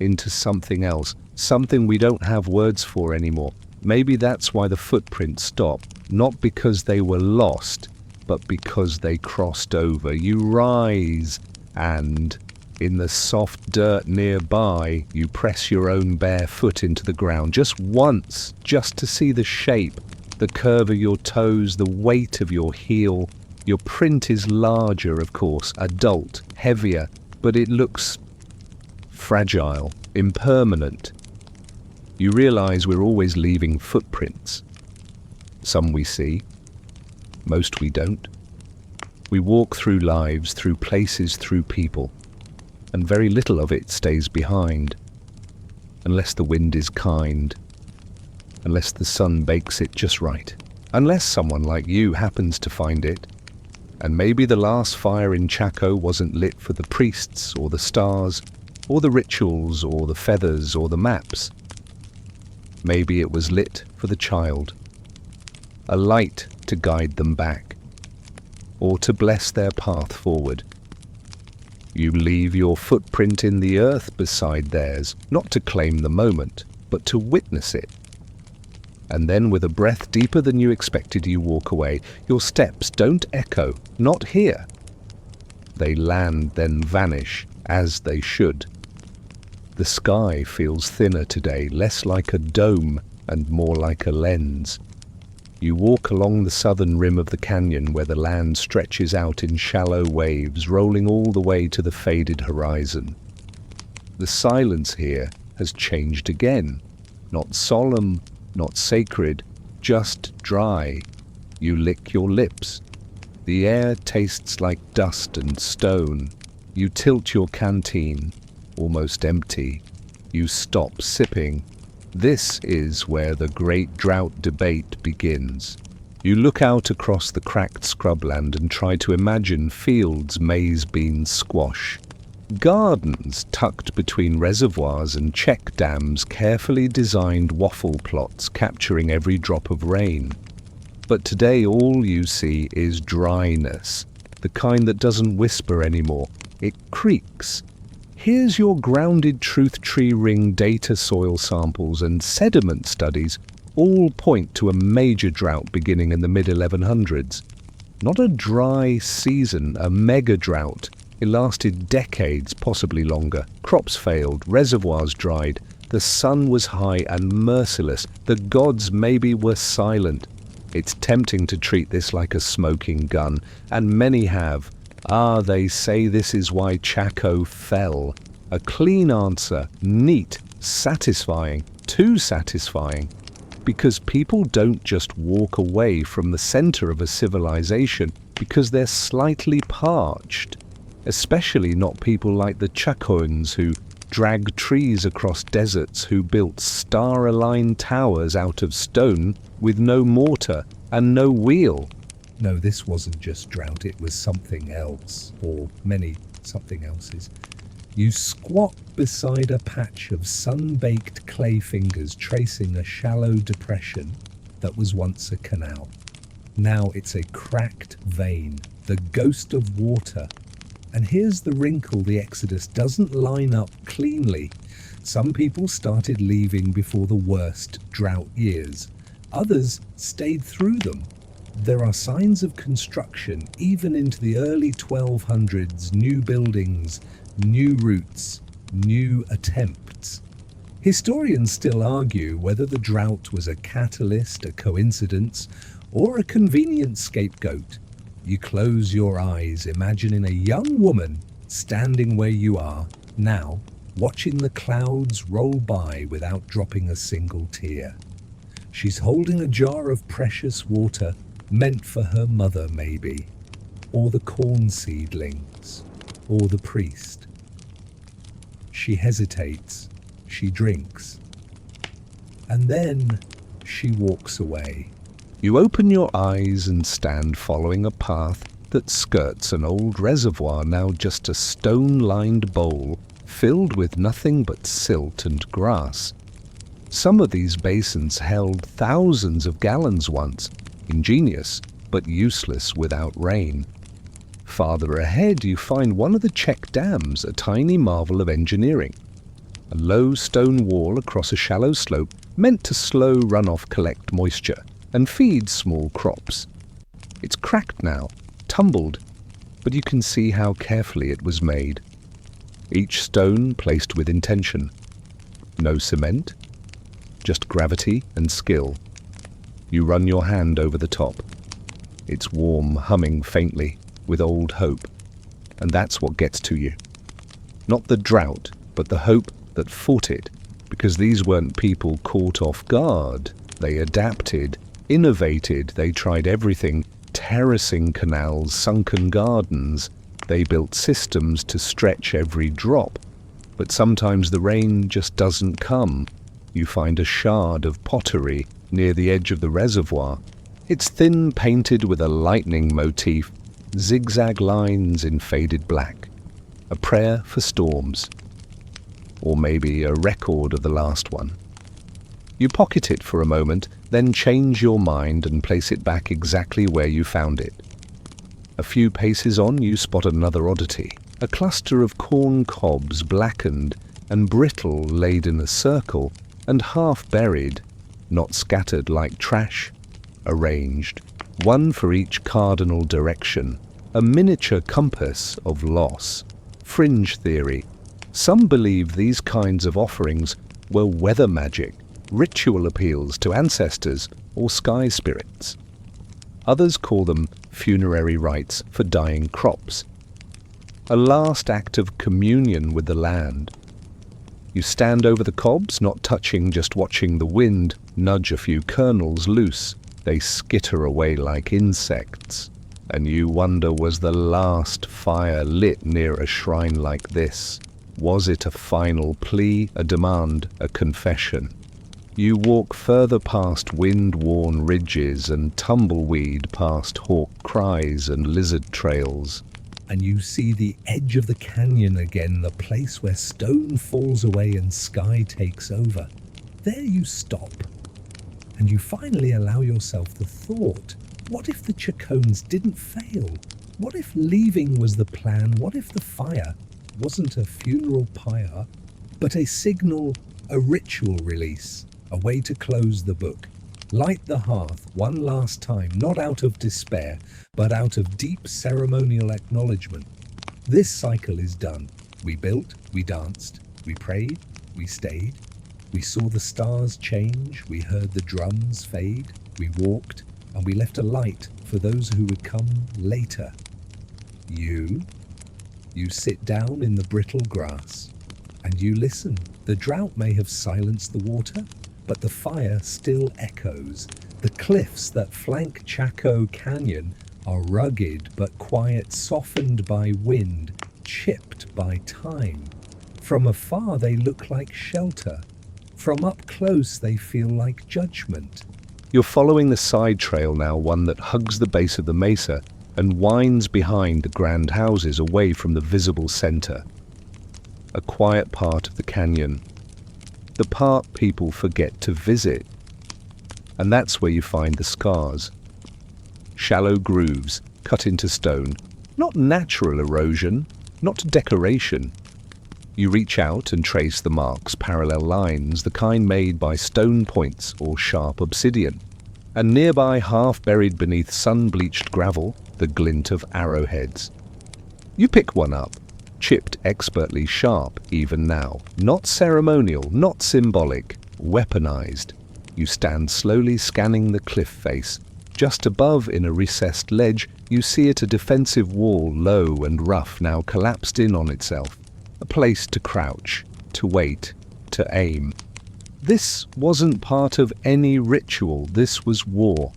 Speaker 2: into something else, something we don't have words for anymore. Maybe that's why the footprints stop, not because they were lost, but because they crossed over. You rise, and in the soft dirt nearby, you press your own bare foot into the ground just once, just to see the shape, the curve of your toes, the weight of your heel. Your print is larger, of course, adult, heavier, but it looks fragile, impermanent. You realize we're always leaving footprints. Some we see, most we don't. We walk through lives, through places, through people, and very little of it stays behind, unless the wind is kind, unless the sun bakes it just right, unless someone like you happens to find it. And maybe the last fire in Chaco wasn't lit for the priests or the stars or the rituals or the feathers or the maps. Maybe it was lit for the child, a light to guide them back or to bless their path forward. You leave your footprint in the earth beside theirs, not to claim the moment, but to witness it. And then, with a breath deeper than you expected, you walk away. Your steps don't echo, not here. They land, then vanish, as they should. The sky feels thinner today, less like a dome and more like a lens. You walk along the southern rim of the canyon where the land stretches out in shallow waves, rolling all the way to the faded horizon. The silence here has changed again. Not solemn, not sacred, just dry. You lick your lips. The air tastes like dust and stone. You tilt your canteen, almost empty. You stop sipping. This is where the great drought debate begins. You look out across the cracked scrubland and try to imagine fields maize beans squash. Gardens tucked between reservoirs and check dams, carefully designed waffle plots capturing every drop of rain. But today all you see is dryness, the kind that doesn't whisper anymore. It creaks. Here's your grounded truth tree ring data, soil samples and sediment studies all point to a major drought beginning in the mid-1100s. Not a dry season, a mega drought. It lasted decades, possibly longer. Crops failed, reservoirs dried, the sun was high and merciless. The gods maybe were silent. It's tempting to treat this like a smoking gun, and many have. They say this is why Chaco fell. A clean answer, neat, satisfying, too satisfying. Because people don't just walk away from the center of a civilization because they're slightly parched. Especially not people like the Chacoans who drag trees across deserts, who built star-aligned towers out of stone with no mortar and no wheel.
Speaker 1: No, this wasn't just drought, it was something else, or many something else's. You squat beside a patch of sun-baked clay fingers tracing a shallow depression that was once a canal. Now it's a cracked vein, the ghost of water. And here's the wrinkle: the exodus doesn't line up cleanly. Some people started leaving before the worst drought years. Others stayed through them. There are signs of construction even into the early 1200s, new buildings, new routes, new attempts. Historians still argue whether the drought was a catalyst, a coincidence, or a convenient scapegoat. You close your eyes, imagining a young woman standing where you are now, watching the clouds roll by without dropping a single tear. She's holding a jar of precious water, meant for her mother maybe, or the corn seedlings, or the priest. She hesitates, she drinks, and then she walks away.
Speaker 2: You open your eyes and stand following a path that skirts an old reservoir, now just a stone-lined bowl filled with nothing but silt and grass. Some of these basins held thousands of gallons once, ingenious but useless without rain. Farther ahead you find one of the check dams, a tiny marvel of engineering. A low stone wall across a shallow slope meant to slow runoff, collect moisture, and feed small crops. It's cracked now, tumbled, but you can see how carefully it was made. Each stone placed with intention. No cement, just gravity and skill. You run your hand over the top. It's warm, humming faintly, with old hope. And that's what gets to you. Not the drought, but the hope that fought it, because these weren't people caught off guard. They adapted, innovated, they tried everything: terracing canals, sunken gardens. They built systems to stretch every drop. But sometimes the rain just doesn't come. You find a shard of pottery near the edge of the reservoir. It's thin, painted with a lightning motif, zigzag lines in faded black. A prayer for storms. Or maybe a record of the last one. You pocket it for a moment, then change your mind and place it back exactly where you found it. A few paces on, you spot another oddity. A cluster of corn cobs, blackened and brittle, laid in a circle and half buried, not scattered like trash, arranged, one for each cardinal direction, a miniature compass of loss. Fringe theory. Some believe these kinds of offerings were weather magic, ritual appeals to ancestors or sky spirits. Others call them funerary rites for dying crops, a last act of communion with the land. You stand over the cobs, not touching, just watching the wind nudge a few kernels loose. They skitter away like insects, and you wonder, was the last fire lit near a shrine like this? Was it a final plea, a demand, a confession? You walk further past wind-worn ridges and tumbleweed, past hawk cries and lizard trails.
Speaker 1: And you see the edge of the canyon again, the place where stone falls away and sky takes over. There you stop, and you finally allow yourself the thought, what if the Chacones didn't fail? What if leaving was the plan? What if the fire wasn't a funeral pyre, but a signal, a ritual release, a way to close the book? Light the hearth one last time, not out of despair, but out of deep ceremonial acknowledgement. This cycle is done. We built, we danced, we prayed, we stayed. We saw the stars change, we heard the drums fade, we walked, and we left a light for those who would come later. You sit down in the brittle grass, and you listen. The drought may have silenced the water, but the fire still echoes. The cliffs that flank Chaco Canyon are rugged but quiet, softened by wind, chipped by time. From afar they look like shelter. From up close they feel like judgment.
Speaker 2: You're following the side trail now, one that hugs the base of the mesa and winds behind the grand houses away from the visible center. A quiet part of the canyon. The part people forget to visit. And that's where you find the scars. Shallow grooves cut into stone, not natural erosion, not decoration. You reach out and trace the marks, parallel lines, the kind made by stone points or sharp obsidian. And nearby, half buried beneath sun-bleached gravel, the glint of arrowheads. You pick one up, chipped expertly sharp even now. Not ceremonial, not symbolic, weaponized. You stand slowly scanning the cliff face. Just above, in a recessed ledge, you see it, a defensive wall, low and rough, now collapsed in on itself. A place to crouch, to wait, to aim. This wasn't part of any ritual, this was war.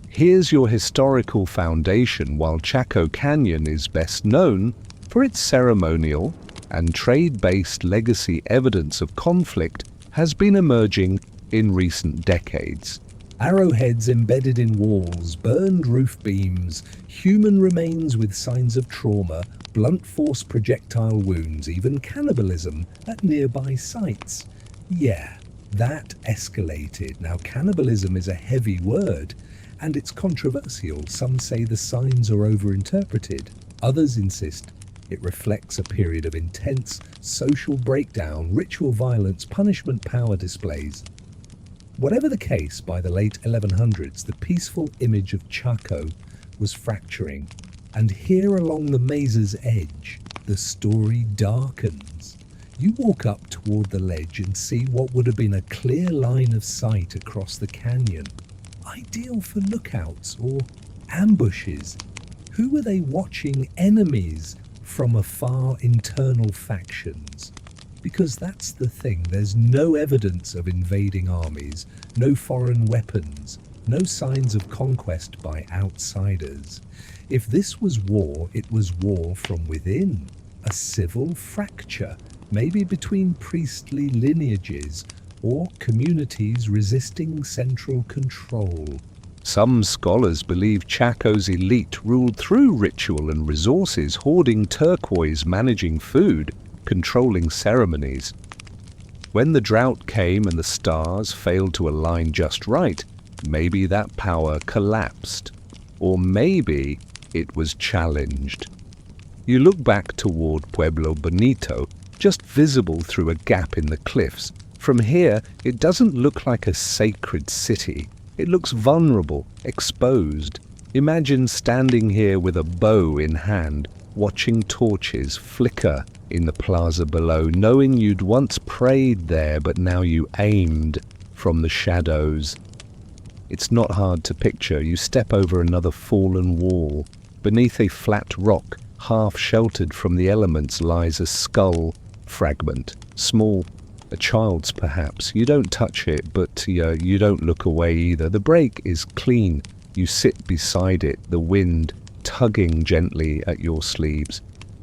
Speaker 2: Here's your historical foundation. While Chaco Canyon is best known for its ceremonial and trade-based legacy, evidence of conflict has been emerging in recent decades.
Speaker 1: Arrowheads embedded in walls, burned roof beams, human remains with signs of trauma, blunt force projectile wounds, even cannibalism at nearby sites. Yeah, that escalated. Now, cannibalism is a heavy word, and it's controversial. Some say the signs are overinterpreted. Others insist it reflects a period of intense social breakdown, ritual violence, punishment, power displays. Whatever the case, by the late 1100s, the peaceful image of Chaco was fracturing. And here along the mesa's edge, the story darkens. You walk up toward the ledge and see what would have been a clear line of sight across the canyon. Ideal for lookouts or ambushes. Who were they watching? Enemies from afar, internal factions. Because that's the thing, there's no evidence of invading armies, no foreign weapons, no signs of conquest by outsiders. If this was war, it was war from within, a civil fracture, maybe between priestly lineages or communities resisting central control.
Speaker 2: Some scholars believe Chaco's elite ruled through ritual and resources, hoarding turquoise, managing food, controlling ceremonies. When the drought came and the stars failed to align just right, maybe that power collapsed. Or maybe it was challenged. You look back toward Pueblo Bonito, just visible through a gap in the cliffs. From here, it doesn't look like a sacred city. It looks vulnerable, exposed. Imagine standing here with a bow in hand, watching torches flicker in the plaza below, knowing you'd once prayed there, but now you aimed from the shadows. It's not hard to picture. You step over another fallen wall. Beneath a flat rock, half sheltered from the elements, lies a skull fragment. Small, a child's perhaps. You don't touch it, but you don't look away either. The break is clean. You sit beside it, the wind tugging gently at your sleeves.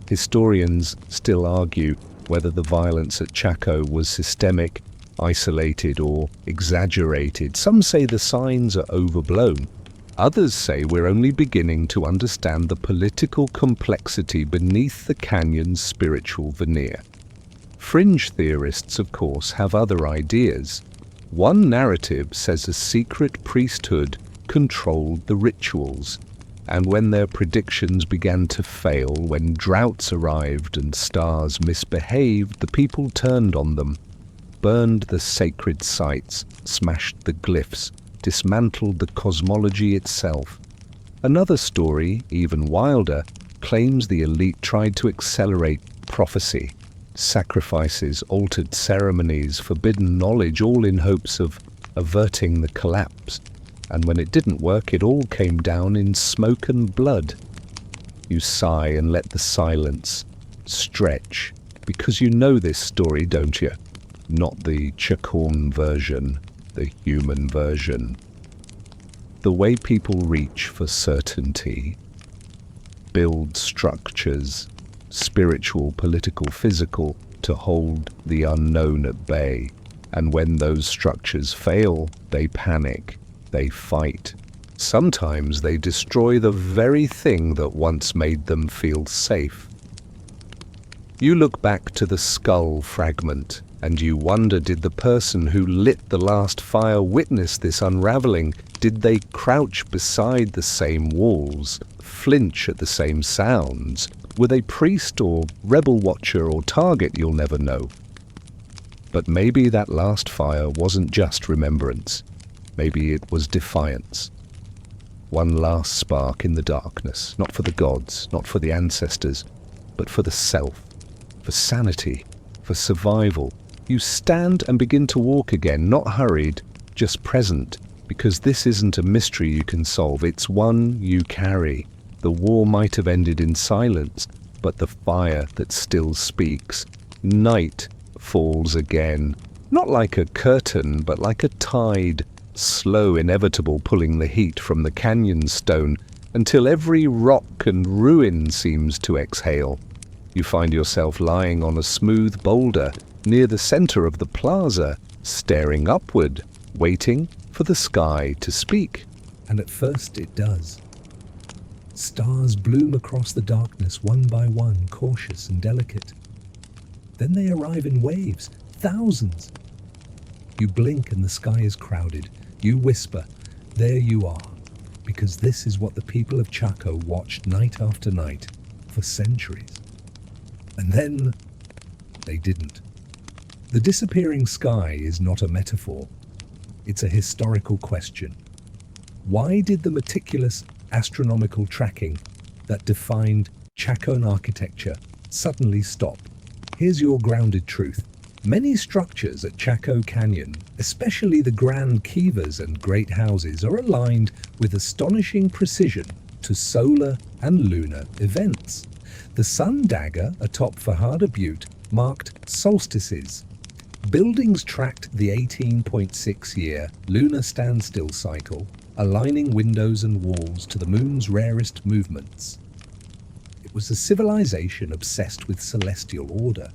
Speaker 2: Historians still argue whether the violence at Chaco was systemic, isolated, or exaggerated. Some say the signs are overblown. Others say we're only beginning to understand the political complexity beneath the canyon's spiritual veneer. Fringe theorists, of course, have other ideas. One narrative says a secret priesthood controlled the rituals, and when their predictions began to fail, when droughts arrived and stars misbehaved, the people turned on them, burned the sacred sites, smashed the glyphs, dismantled the cosmology itself. Another story, even wilder, claims the elite tried to accelerate prophecy. Sacrifices, altered ceremonies, forbidden knowledge, all in hopes of averting the collapse. And when it didn't work, it all came down in smoke and blood. You sigh and let the silence stretch, because you know this story, don't you? Not the Chacan version, the human version. The way people reach for certainty, build structures, spiritual, political, physical, to hold the unknown at bay. And when those structures fail, they panic, they fight. Sometimes they destroy the very thing that once made them feel safe. You look back to the skull fragment, and you wonder, did the person who lit the last fire witness this unraveling? Did they crouch beside the same walls, flinch at the same sounds? Were they priest or rebel watcher or target? You'll never know. But maybe that last fire wasn't just remembrance. Maybe it was defiance. One last spark in the darkness, not for the gods, not for the ancestors, but for the self, for sanity, for survival. You stand and begin to walk again, not hurried, just present, because this isn't a mystery you can solve, it's one you carry. The war might have ended in silence, but the fire that still speaks. Night falls again, not like a curtain, but like a tide, slow, inevitable, pulling the heat from the canyon stone until every rock and ruin seems to exhale. You find yourself lying on a smooth boulder near the center of the plaza, staring upward, waiting for the sky to speak.
Speaker 1: And at first it does. Stars bloom across the darkness one by one, cautious and delicate. Then they arrive in waves, thousands. You blink and the sky is crowded. You whisper, there you are, because this is what the people of Chaco watched night after night for centuries. And then they didn't. The disappearing sky is not a metaphor. It's a historical question. Why did the meticulous astronomical tracking that defined Chacan architecture suddenly stop? Here's your grounded truth. Many structures at Chaco Canyon, especially the grand Kivas and great houses, are aligned with astonishing precision to solar and lunar events. The sun dagger atop Fajada Butte marked solstices. Buildings tracked the 18.6-year lunar standstill cycle, aligning windows and walls to the moon's rarest movements. It was a civilization obsessed with celestial order.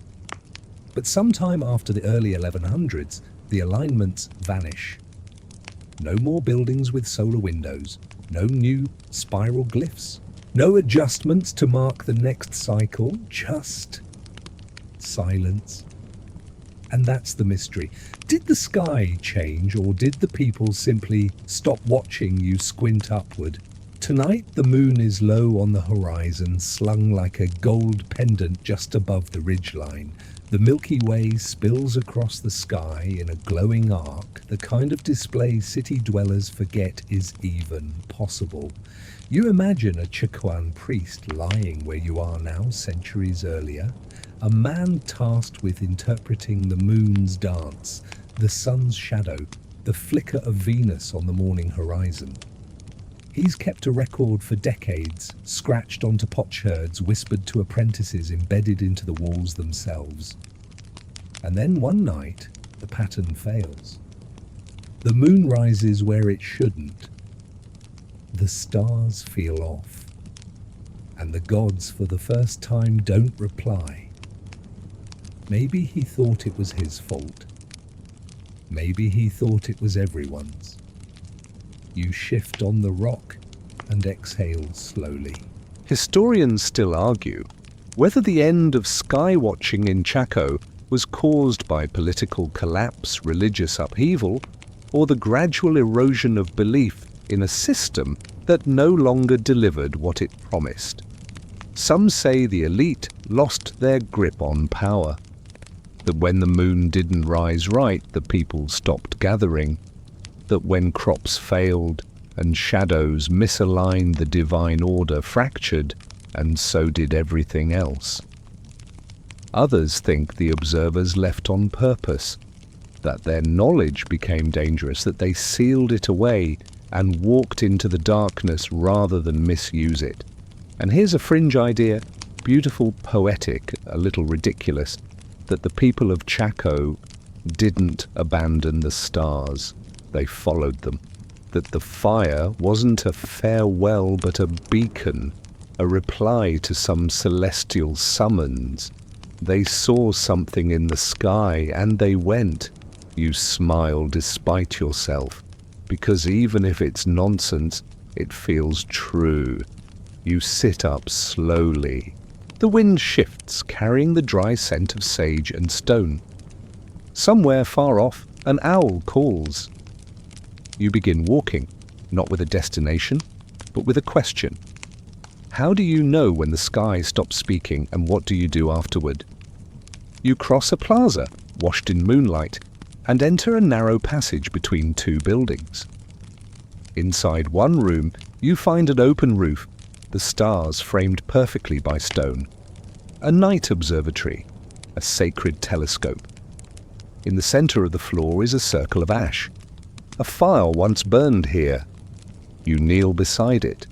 Speaker 1: But sometime after the early 1100s, the alignments vanish. No more buildings with solar windows, no new spiral glyphs, no adjustments to mark the next cycle, just silence. And that's the mystery. Did the sky change, or did the people simply stop watching you squint upward, Tonight, the moon is low on the horizon, slung like a gold pendant just above the ridgeline. The Milky Way spills across the sky in a glowing arc, the kind of display city dwellers forget is even possible. You imagine a Chacuan priest lying where you are now centuries earlier, a man tasked with interpreting the moon's dance, the sun's shadow, the flicker of Venus on the morning horizon. He's kept a record for decades, scratched onto potsherds, whispered to apprentices embedded into the walls themselves. And then one night, the pattern fails. The moon rises where it shouldn't. The stars feel off. And the gods, for the first time, don't reply. Maybe he thought it was his fault. Maybe he thought it was everyone's. You shift on the rock and exhale slowly.
Speaker 2: Historians still argue whether the end of sky watching in Chaco was caused by political collapse, religious upheaval, or the gradual erosion of belief in a system that no longer delivered what it promised. Some say the elite lost their grip on power, that when the moon didn't rise right, the people stopped gathering, that when crops failed and shadows misaligned, the divine order fractured, and so did everything else. Others think the observers left on purpose, that their knowledge became dangerous, that they sealed it away and walked into the darkness rather than misuse it. And here's a fringe idea, beautiful, poetic, a little ridiculous, that the people of Chaco didn't abandon the stars. They followed them. That the fire wasn't a farewell but a beacon, a reply to some celestial summons. They saw something in the sky and they went. You smile despite yourself, because even if it's nonsense, it feels true. You sit up slowly. The wind shifts, carrying the dry scent of sage and stone. Somewhere far off, an owl calls. You begin walking, not with a destination, but with a question. How do you know when the sky stops speaking, and what do you do afterward? You cross a plaza, washed in moonlight, and enter a narrow passage between two buildings. Inside one room, you find an open roof, the stars framed perfectly by stone. A night observatory, a sacred telescope. In the center of the floor is a circle of ash. A fire once burned here. You kneel beside it.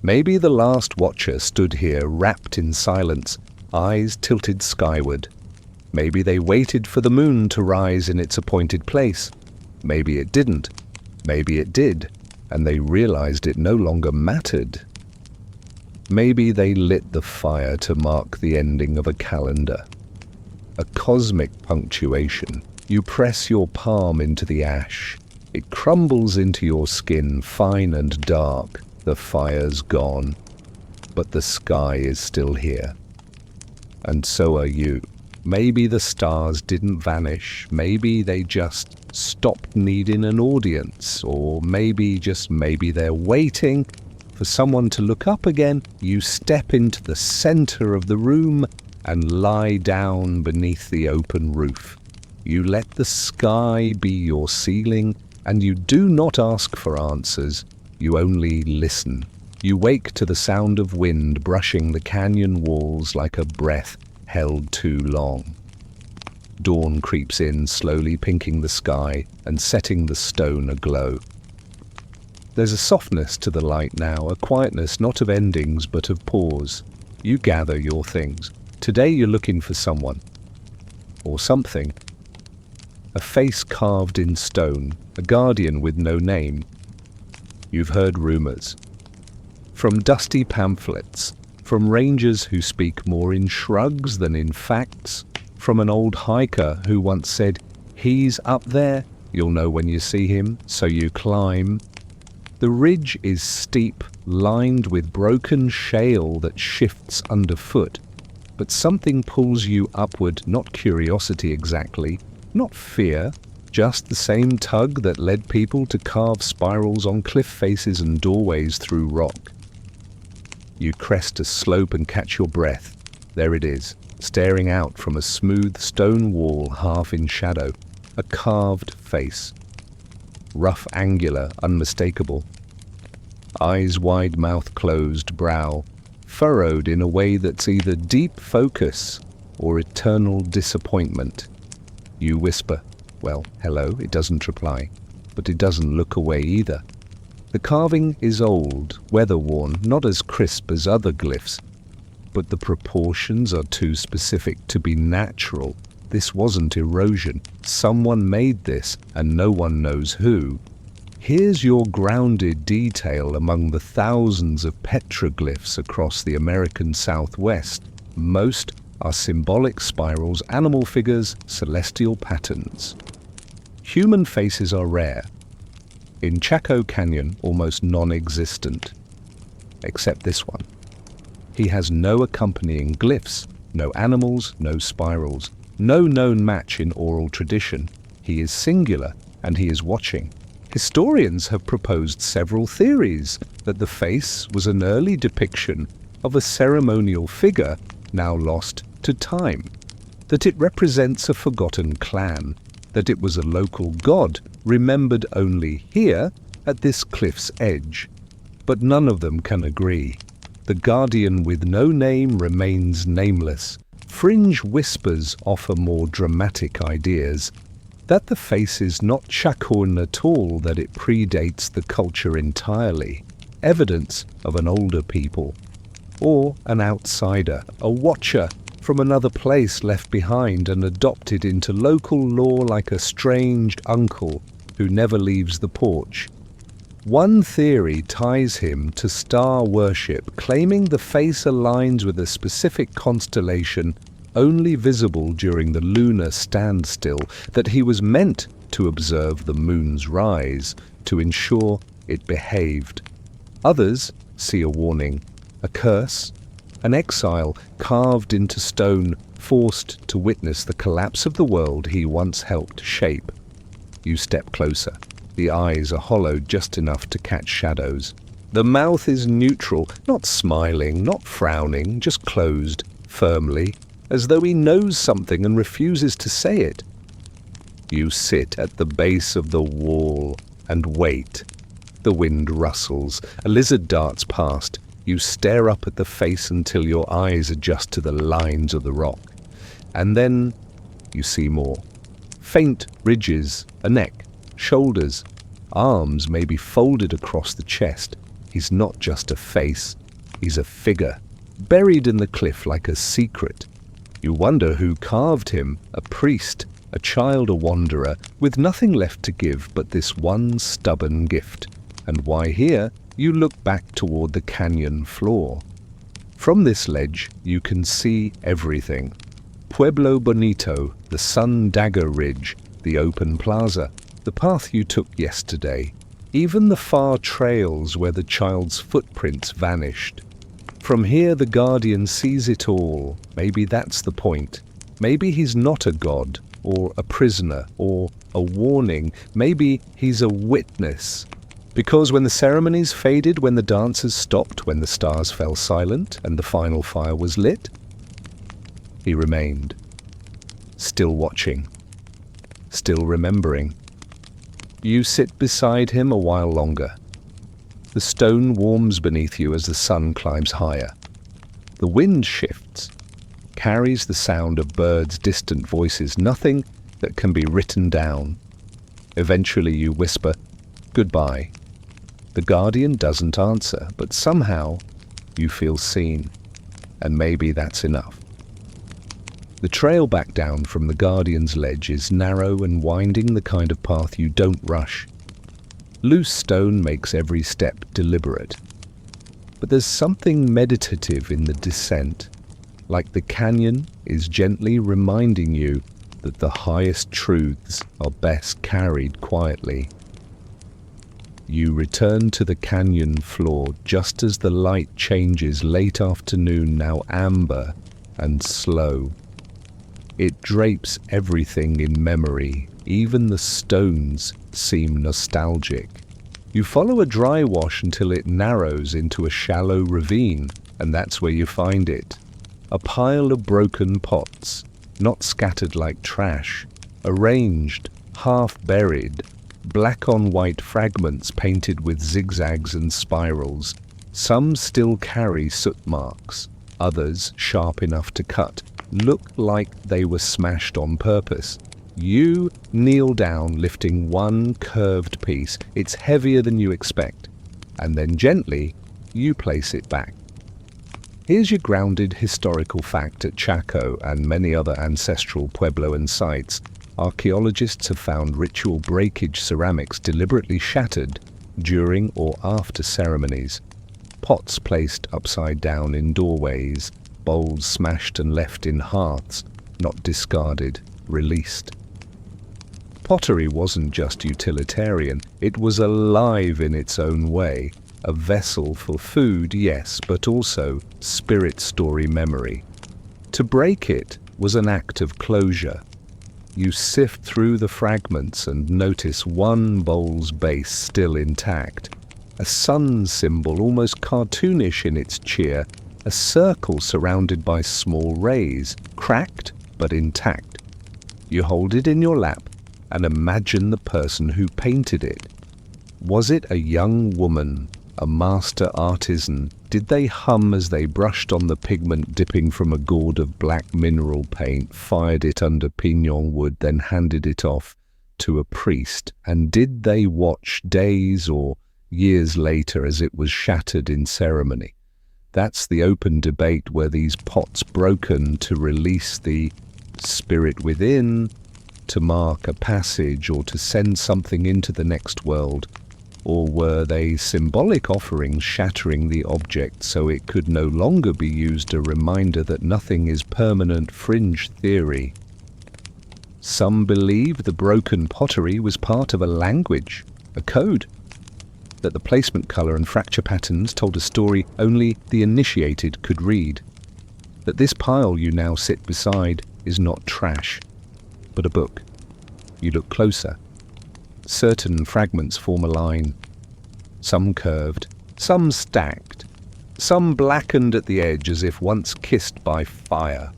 Speaker 2: Maybe the last watcher stood here wrapped in silence, eyes tilted skyward. Maybe they waited for the moon to rise in its appointed place. Maybe it didn't. Maybe it did, and they realized it no longer mattered. Maybe they lit the fire to mark the ending of a calendar. A cosmic punctuation. You press your palm into the ash. It crumbles into your skin, fine and dark. The fire's gone, but the sky is still here. And so are you. Maybe the stars didn't vanish. Maybe they just stopped needing an audience. Or maybe, just maybe, they're waiting for someone to look up again. You step into the center of the room and lie down beneath the open roof. You let the sky be your ceiling, and you do not ask for answers. You only listen. You wake to the sound of wind brushing the canyon walls like a breath held too long. Dawn creeps in, slowly pinking the sky and setting the stone aglow. There's a softness to the light now, a quietness not of endings but of pause. You gather your things. Today you're looking for someone. Or something. A face carved in stone, a guardian with no name. You've heard rumors. From dusty pamphlets, from rangers who speak more in shrugs than in facts, from an old hiker who once said, "He's up there, you'll know when you see him," so you climb. The ridge is steep, lined with broken shale that shifts underfoot, but something pulls you upward, not curiosity exactly, not fear, just the same tug that led people to carve spirals on cliff faces and doorways through rock. You crest a slope and catch your breath. There it is, staring out from a smooth stone wall half in shadow, a carved face. Rough, angular, unmistakable. Eyes wide, mouth closed, brow furrowed in a way that's either deep focus or eternal disappointment. You whisper, "Well, hello," it doesn't reply, but it doesn't look away either. The carving is old, weather-worn, not as crisp as other glyphs, but the proportions are too specific to be natural. This wasn't erosion. Someone made this, and no one knows who. Here's your grounded detail among the thousands of petroglyphs across the American Southwest. Most are symbolic spirals, animal figures, celestial patterns. Human faces are rare. In Chaco Canyon, almost non-existent. Except this one. He has no accompanying glyphs, no animals, no spirals, no known match in oral tradition. He is singular, and he is watching. Historians have proposed several theories that the face was an early depiction of a ceremonial figure now lost to time, that it represents a forgotten clan, that it was a local god remembered only here at this cliff's edge. But none of them can agree. The guardian with no name remains nameless. Fringe whispers offer more dramatic ideas. That the face is not Chacoan at all, that it predates the culture entirely. Evidence of an older people. Or an outsider, a watcher from another place left behind and adopted into local law like a strange uncle who never leaves the porch. One theory ties him to star worship, claiming the face aligns with a specific constellation only visible during the lunar standstill, that he was meant to observe the moon's rise, to ensure it behaved. Others see a warning, a curse, an exile carved into stone, forced to witness the collapse of the world he once helped shape. You step closer. The eyes are hollowed just enough to catch shadows. The mouth is neutral, not smiling, not frowning, just closed, firmly, as though he knows something and refuses to say it. You sit at the base of the wall and wait. The wind rustles, a lizard darts past. You stare up at the face until your eyes adjust to the lines of the rock. And then you see more. Faint ridges, a neck, shoulders, arms maybe folded across the chest. He's not just a face, he's a figure, buried in the cliff like a secret. You wonder who carved him, a priest, a child, a wanderer, with nothing left to give but this one stubborn gift. And why here? You look back toward the canyon floor. From this ledge, you can see everything. Pueblo Bonito, the Sun Dagger Ridge, the open plaza, the path you took yesterday, even the far trails where the child's footprints vanished. From here the guardian sees it all. Maybe that's the point. Maybe he's not a god, or a prisoner, or a warning. Maybe he's a witness. Because when the ceremonies faded, when the dancers stopped, when the stars fell silent, and the final fire was lit, he remained. Still watching. Still remembering. You sit beside him a while longer. The stone warms beneath you as the sun climbs higher. The wind shifts, carries the sound of birds' distant voices, nothing that can be written down. Eventually you whisper, "Goodbye." The guardian doesn't answer, but somehow you feel seen, and maybe that's enough. The trail back down from the guardian's ledge is narrow and winding, the kind of path you don't rush. Loose stone makes every step deliberate. But there's something meditative in the descent, like the canyon is gently reminding you that the highest truths are best carried quietly. You return to the canyon floor just as the light changes, late afternoon, now amber and slow. It drapes everything in memory, Even the stones seem nostalgic. You follow a dry wash until it narrows into a shallow ravine, and that's where you find it. A pile of broken pots, not scattered like trash, arranged, half buried, black on white fragments painted with zigzags and spirals. Some still carry soot marks, others, sharp enough to cut, look like they were smashed on purpose. You kneel down, lifting one curved piece. It's heavier than you expect, and then gently you place it back. Here's your grounded historical fact at Chaco and many other ancestral Puebloan sites. Archaeologists have found ritual breakage ceramics deliberately shattered during or after ceremonies. Pots placed upside down in doorways, bowls smashed and left in hearths, not discarded, released. Pottery wasn't just utilitarian, it was alive in its own way. A vessel for food, yes, but also spirit story memory. To break it was an act of closure. You sift through the fragments and notice one bowl's base still intact. A sun symbol, almost cartoonish in its cheer, a circle surrounded by small rays, cracked but intact. You hold it in your lap and imagine the person who painted it. Was it a young woman, a master artisan? Did they hum as they brushed on the pigment dipping from a gourd of black mineral paint, fired it under pinon wood, then handed it off to a priest? And did they watch days or years later as it was shattered in ceremony? That's the open debate. Were these pots broken to release the spirit within, to mark a passage, or to send something into the next world? Or were they symbolic offerings shattering the object so it could no longer be used, a reminder that nothing is permanent? Fringe theory. Some believe the broken pottery was part of a language, a code, that the placement color and fracture patterns told a story only the initiated could read, that this pile you now sit beside is not trash, but a book. You look closer. Certain fragments form a line, some curved, some stacked, some blackened at the edge as if once kissed by fire.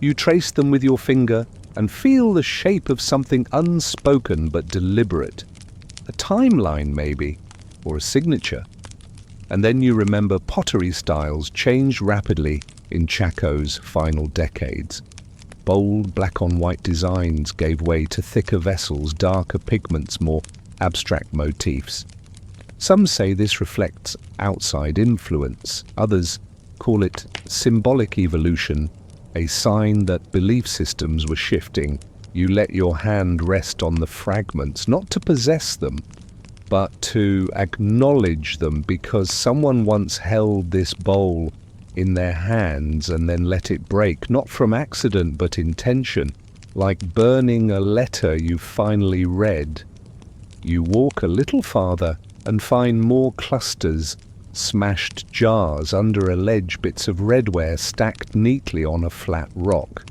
Speaker 2: You trace them with your finger and feel the shape of something unspoken but deliberate. A timeline maybe, or a signature. And then you remember pottery styles changed rapidly in Chaco's final decades. Bold black-on-white designs gave way to thicker vessels, darker pigments, more abstract motifs. Some say this reflects outside influence. Others call it symbolic evolution, a sign that belief systems were shifting. You let your hand rest on the fragments, not to possess them, but to acknowledge them, because someone once held this bowl in their hands and then let it break, not from accident but intention, like burning a letter you finally read. You walk a little farther and find more clusters, smashed jars under a ledge, bits of redware stacked neatly on a flat rock.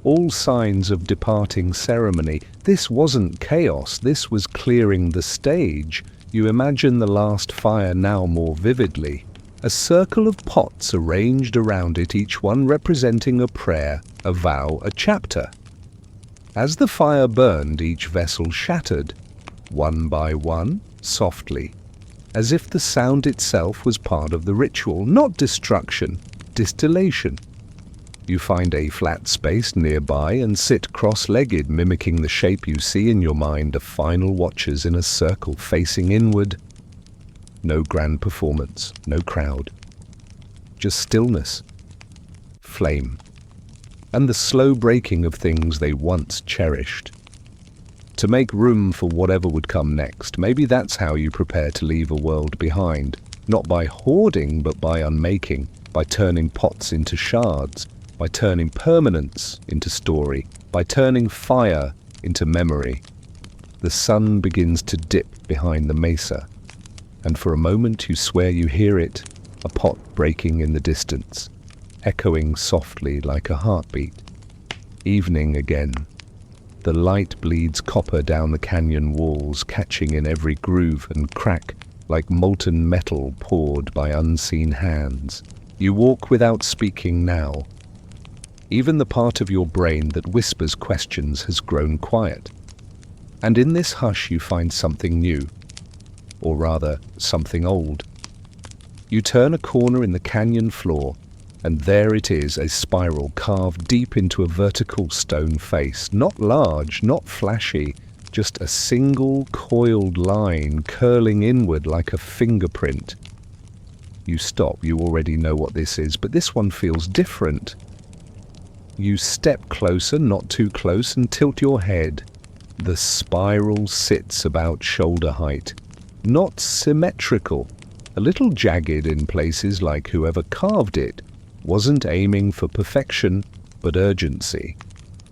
Speaker 2: All signs of departing ceremony. This wasn't chaos, this was clearing the stage. You imagine the last fire now more vividly. A circle of pots arranged around it, each one representing a prayer, a vow, a chapter. As the fire burned, each vessel shattered, one by one, softly, as if the sound itself was part of the ritual, not destruction, distillation. You find a flat space nearby and sit cross-legged, mimicking the shape you see in your mind of final watchers in a circle facing inward. No grand performance, no crowd, just stillness, flame, and the slow breaking of things they once cherished. To make room for whatever would come next. Maybe that's how you prepare to leave a world behind, not by hoarding but by unmaking, by turning pots into shards, by turning permanence into story, by turning fire into memory. The sun begins to dip behind the mesa, and for a moment you swear you hear it, a pot breaking in the distance, echoing softly like a heartbeat. Evening again. The light bleeds copper down the canyon walls, catching in every groove and crack like molten metal poured by unseen hands. You walk without speaking now. Even the part of your brain that whispers questions has grown quiet. And in this hush you find something new, or rather, something old. You turn a corner in the canyon floor, and there it is, a spiral carved deep into a vertical stone face. Not large, not flashy, just a single coiled line curling inward like a fingerprint. You stop, you already know what this is, but this one feels different. You step closer, not too close, and tilt your head. The spiral sits about shoulder height. Not symmetrical, a little jagged in places, like whoever carved it wasn't aiming for perfection, but urgency.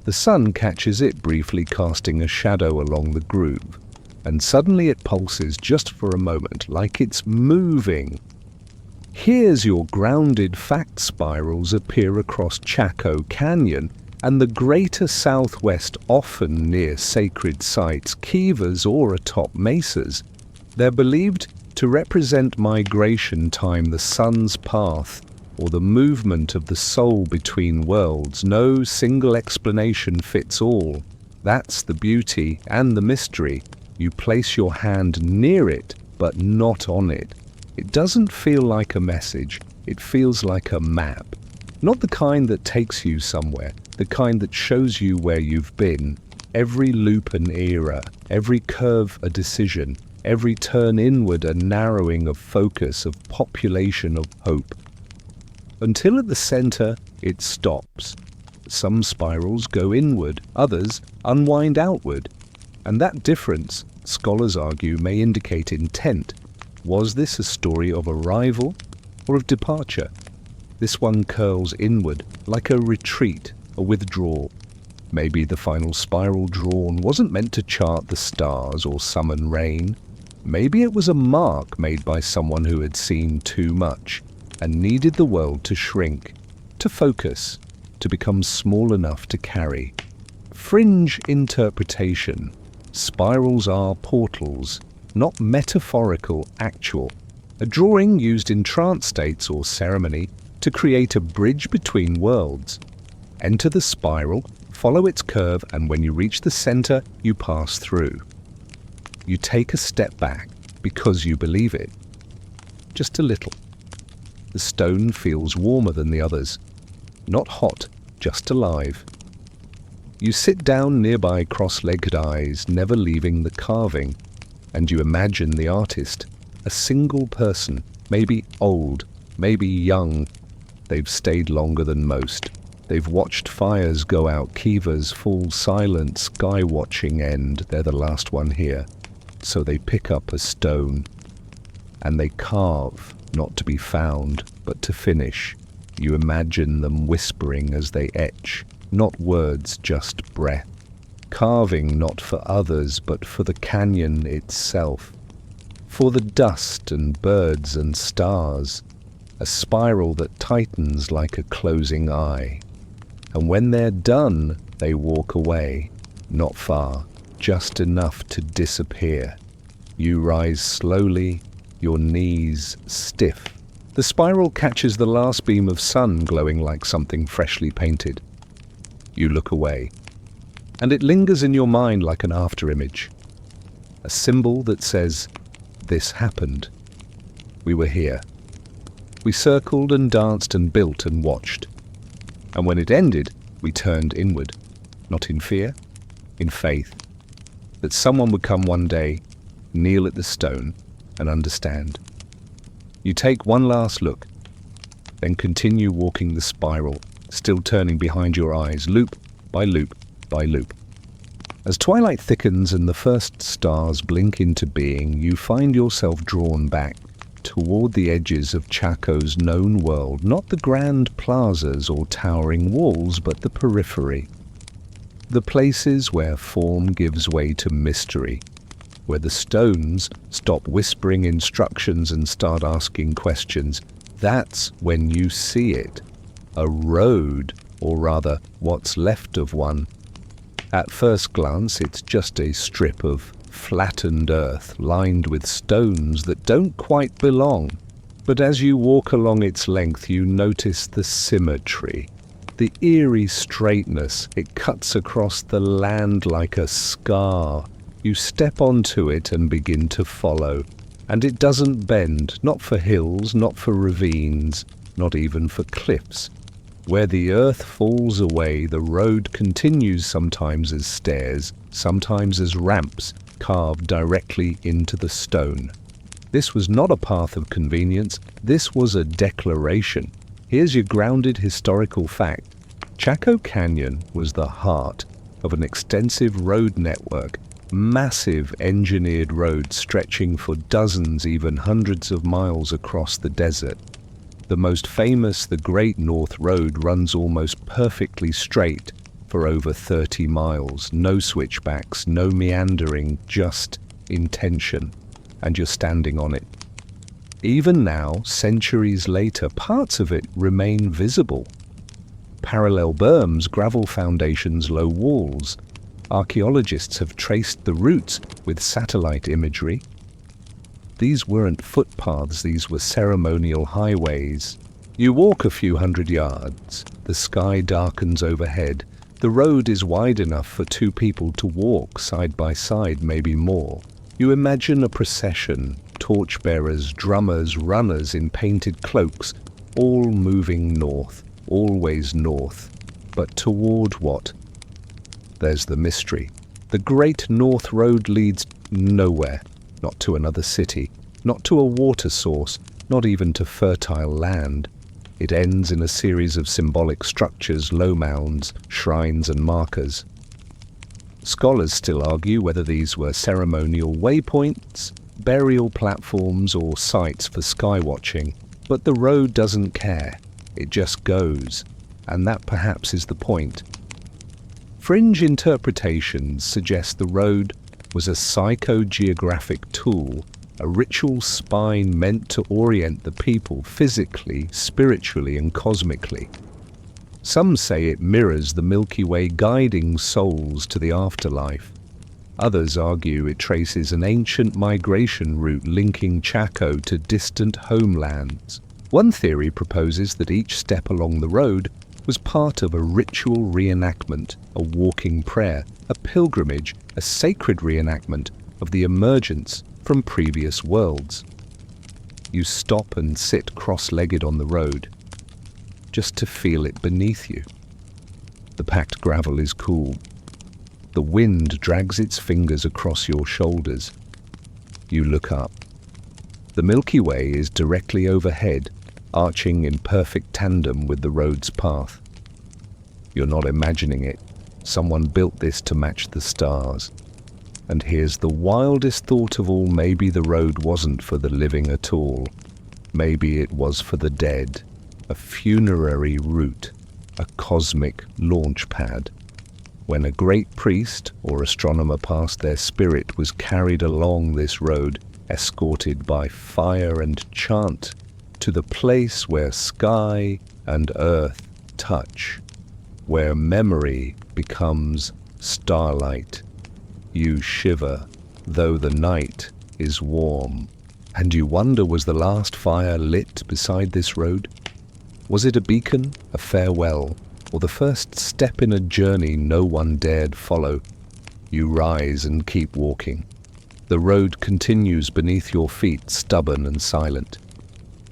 Speaker 2: The sun catches it briefly, casting a shadow along the groove, and suddenly it pulses just for a moment, like it's moving. Here's your grounded fact spirals appear across Chaco Canyon and the greater southwest, often near sacred sites, Kivas, or atop mesas. They're believed to represent migration time, the sun's path, or the movement of the soul between worlds. No single explanation fits all. That's the beauty and the mystery. You place your hand near it, but not on it. It doesn't feel like a message. It feels like a map. Not the kind that takes you somewhere, the kind that shows you where you've been. Every loop an era, every curve a decision, every turn inward a narrowing of focus, of population, of hope. Until at the center, it stops. Some spirals go inward, others unwind outward. And that difference, scholars argue, may indicate intent. Was this a story of arrival or of departure? This one curls inward, like a retreat, a withdrawal. Maybe the final spiral drawn wasn't meant to chart the stars or summon rain. Maybe it was a mark made by someone who had seen too much and needed the world to shrink, to focus, to become small enough to carry. Fringe interpretation. Spirals are portals, not metaphorical, actual. A drawing used in trance states or ceremony to create a bridge between worlds. Enter the spiral, follow its curve, and when you reach the center, you pass through. You take a step back because you believe it. Just a little. The stone feels warmer than the others. Not hot, just alive. You sit down nearby, cross-legged eyes, never leaving the carving, and you imagine the artist, a single person, maybe old, maybe young. They've stayed longer than most. They've watched fires go out, Kivas, full silent, sky-watching end. They're the last one here. So they pick up a stone, and they carve, not to be found, but to finish. You imagine them whispering as they etch, not words, just breath. Carving not for others, but for the canyon itself. For the dust and birds and stars. A spiral that tightens like a closing eye. And when they're done, they walk away. Not far, just enough to disappear. You rise slowly, your knees stiff. The spiral catches the last beam of sun glowing like something freshly painted. You look away, and it lingers in your mind like an afterimage. A symbol that says, this happened. We were here. We circled and danced and built and watched. And when it ended, we turned inward, not in fear, in faith, that someone would come one day, kneel at the stone, and understand. You take one last look, then continue walking the spiral, still turning behind your eyes, loop by loop by loop. As twilight thickens and the first stars blink into being, you find yourself drawn back toward the edges of Chaco's known world, not the grand plazas or towering walls, but the periphery. The places where form gives way to mystery, where the stones stop whispering instructions and start asking questions. That's when you see it. A road, or rather, what's left of one. At first glance, it's just a strip of flattened earth lined with stones that don't quite belong. But as you walk along its length, you notice the symmetry, the eerie straightness. It cuts across the land like a scar. You step onto it and begin to follow. And it doesn't bend, not for hills, not for ravines, not even for cliffs. Where the earth falls away, the road continues, sometimes as stairs, sometimes as ramps carved directly into the stone. This was not a path of convenience, this was a declaration. Here's your grounded historical fact. Chaco Canyon was the heart of an extensive road network, massive engineered roads stretching for dozens, even hundreds of miles across the desert. The most famous, the Great North Road, runs almost perfectly straight for over 30 miles. No switchbacks, no meandering, just intention. And you're standing on it. Even now, centuries later, parts of it remain visible. Parallel berms, gravel foundations, low walls. Archaeologists have traced the routes with satellite imagery. These weren't footpaths, these were ceremonial highways. You walk a few hundred yards. The sky darkens overhead. The road is wide enough for two people to walk side by side, maybe more. You imagine a procession, torchbearers, drummers, runners in painted cloaks, all moving north, always north. But toward what? There's the mystery. The Great North Road leads nowhere, not to another city, not to a water source, not even to fertile land. It ends in a series of symbolic structures, low mounds, shrines and markers. Scholars still argue whether these were ceremonial waypoints, burial platforms or sites for skywatching, but the road doesn't care. It just goes, and that perhaps is the point. Fringe interpretations suggest the road was a psychogeographic tool, a ritual spine meant to orient the people physically, spiritually, and cosmically. Some say it mirrors the Milky Way, guiding souls to the afterlife. Others argue it traces an ancient migration route linking Chaco to distant homelands. One theory proposes that each step along the road was part of a ritual reenactment, a walking prayer, a pilgrimage, a sacred reenactment of the emergence from previous worlds. You stop and sit cross-legged on the road, just to feel it beneath you. The packed gravel is cool. The wind drags its fingers across your shoulders. You look up. The Milky Way is directly overhead, arching in perfect tandem with the road's path. You're not imagining it. Someone built this to match the stars. And here's the wildest thought of all. Maybe the road wasn't for the living at all. Maybe it was for the dead. A funerary route, a cosmic launch pad. When a great priest or astronomer passed, their spirit was carried along this road, escorted by fire and chant, to the place where sky and earth touch, where memory becomes starlight. You shiver, though the night is warm. And you wonder, was the last fire lit beside this road? Was it a beacon, a farewell, or the first step in a journey no one dared follow? You rise and keep walking. The road continues beneath your feet, stubborn and silent.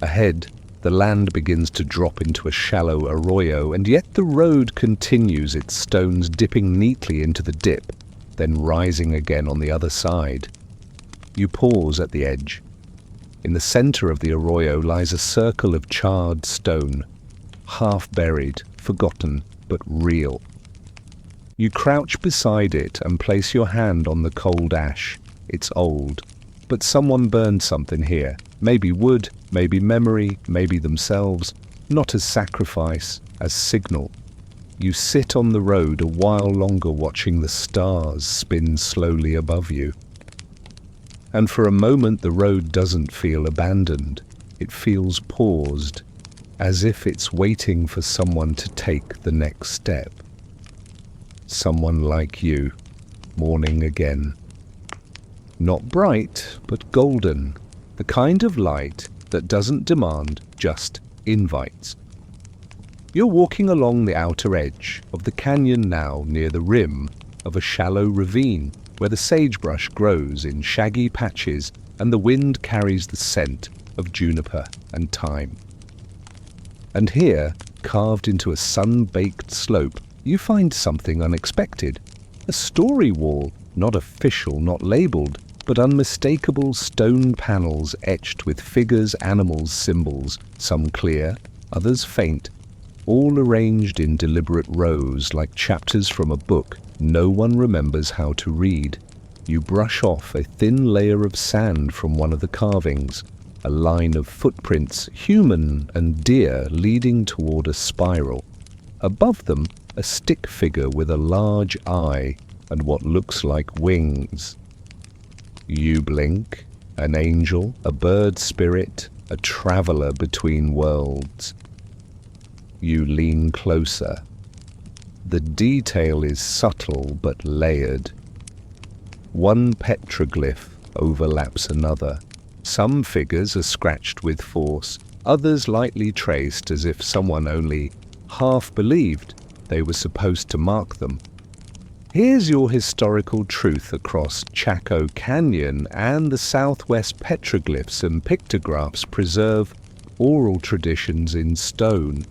Speaker 2: Ahead, the land begins to drop into a shallow arroyo, and yet the road continues, its stones dipping neatly into the dip, then rising again on the other side. You pause at the edge. In the center of the arroyo lies a circle of charred stone, half buried, forgotten, but real. You crouch beside it and place your hand on the cold ash. It's old, but someone burned something here. Maybe wood, maybe memory, maybe themselves, not as sacrifice, as signal. You sit on the road a while longer, watching the stars spin slowly above you. And for a moment the road doesn't feel abandoned. It feels paused, as if it's waiting for someone to take the next step. someone like you, morning again. Not bright, but golden, the kind of light that doesn't demand, just invites. You're walking along the outer edge of the canyon now, near the rim of a shallow ravine where the sagebrush grows in shaggy patches and the wind carries the scent of juniper and thyme. And here, carved into a sun-baked slope, you find something unexpected. A story wall, not official, not labelled, but unmistakable stone panels etched with figures, animals, symbols, some clear, others faint, all arranged in deliberate rows like chapters from a book no one remembers how to read. You brush off a thin layer of sand from one of the carvings, a line of footprints, human and deer, leading toward a spiral. Above them, a stick figure with a large eye and what looks like wings. You blink, an angel, a bird spirit, a traveler between worlds. You lean closer. The detail is subtle but layered. One petroglyph overlaps another. Some figures are scratched with force, others lightly traced as if someone only half believed they were supposed to mark them. Here's your historical truth across Chaco Canyon and the Southwest. Petroglyphs and pictographs preserve oral traditions in stone.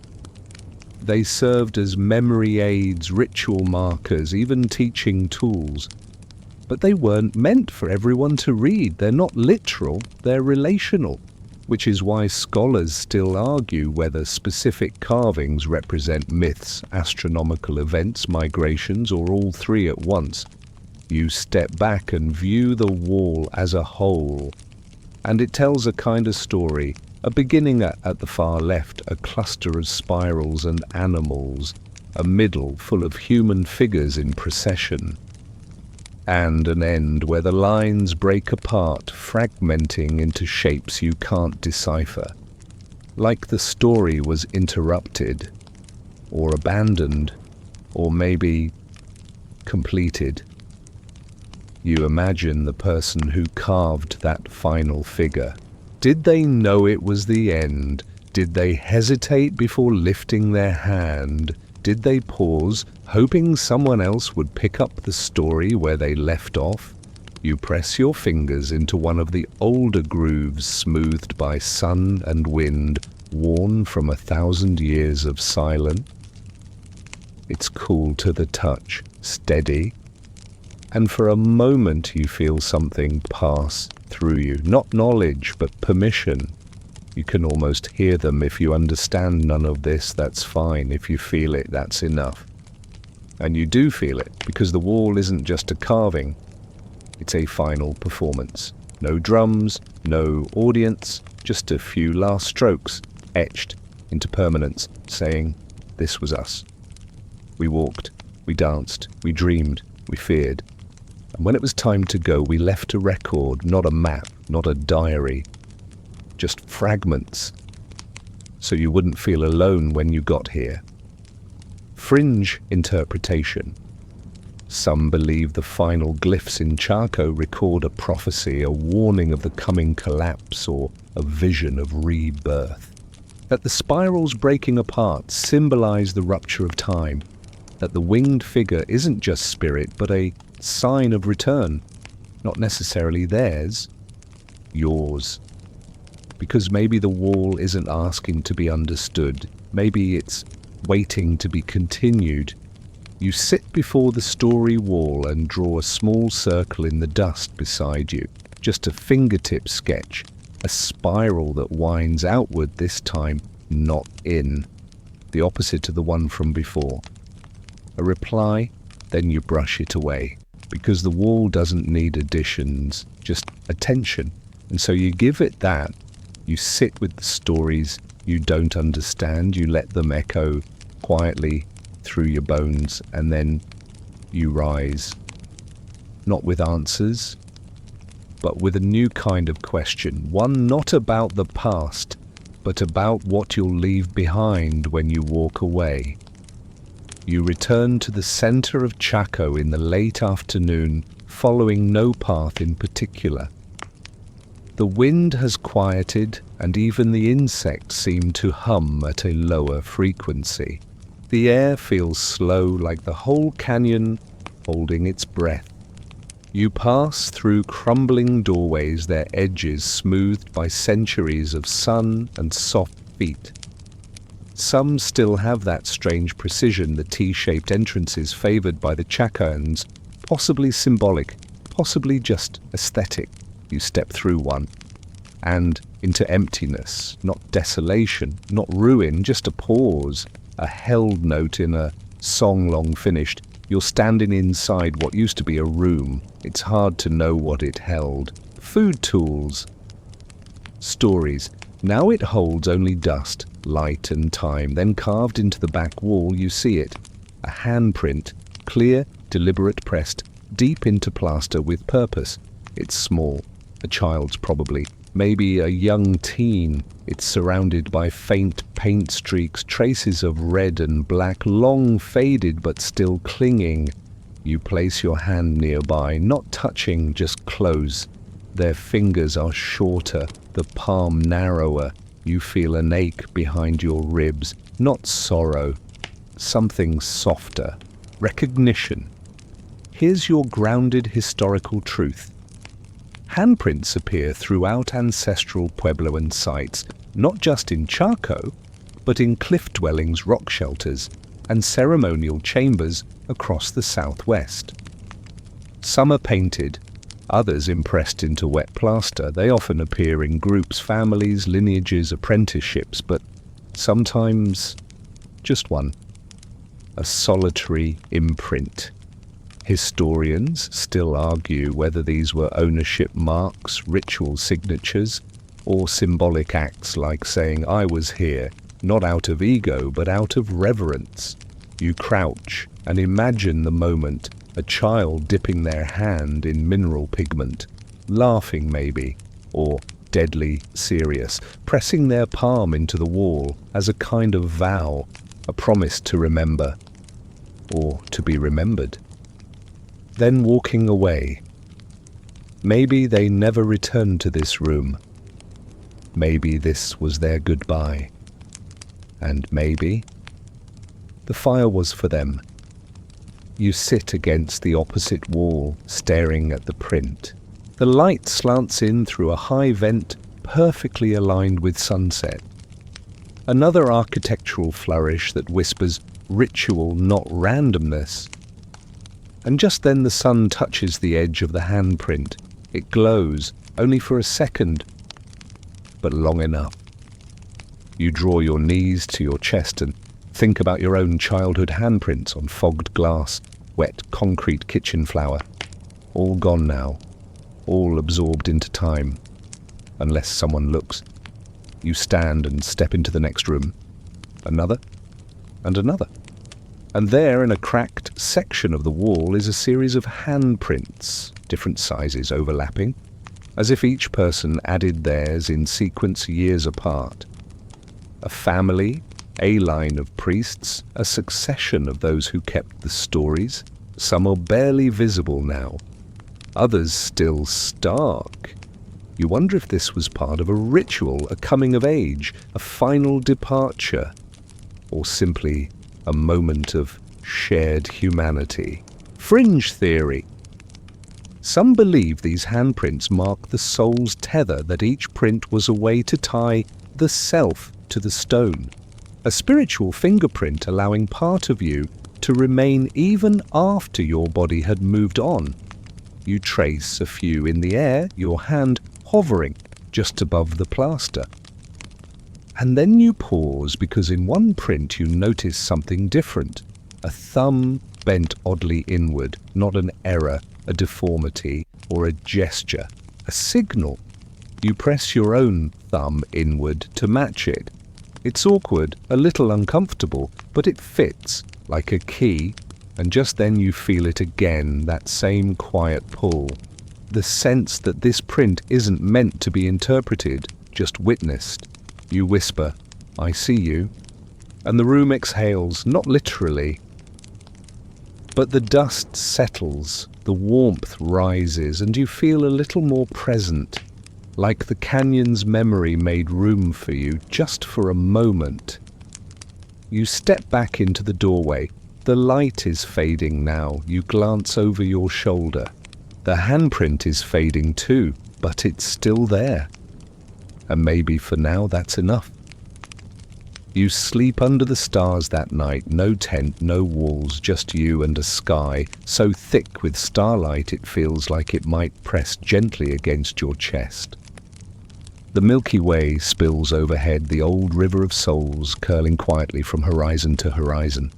Speaker 2: They served as memory aids, ritual markers, even teaching tools. But they weren't meant for everyone to read. They're not literal, they're relational, which is why scholars still argue whether specific carvings represent myths, astronomical events, migrations, or all three at once. You step back and view the wall as a whole, and it tells a kind of story. A beginning at the far left, a cluster of spirals and animals, a middle full of human figures in procession, and an end where the lines break apart, fragmenting into shapes you can't decipher. Like the story was interrupted, or abandoned, or maybe completed. You imagine the person who carved that final figure. Did they know it was the end? Did they hesitate before lifting their hand? Did they pause, hoping someone else would pick up the story where they left off? You press your fingers into one of the older grooves smoothed by sun and wind, worn from 1,000 years of silence. It's cool to the touch, steady, and for a moment you feel something pass through you. Not knowledge, but permission. You can almost hear them. If you understand none of this, that's fine. If you feel it, that's enough. And you do feel it, because the wall isn't just a carving. It's a final performance. No drums, no audience, just a few last strokes, etched into permanence, saying, this was us. We walked, we danced, we dreamed, we feared. And when it was time to go, we left a record, not a map, not a diary, just fragments, so you wouldn't feel alone when you got here. Fringe interpretation. Some believe the final glyphs in Chaco record a prophecy, a warning of the coming collapse, or a vision of rebirth. That the spirals breaking apart symbolize the rupture of time. That the winged figure isn't just spirit, but a sign of return. Not necessarily theirs, yours. Because maybe the wall isn't asking to be understood. Maybe it's waiting to be continued. You sit before the story wall and draw a small circle in the dust beside you. Just a fingertip sketch. A spiral that winds outward this time, not in. The opposite of the one from before. A reply, then you brush it away. Because the wall doesn't need additions, just attention. And so you give it that. You sit with the stories you don't understand. You let them echo quietly through your bones, and then you rise. Not with answers, but with a new kind of question. One not about the past, but about what you'll leave behind when you walk away. You return to the center of Chaco in the late afternoon, following no path in particular. The wind has quieted, and even the insects seem to hum at a lower frequency. The air feels slow, like the whole canyon holding its breath. You pass through crumbling doorways, their edges smoothed by centuries of sun and soft feet. Some still have that strange precision, the T-shaped entrances favored by the Chacans, possibly symbolic, possibly just aesthetic. You step through one, and into emptiness, not desolation, not ruin, just a pause, a held note in a song long finished. You're standing inside what used to be a room. It's hard to know what it held. Food tools. Stories. Now it holds only dust, light and time. Then carved into the back wall you see it. A handprint, clear, deliberate, pressed deep into plaster with purpose. It's small. A child's probably. Maybe a young teen. It's surrounded by faint paint streaks, traces of red and black, long faded but still clinging. You place your hand nearby, not touching, just close. Their fingers are shorter, the palm narrower. You feel an ache behind your ribs, not sorrow, something softer. Recognition. Here's your grounded historical truth. Handprints appear throughout ancestral Puebloan sites, not just in Chaco, but in cliff dwellings, rock shelters, and ceremonial chambers across the southwest. Some are painted, others impressed into wet plaster. They often appear in groups, families, lineages, apprenticeships, but sometimes just one. A solitary imprint. Historians still argue whether these were ownership marks, ritual signatures, or symbolic acts like saying, "I was here," not out of ego, but out of reverence. You crouch and imagine the moment, a child dipping their hand in mineral pigment, laughing maybe, or deadly serious, pressing their palm into the wall as a kind of vow, a promise to remember, or to be remembered. Then walking away. Maybe they never returned to this room. Maybe this was their goodbye. And maybe the fire was for them. You sit against the opposite wall, staring at the print. The light slants in through a high vent, perfectly aligned with sunset. Another architectural flourish that whispers ritual, not randomness. And just then the sun touches the edge of the handprint. It glows, only for a second, but long enough. You draw your knees to your chest and think about your own childhood handprints on fogged glass, wet concrete kitchen floor. All gone now, all absorbed into time, unless someone looks. You stand and step into the next room. Another, and another. And there, in a cracked section of the wall, is a series of handprints, different sizes overlapping, as if each person added theirs in sequence years apart. A family, a line of priests, a succession of those who kept the stories. Some are barely visible now, others still stark. You wonder if this was part of a ritual, a coming of age, a final departure, or simply a moment of shared humanity. Fringe theory. Some believe these handprints mark the soul's tether, that each print was a way to tie the self to the stone. A spiritual fingerprint allowing part of you to remain even after your body had moved on. You trace a few in the air, your hand hovering just above the plaster. And then you pause, because in one print you notice something different. A thumb bent oddly inward, not an error, a deformity, or a gesture, a signal. You press your own thumb inward to match it. It's awkward, a little uncomfortable, but it fits, like a key, and just then you feel it again, that same quiet pull. The sense that this print isn't meant to be interpreted, just witnessed. You whisper, "I see you," and the room exhales, not literally, But the dust settles, the warmth rises, and you feel a little more present, like the canyon's memory made room for you just for a moment. You step back into the doorway. The light is fading now. You glance over your shoulder. The handprint is fading too, but it's still there. And maybe for now that's enough. You sleep under the stars that night, no tent, no walls, just you and a sky, so thick with starlight it feels like it might press gently against your chest. The Milky Way spills overhead, the old river of souls curling quietly from horizon to horizon.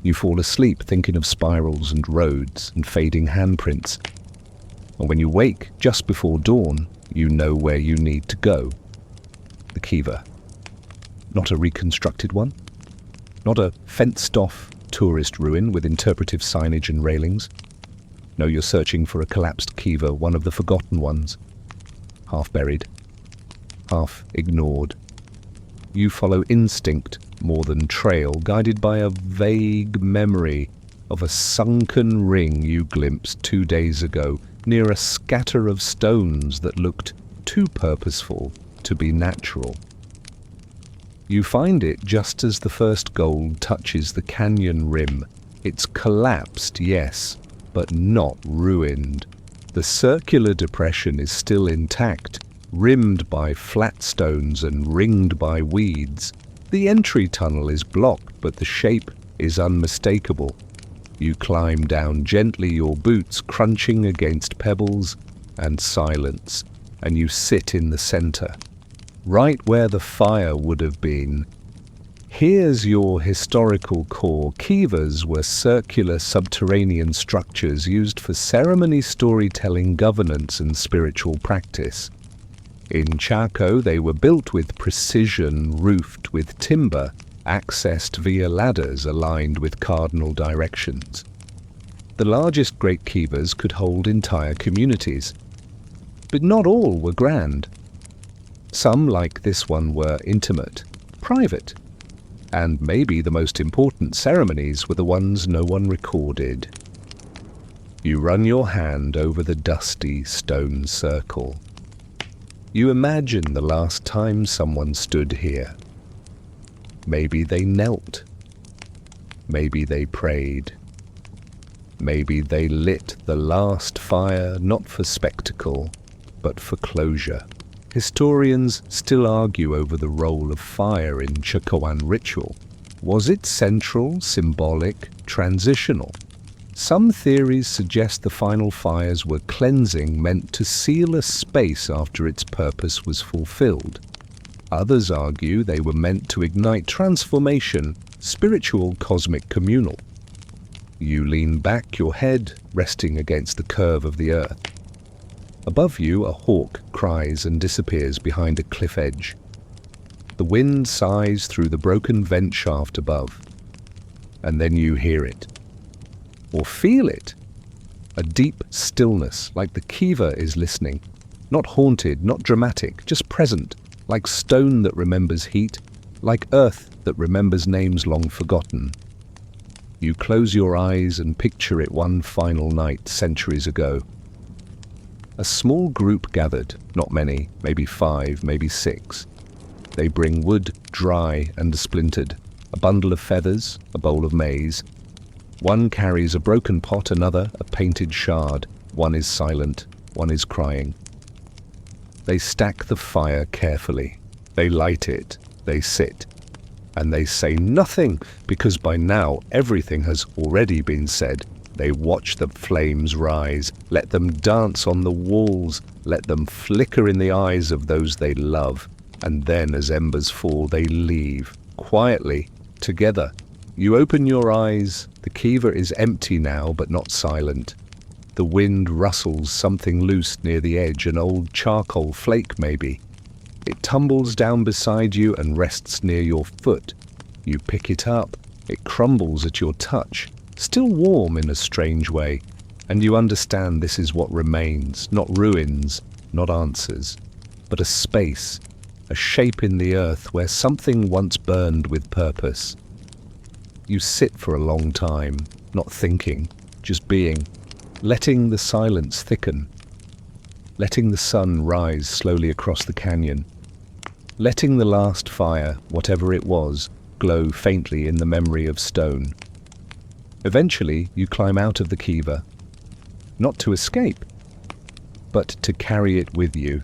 Speaker 2: You fall asleep thinking of spirals and roads and fading handprints. And when you wake just before dawn, you know where you need to go. The Kiva. Not a reconstructed one. Not a fenced-off tourist ruin with interpretive signage and railings. No, you're searching for a collapsed Kiva, one of the forgotten ones. Half buried, half ignored. You follow instinct more than trail, guided by a vague memory of a sunken ring you glimpsed 2 days ago near a scatter of stones that looked too purposeful to be natural. You find it just as the first gold touches the canyon rim. It's collapsed, yes, but not ruined. The circular depression is still intact, rimmed by flat stones and ringed by weeds. The entry tunnel is blocked, but the shape is unmistakable. You climb down gently, your boots crunching against pebbles and silence, and you sit in the center, right where the fire would have been. Here's your historical core. Kivas were circular subterranean structures used for ceremony, storytelling, governance, and spiritual practice. In Chaco, they were built with precision, roofed with timber, accessed via ladders aligned with cardinal directions. The largest great Kivas could hold entire communities, but not all were grand. Some, like this one, were intimate, private, and maybe the most important ceremonies were the ones no one recorded. You run your hand over the dusty stone circle. You imagine the last time someone stood here. Maybe they knelt. Maybe they prayed. Maybe they lit the last fire, not for spectacle, but for closure. Historians still argue over the role of fire in Chacoan ritual. Was it central, symbolic, transitional? Some theories suggest the final fires were cleansing, meant to seal a space after its purpose was fulfilled. Others argue they were meant to ignite transformation, spiritual, cosmic, communal. You lean back, your head resting against the curve of the earth. Above you, a hawk cries and disappears behind a cliff edge. The wind sighs through the broken vent shaft above. And then you hear it. Or feel it. A deep stillness, like the Kiva is listening. Not haunted, not dramatic, just present. Like stone that remembers heat. Like earth that remembers names long forgotten. You close your eyes and picture it one final night centuries ago. A small group gathered, not many, maybe 5, maybe 6. They bring wood, dry and splintered, a bundle of feathers, a bowl of maize. One carries a broken pot, another a painted shard. One is silent, one is crying. They stack the fire carefully. They light it, they sit, and they say nothing, because by now everything has already been said. They watch the flames rise, let them dance on the walls, let them flicker in the eyes of those they love, and then as embers fall, they leave, quietly, together. You open your eyes. The Kiva is empty now, but not silent. The wind rustles something loose near the edge, an old charcoal flake maybe. It tumbles down beside you and rests near your foot. You pick it up. It crumbles at your touch. Still warm in a strange way, and you understand this is what remains, not ruins, not answers, but a space, a shape in the earth where something once burned with purpose. You sit for a long time, not thinking, just being, letting the silence thicken, letting the sun rise slowly across the canyon, letting the last fire, whatever it was, glow faintly in the memory of stone. Eventually, you climb out of the kiva, not to escape, but to carry it with you,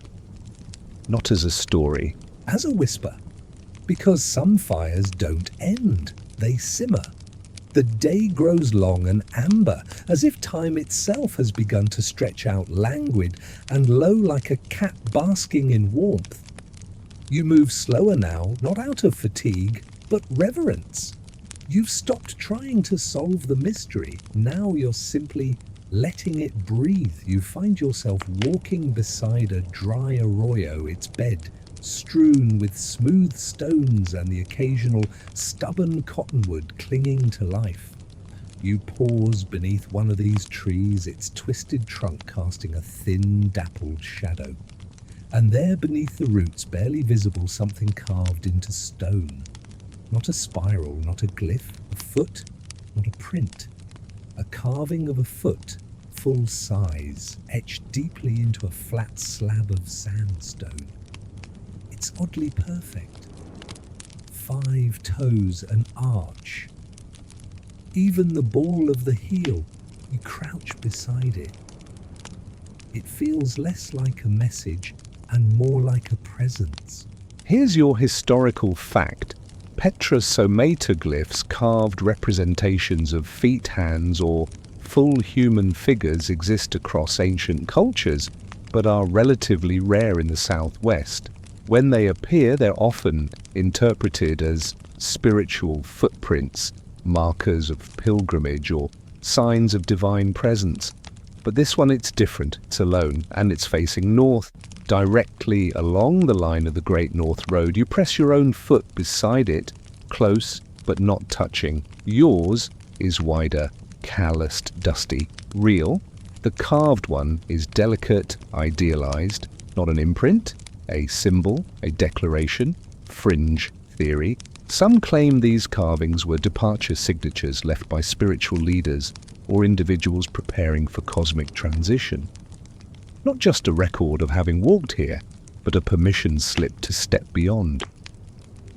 Speaker 2: not as a story.
Speaker 1: As a whisper, because some fires don't end, they simmer. The day grows long and amber, as if time itself has begun to stretch out languid and low like a cat basking in warmth. You move slower now, not out of fatigue, but reverence. You've stopped trying to solve the mystery. Now you're simply letting it breathe. You find yourself walking beside a dry arroyo, its bed strewn with smooth stones and the occasional stubborn cottonwood clinging to life. You pause beneath one of these trees, its twisted trunk casting a thin, dappled shadow. And there beneath the roots, barely visible, something carved into stone. Not a spiral, not a glyph, a foot, not a print. A carving of a foot, full size, etched deeply into a flat slab of sandstone. It's oddly perfect. 5 toes, an arch. Even the ball of the heel, you crouch beside it. It feels less like a message and more like a presence.
Speaker 2: Here's your historical fact. Petrosomata carved representations of feet, hands, or full human figures exist across ancient cultures, but are relatively rare in the Southwest. When they appear, they're often interpreted as spiritual footprints, markers of pilgrimage, or signs of divine presence. But this one, it's different. It's alone, and it's facing north, directly along the line of the Great North Road. You press your own foot beside it, close but not touching. Yours is wider, calloused, dusty, real. The carved one is delicate, idealized, not an imprint, a symbol, a declaration, fringe theory. Some claim these carvings were departure signatures left by spiritual leaders or individuals preparing for cosmic transition. Not just a record of having walked here, but a permission slip to step beyond.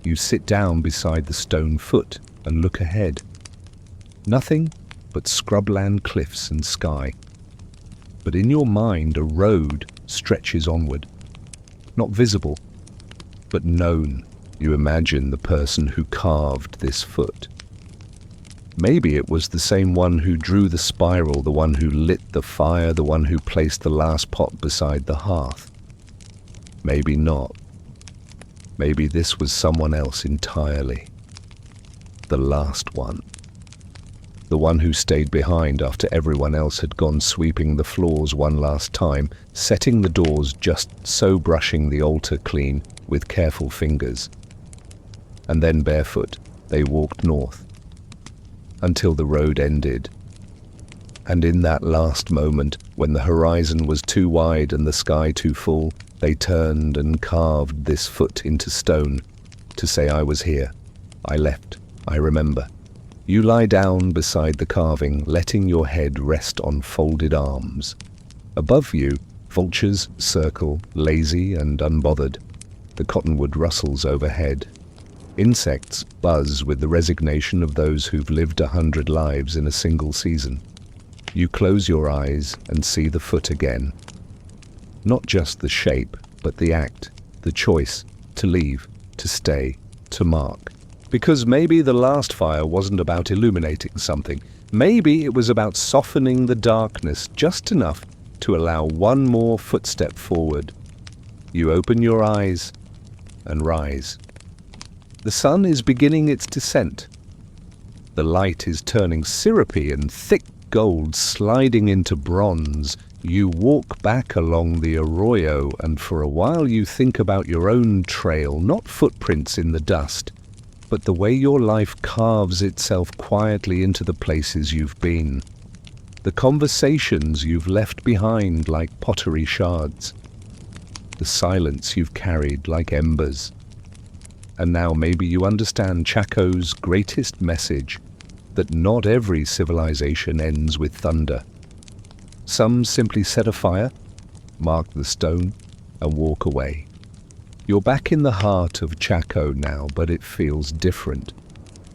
Speaker 2: You sit down beside the stone foot and look ahead. Nothing but scrubland cliffs and sky. But in your mind, a road stretches onward. Not visible, but known. You imagine the person who carved this foot. Maybe it was the same one who drew the spiral, the one who lit the fire, the one who placed the last pot beside the hearth. Maybe not. Maybe this was someone else entirely. The last one. The one who stayed behind after everyone else had gone sweeping the floors one last time, setting the doors just so, brushing the altar clean with careful fingers. And then barefoot, they walked north, until the road ended. And in that last moment, when the horizon was too wide and the sky too full, they turned and carved this foot into stone to say, I was here, I left, I remember. You lie down beside the carving, letting your head rest on folded arms. Above you, vultures circle, lazy and unbothered. The cottonwood rustles overhead. Insects buzz with the resignation of those who've lived 100 lives in a single season. You close your eyes and see the foot again. Not just the shape, but the act, the choice to leave, to stay, to mark. Because maybe the last fire wasn't about illuminating something. Maybe it was about softening the darkness just enough to allow one more footstep forward. You open your eyes and rise. The sun is beginning its descent. The light is turning syrupy and thick gold sliding into bronze. You walk back along the arroyo, and for a while you think about your own trail, not footprints in the dust, but the way your life carves itself quietly into the places you've been. The conversations you've left behind like pottery shards. The silence you've carried like embers. And now maybe you understand Chaco's greatest message. that not every civilization ends with thunder. Some simply set a fire, mark the stone, and walk away. You're back in the heart of Chaco now, but it feels different.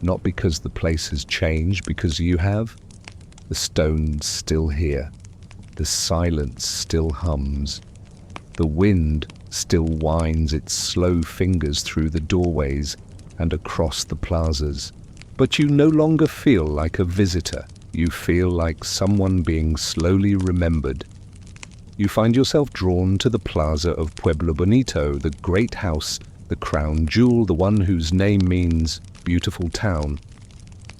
Speaker 2: Not because the place has changed, because you have. The stone's still here. The silence still hums. The wind still winds its slow fingers through the doorways and across the plazas. But you no longer feel like a visitor. You feel like someone being slowly remembered. You find yourself drawn to the plaza of Pueblo Bonito, the great house, the crown jewel, the one whose name means beautiful town.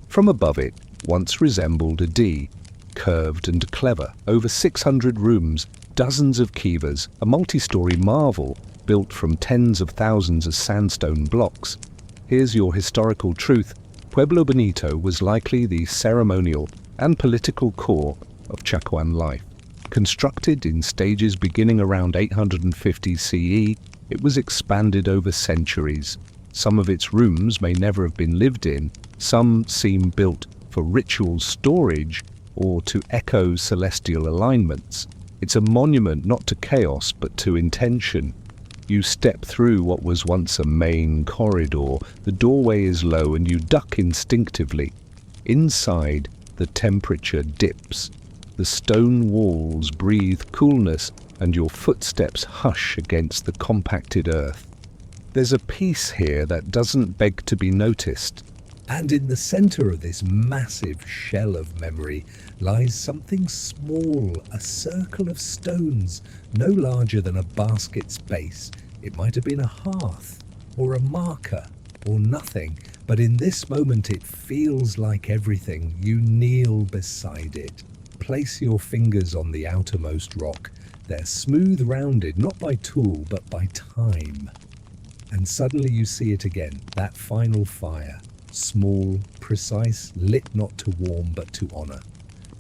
Speaker 2: From above it, once resembled a D, curved and clever, over 600 rooms, dozens of kivas, a multi-story marvel built from tens of thousands of sandstone blocks. Here's your historical truth. Pueblo Bonito was likely the ceremonial and political core of Chacoan life. Constructed in stages beginning around 850 CE, it was expanded over centuries. Some of its rooms may never have been lived in, some seem built for ritual storage or to echo celestial alignments. It's a monument not to chaos but to intention. You step through what was once a main corridor. The doorway is low and you duck instinctively. Inside, the temperature dips. The stone walls breathe coolness and your footsteps hush against the compacted earth. There's a peace here that doesn't beg to be noticed.
Speaker 1: And in the center of this massive shell of memory lies something small, a circle of stones, no larger than a basket's base. It might have been a hearth, or a marker, or nothing, but in this moment it feels like everything. You kneel beside it. Place your fingers on the outermost rock. They're smooth rounded, not by tool, but by time. And suddenly you see it again, that final fire. Small, precise, lit not to warm but to honor.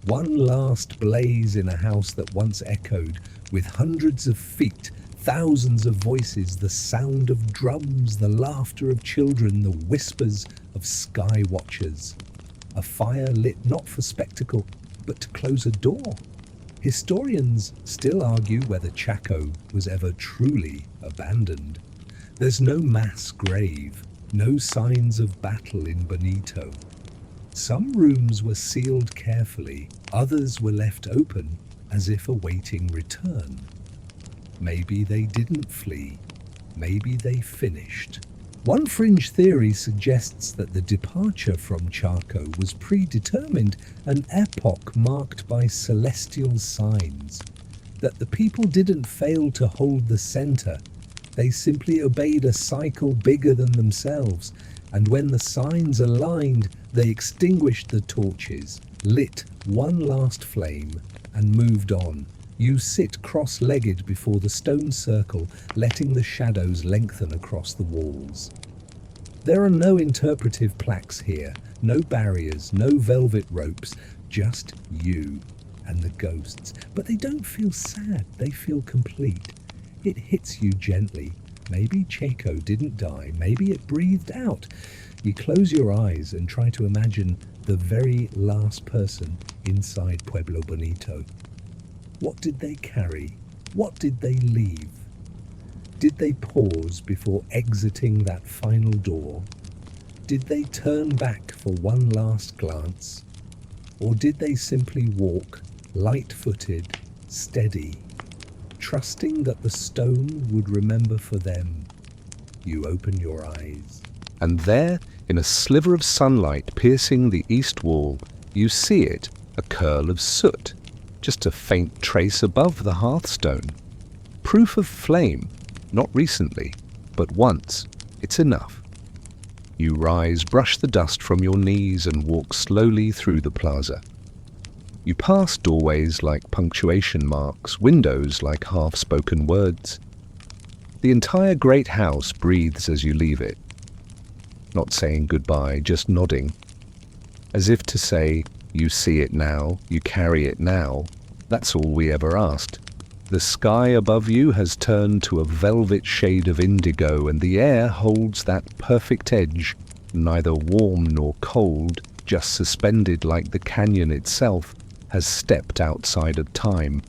Speaker 1: One last blaze in a house that once echoed with hundreds of feet, thousands of voices, the sound of drums, the laughter of children, the whispers of sky watchers. A fire lit not for spectacle, but to close a door. Historians still argue whether Chaco was ever truly abandoned. There's no mass grave, no signs of battle in Bonito. Some rooms were sealed carefully, others were left open as if awaiting return. Maybe they didn't flee, maybe they finished. One fringe theory suggests that the departure from Chaco was predetermined, an epoch marked by celestial signs, that the people didn't fail to hold the center. They simply obeyed a cycle bigger than themselves, and when the signs aligned, they extinguished the torches, lit one last flame, and moved on. You sit cross-legged before the stone circle, letting the shadows lengthen across the walls. There are no interpretive plaques here, no barriers, no velvet ropes, just you and the ghosts. But they don't feel sad, they feel complete. It hits you gently. Maybe Chaco didn't die, maybe it breathed out. You close your eyes and try to imagine the very last person inside Pueblo Bonito. What did they carry? What did they leave? Did they pause before exiting that final door? Did they turn back for one last glance? Or did they simply walk, light-footed, steady, trusting that the stone would remember for them? You open your eyes.
Speaker 2: And there, in a sliver of sunlight piercing the east wall, you see it, a curl of soot, just a faint trace above the hearthstone. Proof of flame, not recently, but once. It's enough. You rise, brush the dust from your knees and walk slowly through the plaza. You pass doorways like punctuation marks, windows like half-spoken words. The entire great house breathes as you leave it. Not saying goodbye, just nodding. As if to say, you see it now, you carry it now. That's all we ever asked. The sky above you has turned to a velvet shade of indigo, and the air holds that perfect edge, neither warm nor cold, just suspended like the canyon itself, has stepped outside of time.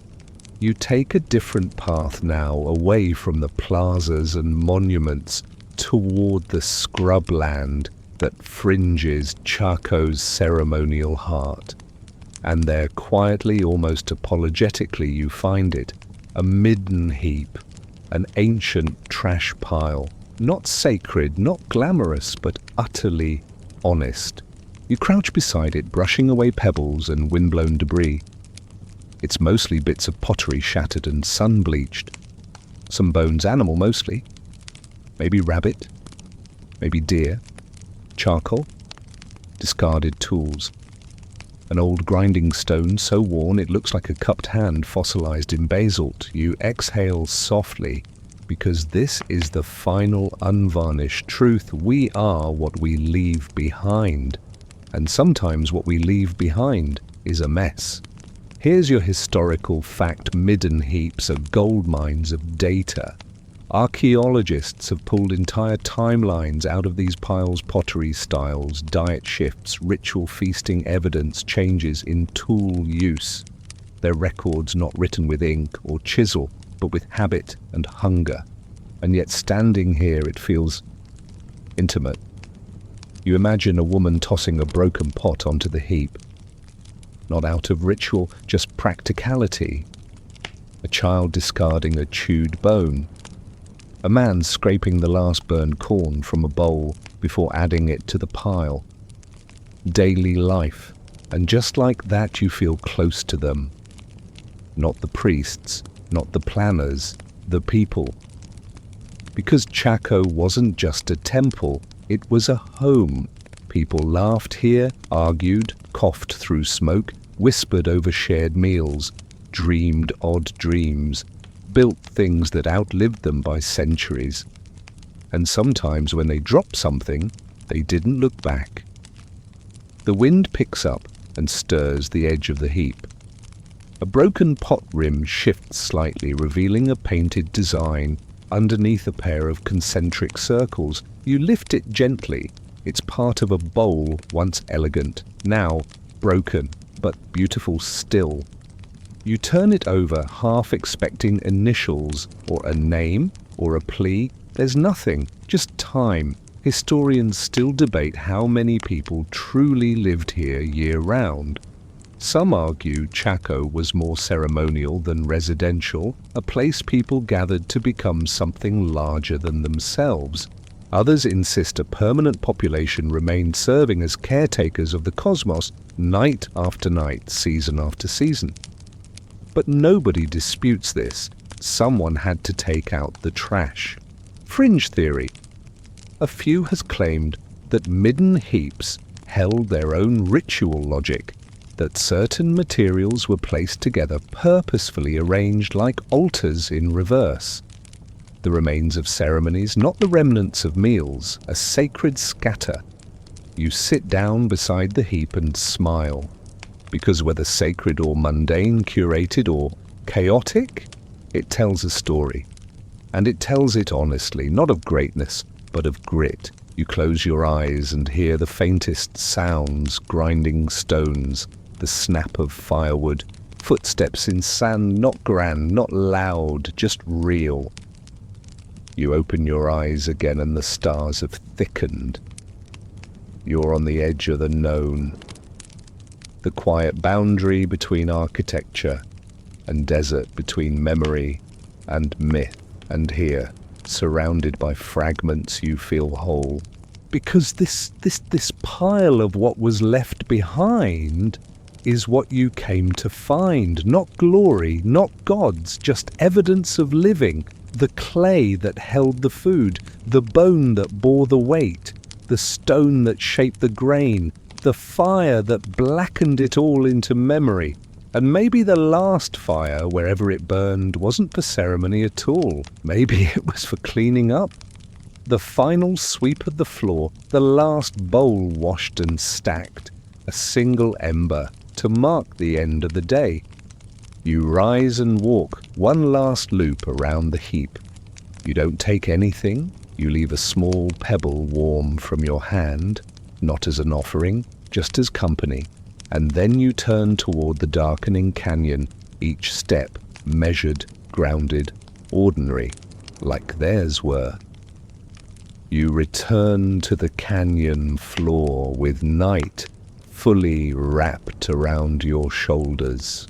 Speaker 2: You take a different path now, away from the plazas and monuments, toward the scrubland that fringes Chaco's ceremonial heart. And there, quietly, almost apologetically, you find it, a Midden heap, an ancient trash pile, not sacred, not glamorous, but utterly honest. You crouch beside it, brushing away pebbles and windblown debris. It's mostly bits of pottery shattered and sun-bleached. Some bones, animal mostly. Maybe rabbit, maybe deer. Charcoal, discarded tools. An old grinding stone so worn it looks like a cupped hand fossilized in basalt. You exhale softly, because this is the final unvarnished truth. We are what we leave behind. And sometimes what we leave behind is a mess. Here's your historical fact. Midden heaps are gold mines of data. Archaeologists have pulled entire timelines out of these piles, pottery styles, diet shifts, ritual feasting evidence, changes in tool use. Their records not written with ink or chisel, but with habit and hunger. And yet standing here it feels intimate. You imagine a woman tossing a broken pot onto the heap. Not out of ritual, just practicality. A child discarding a chewed bone. A man scraping the last burned corn from a bowl before adding it to the pile. Daily life, and just like that you feel close to them. Not the priests, not the planners, the people. Because Chaco wasn't just a temple, it was a home. People laughed here, argued, coughed through smoke, whispered over shared meals, dreamed odd dreams, built things that outlived them by centuries. And sometimes when they dropped something, they didn't look back. The wind picks up and stirs the edge of the heap. A broken pot rim shifts slightly, revealing a painted design underneath a pair of concentric circles. You lift it gently. It's part of a bowl once elegant, now broken, but beautiful still. You turn it over, half expecting initials, or a name, or a plea. There's nothing, just time. Historians still debate how many people truly lived here year-round. Some argue Chaco was more ceremonial than residential, a place people gathered to become something larger than themselves. Others insist a permanent population remained serving as caretakers of the cosmos night after night, season after season. But nobody disputes this. Someone had to take out the trash. Fringe theory. A few has claimed that Midden heaps held their own ritual logic, that certain materials were placed together, purposefully arranged like altars in reverse. The remains of ceremonies, not the remnants of meals, a sacred scatter. You sit down beside the heap and smile. Because whether sacred or mundane, curated or chaotic, it tells a story. And it tells it honestly, not of greatness, but of grit. You close your eyes and hear the faintest sounds, grinding stones, the snap of firewood, footsteps in sand, not grand, not loud, just real. You open your eyes again and the stars have thickened. You're on the edge of the known. The quiet boundary between architecture and desert, between memory and myth. And here, surrounded by fragments, you feel whole. Because this pile of what was left behind is what you came to find. Not glory, not gods, just evidence of living. The clay that held the food, the bone that bore the weight, the stone that shaped the grain, the fire that blackened it all into memory. And maybe the last fire, wherever it burned, wasn't for ceremony at all. Maybe it was for cleaning up. The final sweep of the floor, the last bowl washed and stacked, a single ember to mark the end of the day. You rise and walk one last loop around the heap. You don't take anything. You leave a small pebble warm from your hand, not as an offering, just as company, and then you turn toward the darkening canyon, each step measured, grounded, ordinary, like theirs were. You return to the canyon floor with night fully wrapped around your shoulders.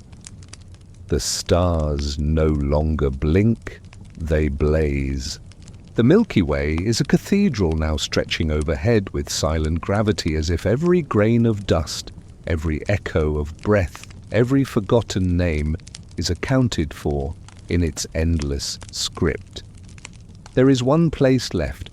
Speaker 2: The stars no longer blink, they blaze. The Milky Way is a cathedral now stretching overhead with silent gravity, as if every grain of dust, every echo of breath, every forgotten name is accounted for in its endless script. There is one place left.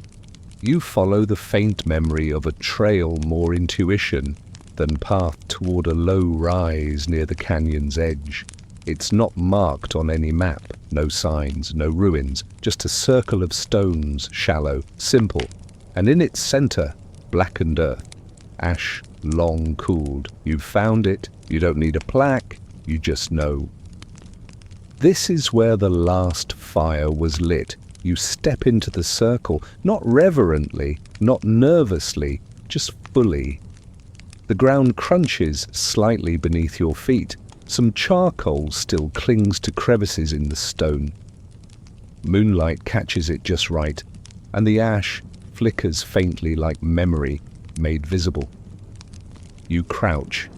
Speaker 2: You follow the faint memory of a trail, more intuition than path, toward a low rise near the canyon's edge. It's not marked on any map, no signs, no ruins, just a circle of stones, shallow, simple, and in its center, blackened earth, ash long cooled. You've found it, you don't need a plaque, you just know. This is where the last fire was lit. You step into the circle, not reverently, not nervously, just fully. The ground crunches slightly beneath your feet. Some charcoal still clings to crevices in the stone. Moonlight catches it just right, and the ash flickers faintly like memory made visible. You crouch.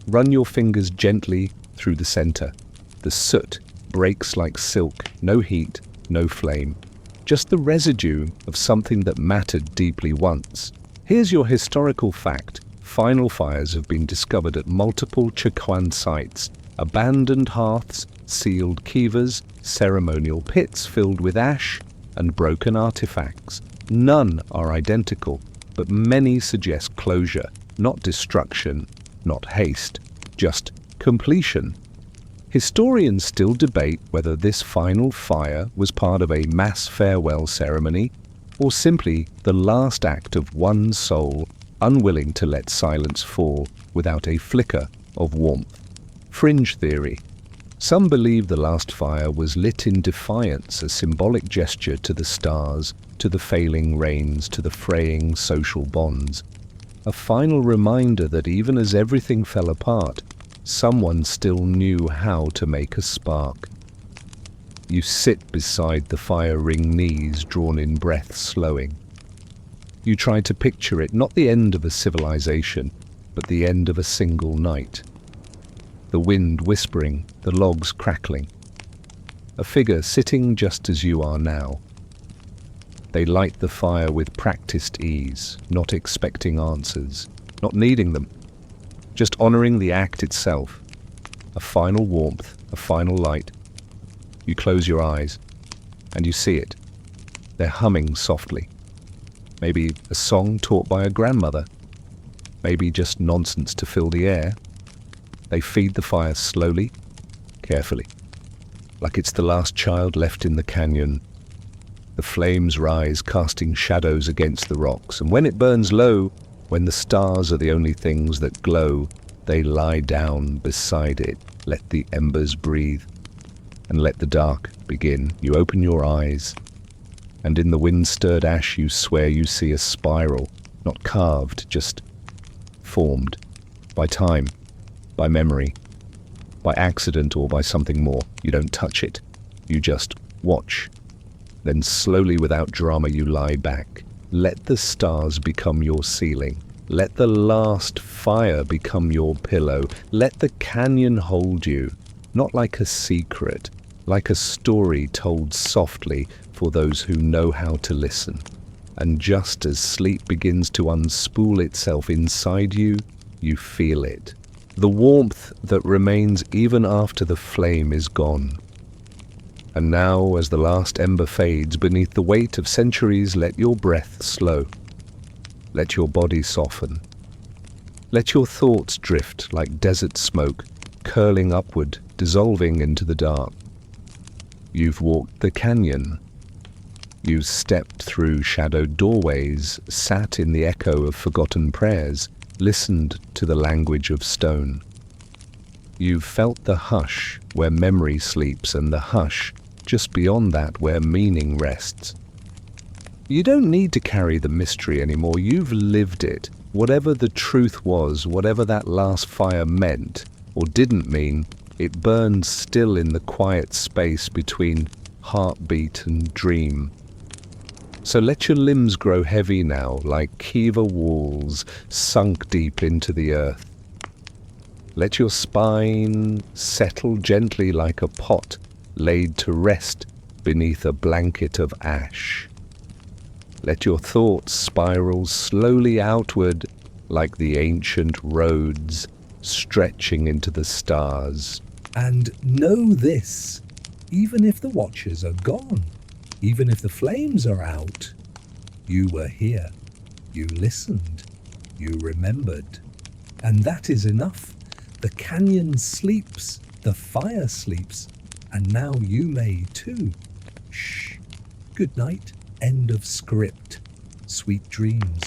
Speaker 2: Run your fingers gently through the center. The soot breaks like silk, no heat, no flame, just the residue of something that mattered deeply once. Here's your historical fact. Final fires have been discovered at multiple Chaco sites. Abandoned hearths, sealed kivas, ceremonial pits filled with ash, and broken artifacts. None are identical, but many suggest closure, not destruction, not haste, just completion. Historians still debate whether this final fire was part of a mass farewell ceremony or simply the last act of one soul unwilling to let silence fall without a flicker of warmth. Fringe theory. Some believe the last fire was lit in defiance, a symbolic gesture to the stars, to the failing rains, to the fraying social bonds. A final reminder that even as everything fell apart, someone still knew how to make a spark. You sit beside the fire ring, knees drawn in, breath slowing. You try to picture it, not the end of a civilization, but the end of a single night. The wind whispering, the logs crackling. A figure sitting just as you are now. They light the fire with practiced ease, not expecting answers, not needing them. Just honoring the act itself. A final warmth, a final light. You close your eyes, and you see it. They're humming softly. Maybe a song taught by a grandmother. Maybe just nonsense to fill the air. They feed the fire slowly, carefully, like it's the last child left in the canyon. The flames rise, casting shadows against the rocks, and when it burns low, when the stars are the only things that glow, they lie down beside it. Let the embers breathe, and let the dark begin. You open your eyes, and in the wind-stirred ash you swear you see a spiral, not carved, just formed, by time, by memory, by accident, or by something more. You don't touch it, you just watch. Then slowly, without drama, you lie back. Let the stars become your ceiling. Let the last fire become your pillow. Let the canyon hold you, not like a secret, like a story told softly for those who know how to listen. And just as sleep begins to unspool itself inside you, you feel it. The warmth that remains even after the flame is gone. And now, as the last ember fades beneath the weight of centuries, let your breath slow. Let your body soften. Let your thoughts drift like desert smoke, curling upward, dissolving into the dark. You've walked the canyon. You've stepped through shadowed doorways, sat in the echo of forgotten prayers, listened to the language of stone. You've felt the hush where memory sleeps, and the hush just beyond that where meaning rests. You don't need to carry the mystery anymore. You've lived it. Whatever the truth was, whatever that last fire meant or didn't mean, it burned still in the quiet space between heartbeat and dream. So let your limbs grow heavy now, like Kiva walls sunk deep into the earth. Let your spine settle gently like a pot laid to rest beneath a blanket of ash. Let your thoughts spiral slowly outward like the ancient roads stretching into the stars.
Speaker 1: And know this, even if the watchers are gone, even if the flames are out, you were here, you listened, you remembered. And that is enough. The canyon sleeps, the fire sleeps, and now you may too. Shh. Good night. End of script. Sweet dreams.